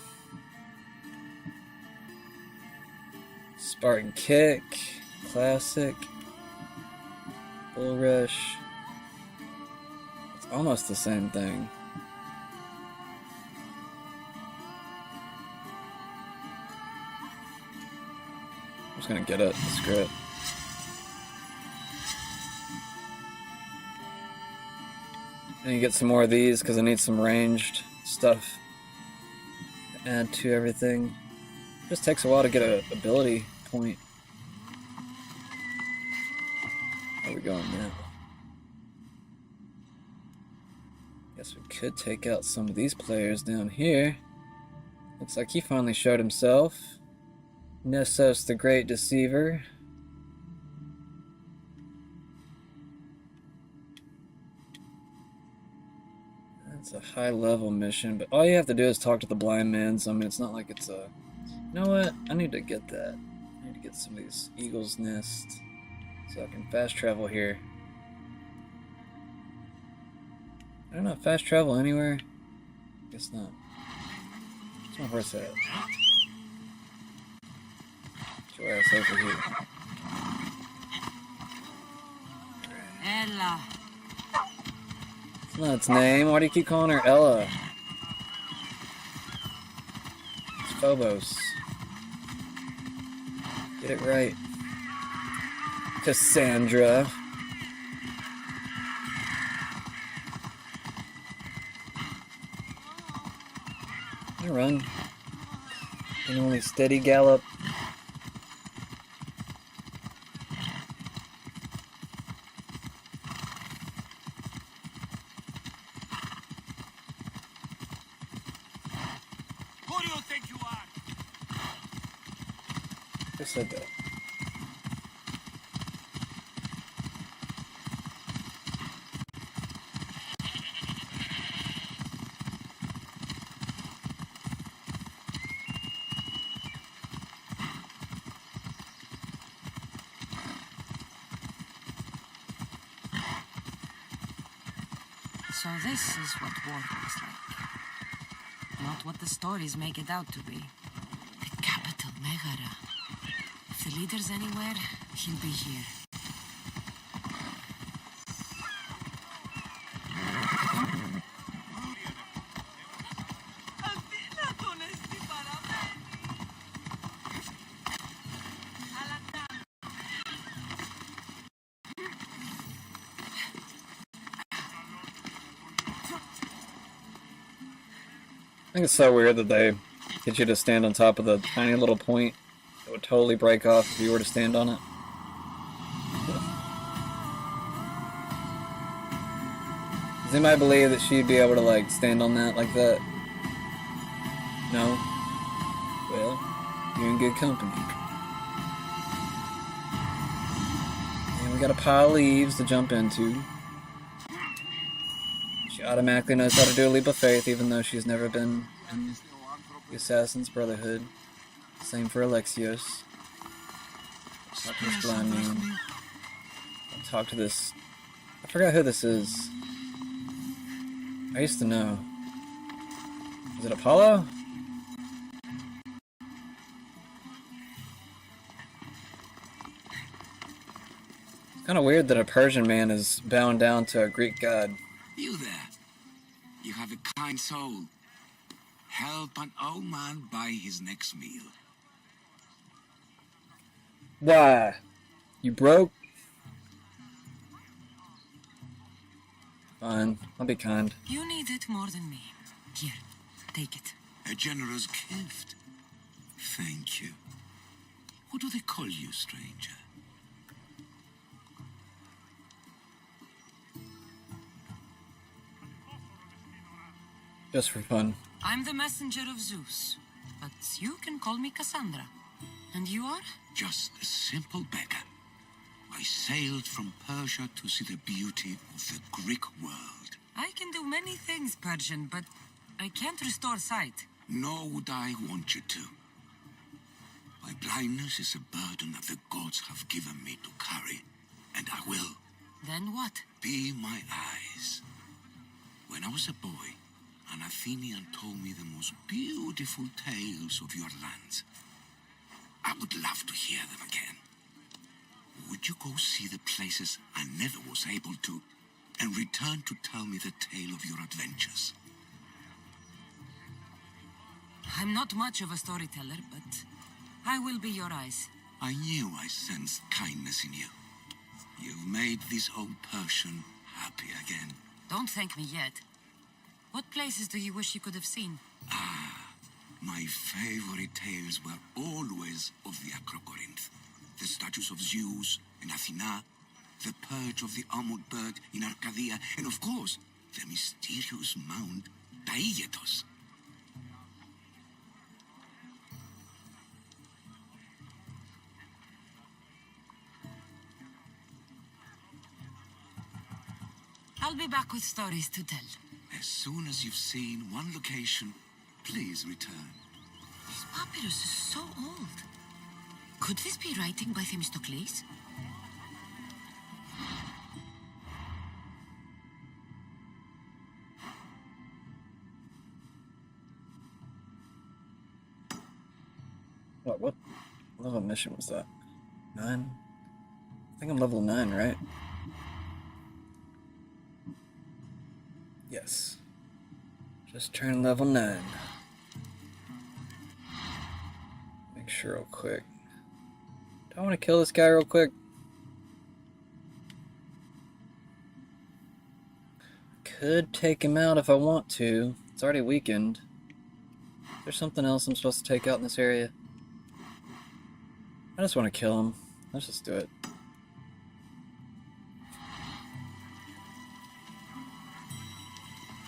Spartan kick, classic, bull rush. It's almost the same thing. I'm just gonna get it. Screw it. I need to get some more of these because I need some ranged stuff to add to everything. It just takes a while to get an ability point. Where are we going now? Guess we could take out some of these players down here. Looks like he finally showed himself. Nessos the Great Deceiver. It's a high level mission, but all you have to do is talk to the blind man, so I mean it's not like it's a... You know what? I need to get that. I need to get some of these eagle's nest so I can fast travel here. I don't know, fast travel anywhere? Guess not. Where's my horse at? Get your ass over here. Ella. It's not its name. Why do you keep calling her Ella? It's Phobos. Get it right. Cassandra. I run. And only steady gallop. Said that. So this is what war looks like. Not what the stories make it out to be. The capital, Megara. If the leader's anywhere, he'll be here. I think it's so weird that they get you to stand on top of the tiny little point that would totally break off if you were to stand on it. Does anybody believe that she'd be able to, like, stand on that like that? No? Well, you're in good company. And we got a pile of leaves to jump into. She automatically knows how to do a leap of faith, even though she's never been in the Assassin's Brotherhood. Same for Alexios. Talk to this blind man. I'll talk to this... I forgot who this is. I used to know. Is it Apollo? It's kind of weird that a Persian man is bound down to a Greek god. You there. You have a kind soul. Help an old man buy his next meal. Why? You broke? Fine, I'll be kind. You need it more than me. Here, take it. A generous gift. Thank you. What do they call you, stranger? Just for fun. I'm the messenger of Zeus, but you can call me Cassandra. And you are? Just a simple beggar. I sailed from Persia to see the beauty of the Greek world. I can do many things, Persian, but I can't restore sight. Nor would I want you to. My blindness is a burden that the gods have given me to carry, and I will. Then what? Be my eyes. When I was a boy, an Athenian told me the most beautiful tales of your lands. I would love to hear them again. Would you go see the places I never was able to, and return to tell me the tale of your adventures? I'm not much of a storyteller, but I will be your eyes. I knew I sensed kindness in you. You've made this old Persian happy again. Don't thank me yet. What places do you wish you could have seen? My favorite tales were always of the Acrocorinth. The statues of Zeus in Athena, the perch of the armored bird in Arcadia, and of course, the mysterious mound Taygetos. I'll be back with stories to tell. As soon as you've seen one location, please return. This papyrus is so old. Could this be writing by Themistocles? What level mission was that? 9? I think I'm level 9, right? Yes. Just turned level 9. Make sure real quick. Do I want to kill this guy real quick? Could take him out if I want to. It's already weakened. There's something else I'm supposed to take out in this area. I just want to kill him. Let's just do it.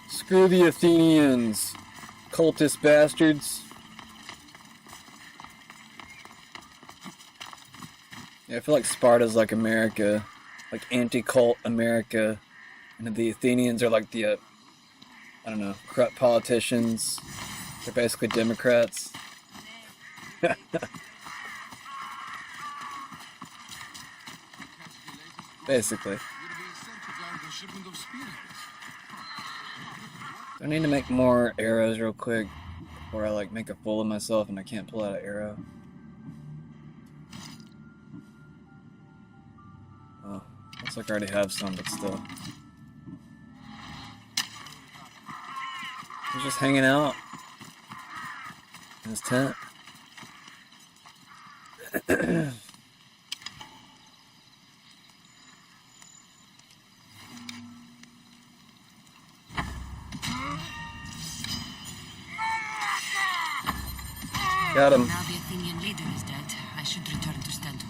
Screw the Athenians, cultist bastards. Yeah, I feel like Sparta's like America, like anti-cult America, and the Athenians are like the, I don't know, corrupt politicians. They're basically Democrats. Basically. I need to make more arrows real quick before I like make a fool of myself and I can't pull out an arrow. Oh, looks like I already have some, but still. He's just hanging out in his tent. Got him. Now the Athenian leader is dead. I should return to Stentor.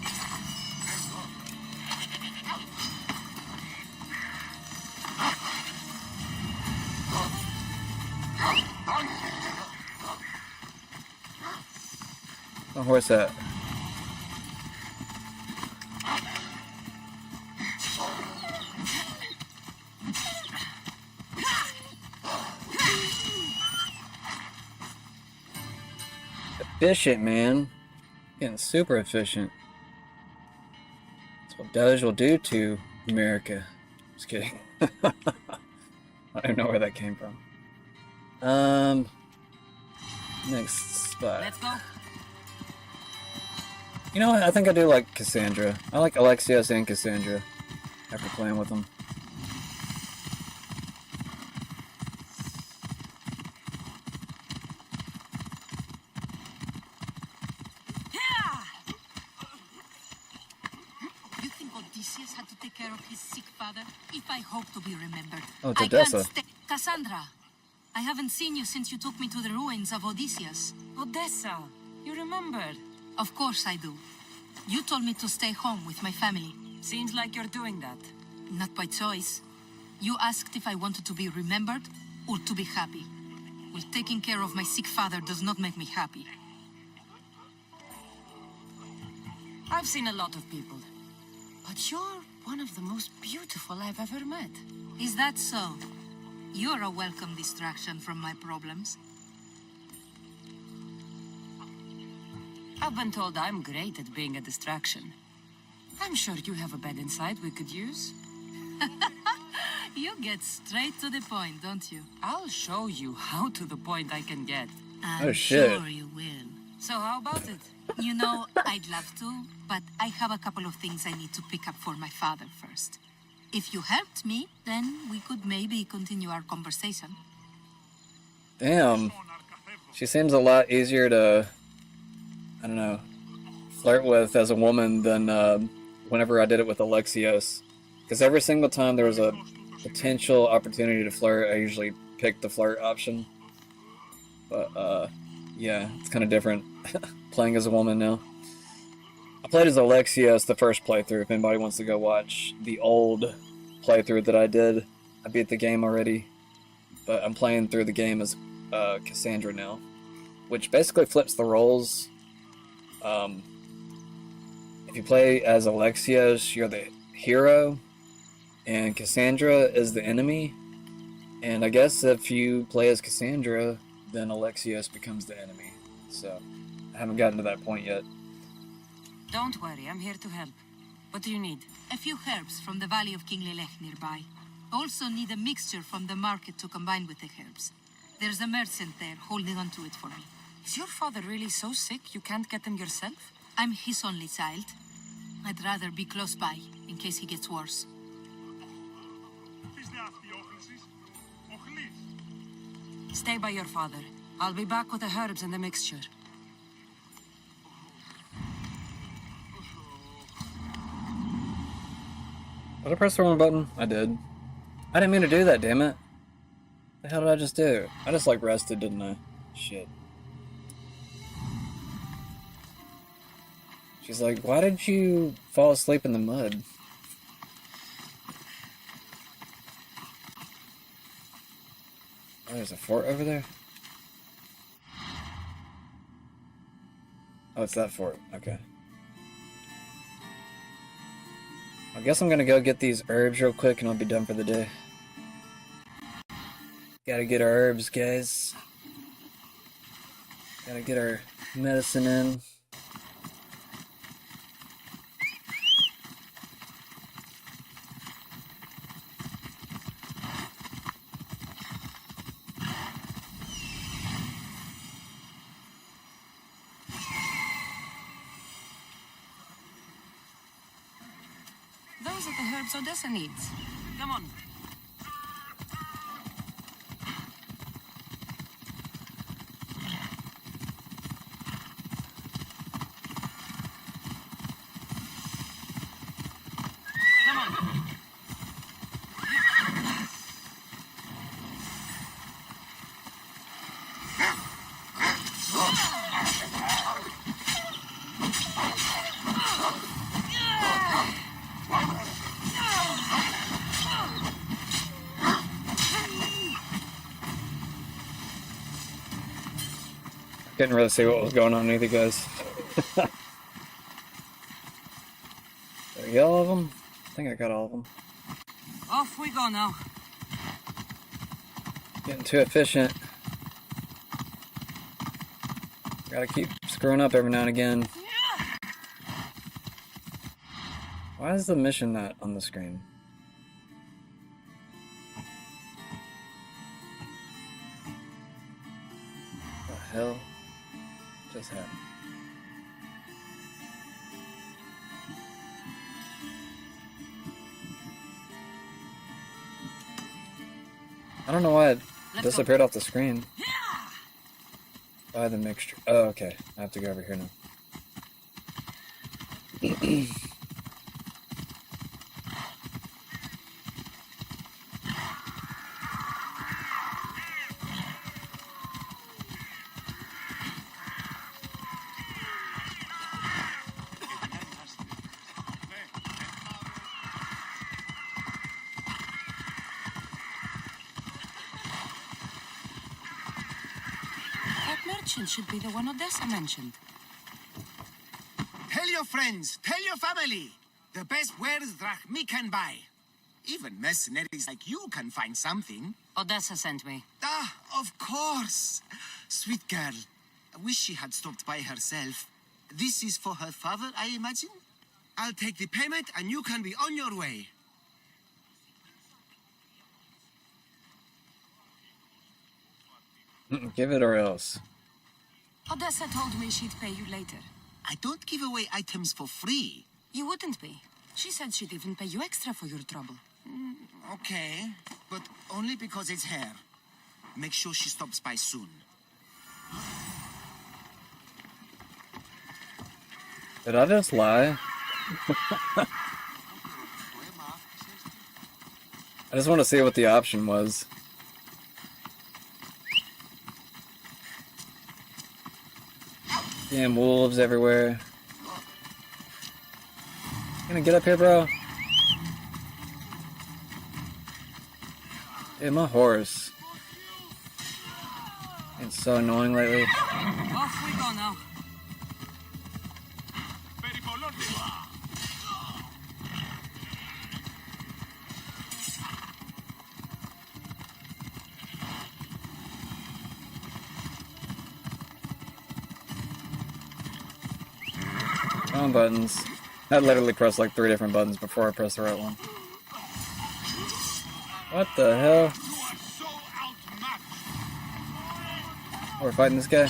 Oh, where's that? Efficient, man. Getting super efficient. That's what Doge will do to America. Just kidding. I don't know where that came from. Next spot. Let's go. You know what? I think I do like Cassandra. I like Alexios and Cassandra after playing with them. You think Odysseus had to take care of his sick father? If I hope to be remembered. Oh, it's Odessa. Cassandra, I haven't seen you since you took me to the ruins of Odysseus. Odessa, you remembered. Of course I do. You told me to stay home with my family. Seems like you're doing that. Not by choice. You asked if I wanted to be remembered or to be happy. Well, taking care of my sick father does not make me happy. I've seen a lot of people. But you're one of the most beautiful I've ever met. Is that so? You're a welcome distraction from my problems. I've been told I'm great at being a distraction. I'm sure you have a bed inside we could use. You get straight to the point, don't you? I'll show you how to the point I can get. I'm Oh, shit. sure you will. So how about it? You know, I'd love to, but I have a couple of things I need to pick up for my father first. If you helped me, then we could maybe continue our conversation. Damn. She seems a lot easier to, I don't know, flirt with as a woman than whenever I did it with Alexios. Because every single time there was a potential opportunity to flirt, I usually picked the flirt option. But, yeah, it's kind of different playing as a woman now. I played as Alexios the first playthrough, if anybody wants to go watch the old playthrough that I did. I beat the game already, but I'm playing through the game as Cassandra now, which basically flips the roles. If you play as Alexios, you're the hero, and Cassandra is the enemy. And I guess if you play as Cassandra, then Alexios becomes the enemy. So, I haven't gotten to that point yet. Don't worry, I'm here to help. What do you need? A few herbs from the valley of King Lelech nearby. Also need a mixture from the market to combine with the herbs. There's a merchant there holding on to it for me. Is your father really so sick you can't get them yourself? I'm his only child. I'd rather be close by, in case he gets worse. Stay by your father. I'll be back with the herbs and the mixture. Did I press the wrong button? I did. I didn't mean to do that, damn it. The hell did I just do? I just like rested, didn't I? Shit. She's like, why did you fall asleep in the mud? Oh, there's a fort over there? Oh, it's that fort. Okay. I guess I'm gonna go get these herbs real quick and I'll be done for the day. Gotta get our herbs, guys. Gotta get our medicine in. Those are the herbs Odessa needs. Come on. Come on. Couldn't really see what was going on either, guys. Did I get all of them? I think I got all of them. Off we go now. Getting too efficient. Gotta keep screwing up every now and again. Why is the mission not on the screen? hell just happened? I don't know why it disappeared off the screen. Buy the mixture. Oh, okay. I have to go over here now. Should be the one Odessa mentioned. Tell your friends, tell your family. The best wares drachmi can buy. Even mercenaries like you can find something. Odessa sent me. Ah, of course. Sweet girl. I wish she had stopped by herself. This is for her father, I imagine? I'll take the payment and you can be on your way. Give it or else. Odessa told me she'd pay you later. I don't give away items for free. You wouldn't be. She said she'd even pay you extra for your trouble. Okay, but only because it's her. Make sure she stops by soon. Did I just lie? I just want to see what the option was. Damn wolves everywhere. Gonna get up here, bro? Dude, my horse. It's so annoying lately. Off we go now. Wrong buttons. I literally pressed like 3 different buttons before I pressed the right one. What the hell? We're fighting this guy?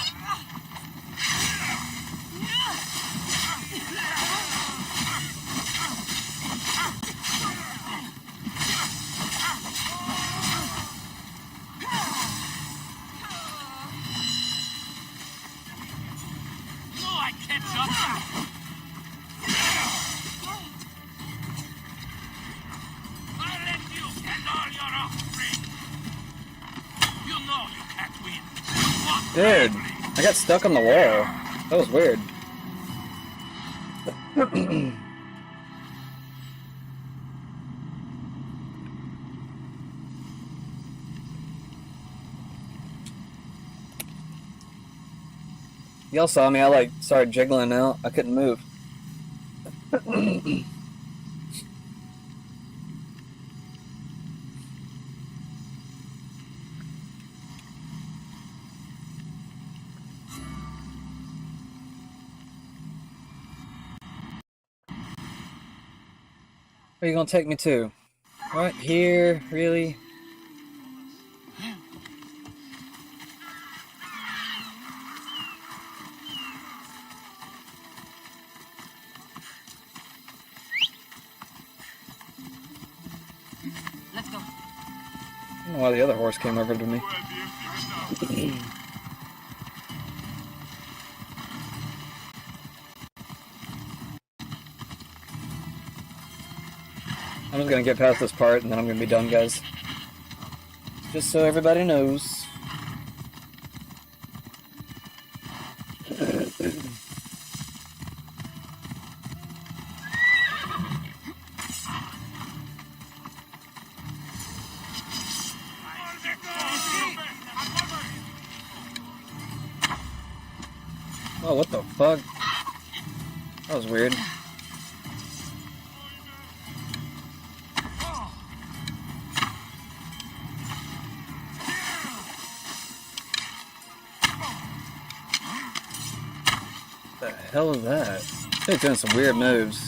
Dude, I got stuck on the wall. That was weird. Y'all saw me, I like started jiggling out. I couldn't move. Where are you gonna take me to? Right here? Really? Let's go. I don't know why the other horse came over to me. I'm just gonna get past this part and then I'm gonna be done, guys. Just so everybody knows. Oh, what the fuck? That was weird. What the hell is that? They're doing some weird moves.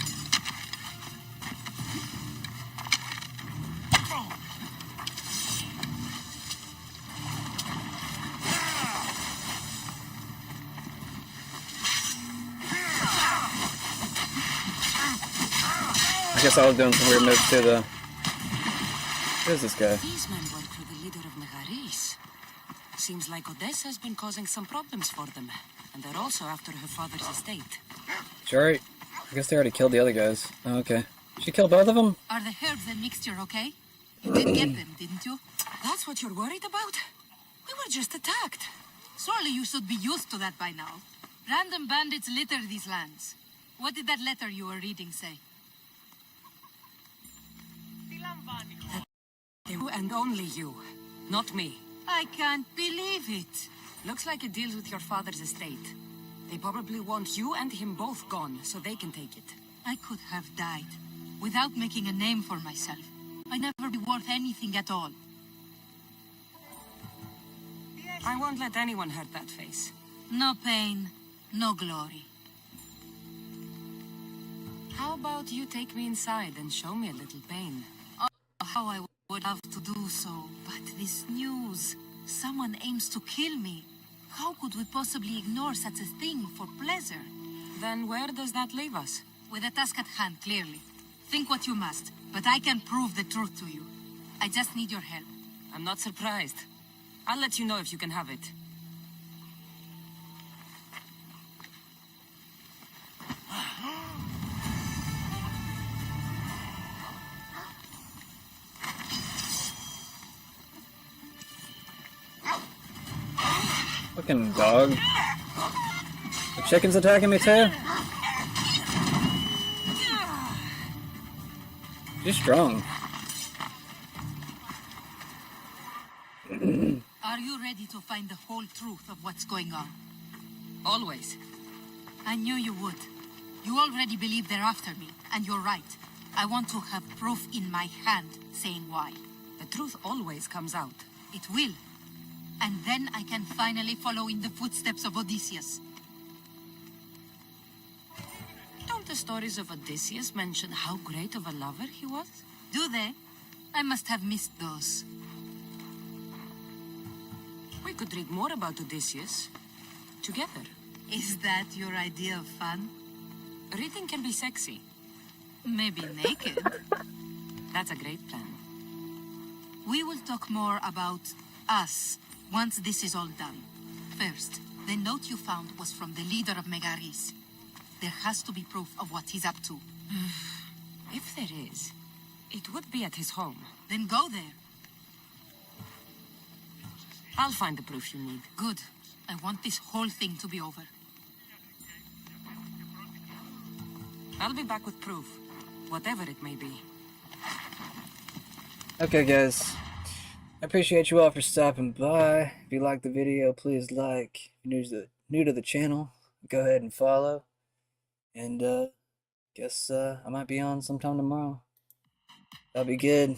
guess I was doing some weird moves too, though. Who is this guy? These men work for the leader of Megaris. Seems like Odessa's been causing some problems for them. And they're also after her father's estate. Sure. I guess they already killed the other guys. Oh, okay. She killed both of them? Are the herbs and mixture okay? You did get them, didn't you? That's what you're worried about? We were just attacked. Surely you should be used to that by now. Random bandits litter these lands. What did that letter you were reading say? You and only you, not me. I can't believe it. Looks like it deals with your father's estate. They probably want you and him both gone, so they can take it. I could have died, without making a name for myself. I'd never be worth anything at all. I won't let anyone hurt that face. No pain, no glory. How about you take me inside and show me a little pain? Oh, how I would love to do so, but this news... Someone aims to kill me. How could we possibly ignore such a thing for pleasure? Then where does that leave us? With a task at hand, clearly. Think what you must, but I can prove the truth to you. I just need your help. I'm not surprised. I'll let you know if you can have it. Fucking dog. The chicken's attacking me too? She's strong. Are you ready to find the whole truth of what's going on? Always. I knew you would. You already believe they're after me, and you're right. I want to have proof in my hand saying why. The truth always comes out. It will. And then I can finally follow in the footsteps of Odysseus. Don't the stories of Odysseus mention how great of a lover he was? Do they? I must have missed those. We could read more about Odysseus. Together. Is that your idea of fun? Reading can be sexy. Maybe naked. That's a great plan. We will talk more about us once this is all done. First, the note you found was from the leader of Megaris. There has to be proof of what he's up to. If there is, it would be at his home. Then go there. I'll find the proof you need. Good. I want this whole thing to be over. I'll be back with proof, whatever it may be. Okay, guys. I appreciate you all for stopping by. If you liked the video, please like. If you're new to the channel, go ahead and follow. And guess I might be on sometime tomorrow. That'll be good.